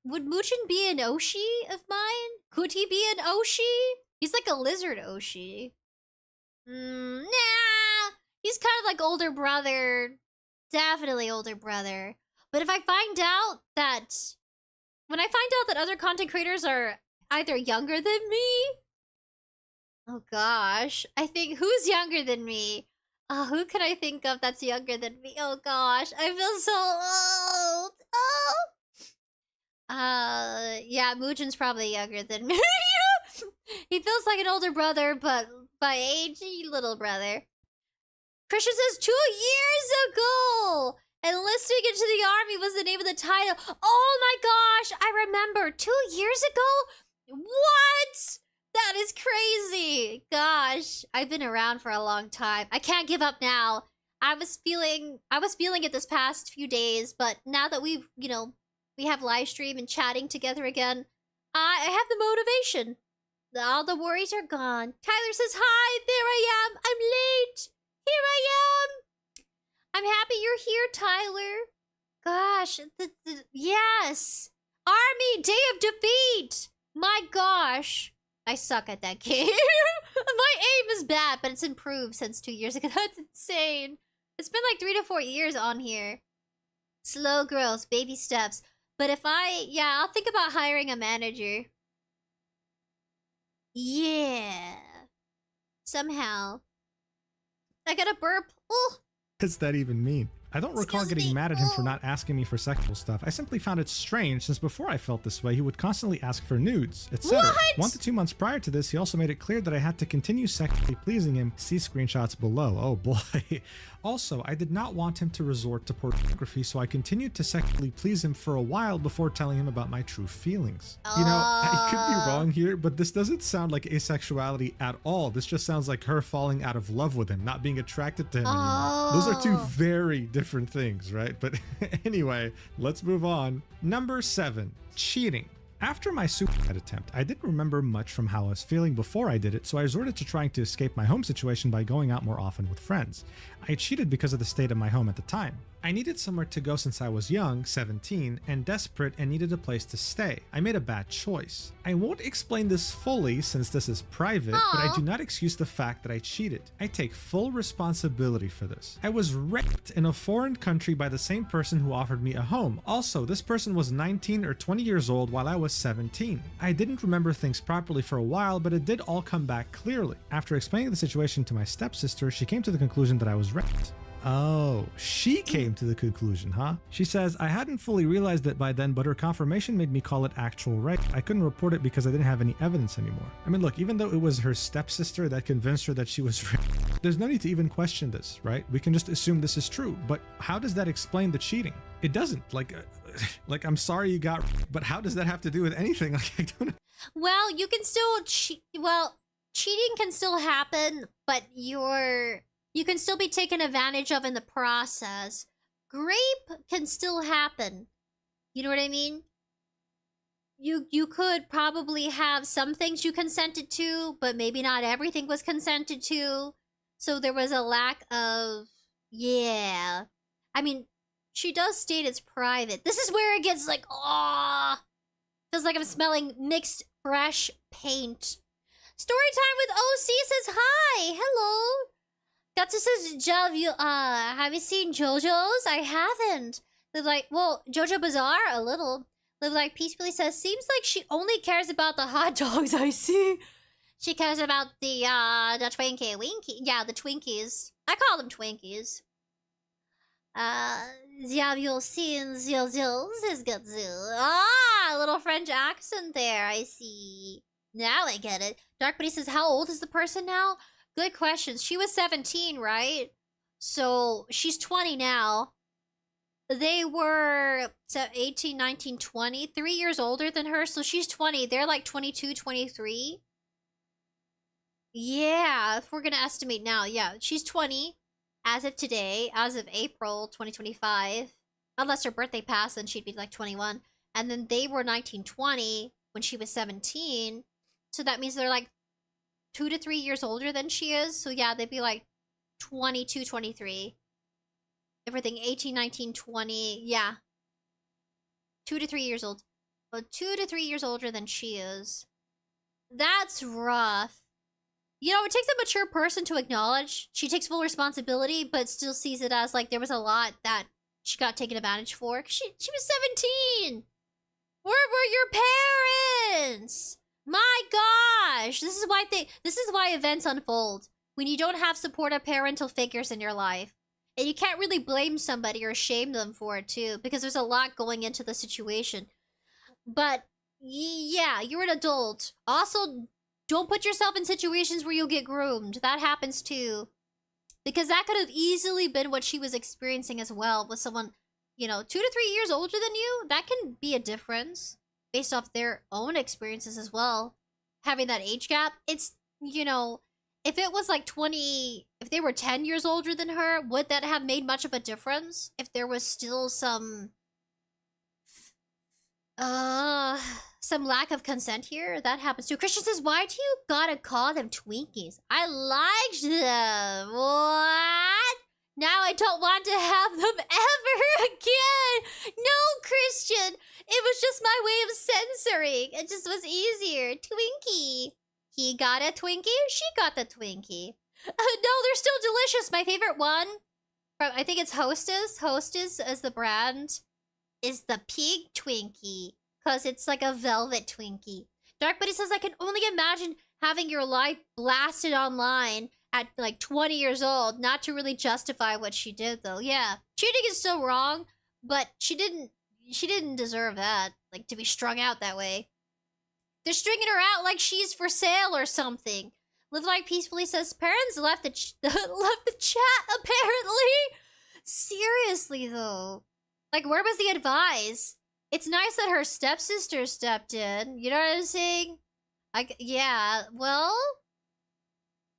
A: would Mujin be an Oshi of mine? Could he be an Oshi? He's like a lizard Oshi. Nah. He's kind of like older brother. Definitely older brother. But if I find out that... When I find out that other content creators are either younger than me... Oh gosh. I think, who's younger than me? Who can I think of that's younger than me? Oh gosh. I feel so old. Oh. Yeah, Mujin's probably younger than me. He feels like an older brother, but by age, little brother. Christian says 2 years ago! Enlisting into the army was the name of the title. Oh my gosh, I remember. 2 years ago? What? That is crazy. Gosh, I've been around for a long time. I can't give up now. I was feeling it this past few days, but now that we have live stream and chatting together again, I have the motivation. All the worries are gone. Tyler says, hi, there I am. I'm late. Here I am. I'm happy you're here, Tyler. Gosh, yes. Army, Day of Defeat. My gosh. I suck at that game. My aim is bad, but it's improved since 2 years ago. That's insane. It's been like 3 to 4 years on here. Slow growth, baby steps. But if I'll think about hiring a manager. Yeah. Somehow. I got a burp. Oh.
I: What does that even mean? I don't recall
A: Excuse
I: getting
A: me.
I: mad at him for not asking me for sexual stuff. I simply found it strange since before I felt this way, he would constantly ask for nudes, etc.
A: What?
I: 1 to 2 months prior to this, he also made it clear that I had to continue sexually pleasing him. See screenshots below. Oh boy. Also, I did not want him to resort to pornography, so I continued to sexually please him for a while before telling him about my true feelings. You know, I could be wrong here, but this doesn't sound like asexuality at all. This just sounds like her falling out of love with him, not being attracted to him anymore. Those are two very different things, right? But anyway, let's move on. Number 7, cheating. After my suicide attempt, I didn't remember much from how I was feeling before I did it, so I resorted to trying to escape my home situation by going out more often with friends. I cheated because of the state of my home at the time. I needed somewhere to go since I was young, 17, and desperate and needed a place to stay. I made a bad choice. I won't explain this fully since this is private, but I do not excuse the fact that I cheated. I take full responsibility for this. I was raped in a foreign country by the same person who offered me a home. Also, this person was 19 or 20 years old while I was 17. I didn't remember things properly for a while, but it did all come back clearly. After explaining the situation to my stepsister, she came to the conclusion that I was raped. Oh, she came to the conclusion, huh? She says, I hadn't fully realized it by then, but her confirmation made me call it actual rape. I couldn't report it because I didn't have any evidence anymore. I mean, look, even though it was her stepsister that convinced her that she was raped, there's no need to even question this, right? We can just assume this is true. But how does that explain the cheating? It doesn't. Like I'm sorry you got raped, but how does that have to do with anything? Like, I don't know.
A: Well, you can still cheating can still happen, but you can still be taken advantage of in the process. Rape can still happen. You know what I mean? You could probably have some things you consented to, but maybe not everything was consented to. So there was a lack of, yeah. I mean, she does state it's private. This is where it gets like, ah, feels like I'm smelling mixed fresh paint. Story time with OC says hi. Hello. Gatsu says, 𝑗𝑎𝑣, have you seen JoJo's? I haven't. Live like, well, JoJo Bizarre, a little. Live like Peacefully says, seems like she only cares about the hot dogs I see. She cares about the Twinkie Winkie. Yeah, the Twinkies. I call them Twinkies. 𝑗𝑎𝑣 says Gatsu. Ah, a little French accent there, I see. Now I get it. Dark Buddy says, how old is the person now? Good questions. She was 17, right? So she's 20 now. They were 18, 19, 20. 3 years older than her. So she's 20. They're like 22, 23. Yeah, if we're going to estimate now. Yeah, she's 20 as of today, as of April 2025. Unless her birthday passed, then she'd be like 21. And then they were 19, 20 when she was 17. So that means they're like 2 to 3 years older than she is. So yeah, they'd be like 22, 23. Everything 18, 19, 20. Yeah. 2 to 3 years old. But 2 to 3 years older than she is. That's rough. You know, it takes a mature person to acknowledge. She takes full responsibility, but still sees it as like there was a lot that she got taken advantage for. She was 17. Where were your parents? My gosh, this is why events unfold when you don't have supportive parental figures in your life. And you can't really blame somebody or shame them for it too, because there's a lot going into the situation. But yeah, you're an adult. Also, don't put yourself in situations where you'll get groomed. That happens too. Because that could have easily been what she was experiencing as well with someone, you know, 2 to 3 years older than you. That can be a difference. Based off their own experiences as well. Having that age gap, it's, you know, if it was like 20, if they were 10 years older than her, would that have made much of a difference? If there was still some lack of consent here, that happens too. Christian says, why do you gotta call them Twinkies? I liked them. What? Now I don't want to have them ever again. No, Christian. It was just my way of censoring. It just was easier. Twinkie. He got a Twinkie. She got the Twinkie. No, they're still delicious. My favorite one, I think it's Hostess. Hostess as the brand is the pig Twinkie. Because it's like a velvet Twinkie. Dark Buddy says, I can only imagine having your life blasted online at like 20 years old, not to really justify what she did though. Yeah, cheating is so wrong, but she didn't deserve that, like to be strung out that way. They're stringing her out like she's for sale or something. Live Life Peacefully says parents left the left the chat apparently. Seriously though, like where was the advice? It's nice that her stepsister stepped in. You know what I'm saying? Yeah, well,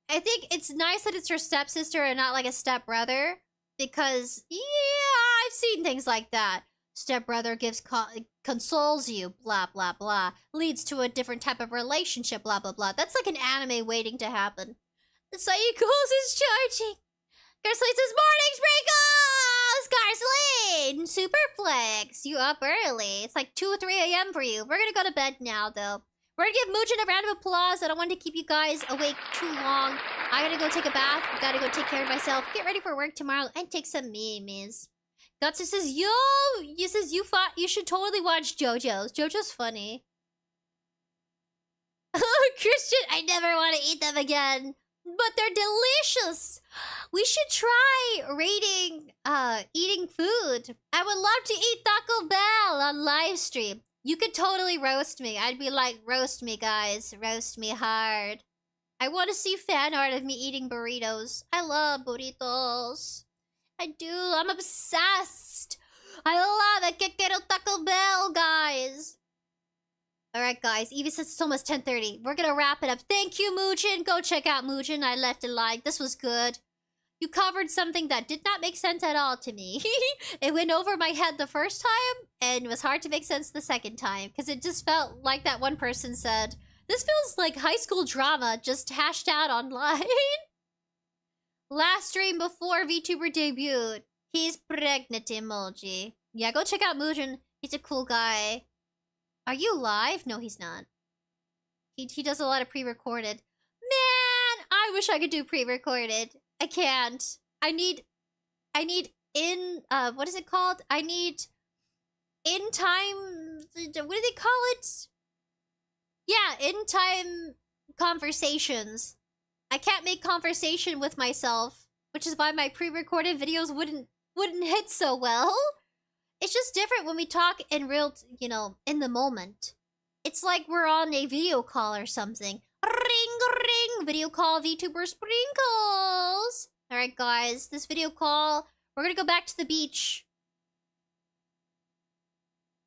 A: I think it's nice that it's her stepsister and not like a stepbrother. Because, yeah, I've seen things like that. Stepbrother consoles you, blah, blah, blah. Leads to a different type of relationship, blah, blah, blah. That's like an anime waiting to happen. The Psychos is charging. Garceline says, morning sprinkles! Garceline! Superflex, you up early. It's like 2 or 3 a.m. for you. We're gonna go to bed now, though. We're gonna give Muujin a round of applause. I don't want to keep you guys awake too long. I gotta go take a bath. Gotta go take care of myself. Get ready for work tomorrow and take some memes. Gutsu says, yo! You says you should totally watch JoJo's. JoJo's funny. Christian, I never want to eat them again. But they're delicious. We should try eating food. I would love to eat Taco Bell on live stream. You could totally roast me. I'd be like, roast me, guys. Roast me hard. I want to see fan art of me eating burritos. I love burritos. I do. I'm obsessed. I love it. Que quiero Taco Bell, guys. Alright, guys. Evie says it's almost 10:30. We're gonna wrap it up. Thank you, Muujin. Go check out Muujin. I left a like. This was good. You covered something that did not make sense at all to me. It went over my head the first time, and it was hard to make sense the second time, because it just felt like that one person said, this feels like high school drama just hashed out online. Last stream before VTuber debuted. He's pregnant emoji. Yeah, go check out Muujin. He's a cool guy. Are you live? No, he's not. He does a lot of pre-recorded. Man, I wish I could do pre-recorded. I can't. I need what is it called? I need in time, what do they call it? Yeah, in time conversations. I can't make conversation with myself, which is why my pre-recorded videos wouldn't hit so well. It's just different when we talk in real, in the moment. It's like we're on a video call or something. Ring, ring, video call, VTuber sprinkles. All right, guys, this video call, we're gonna go back to the beach.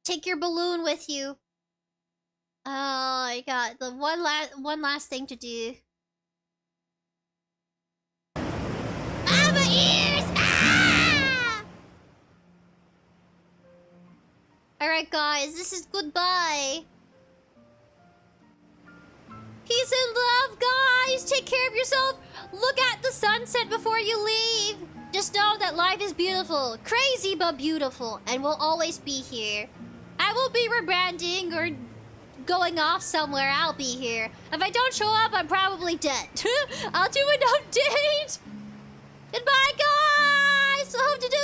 A: Take your balloon with you. Oh, I got the one last thing to do. Ah, my ears! Ah! All right, guys, this is goodbye. Peace and love, guys! Take care of yourself! Look at the sunset before you leave! Just know that life is beautiful. Crazy, but beautiful. And will always be here. I will be rebranding or going off somewhere. I'll be here. If I don't show up, I'm probably dead. I'll do an update! Goodbye, guys! Hope to do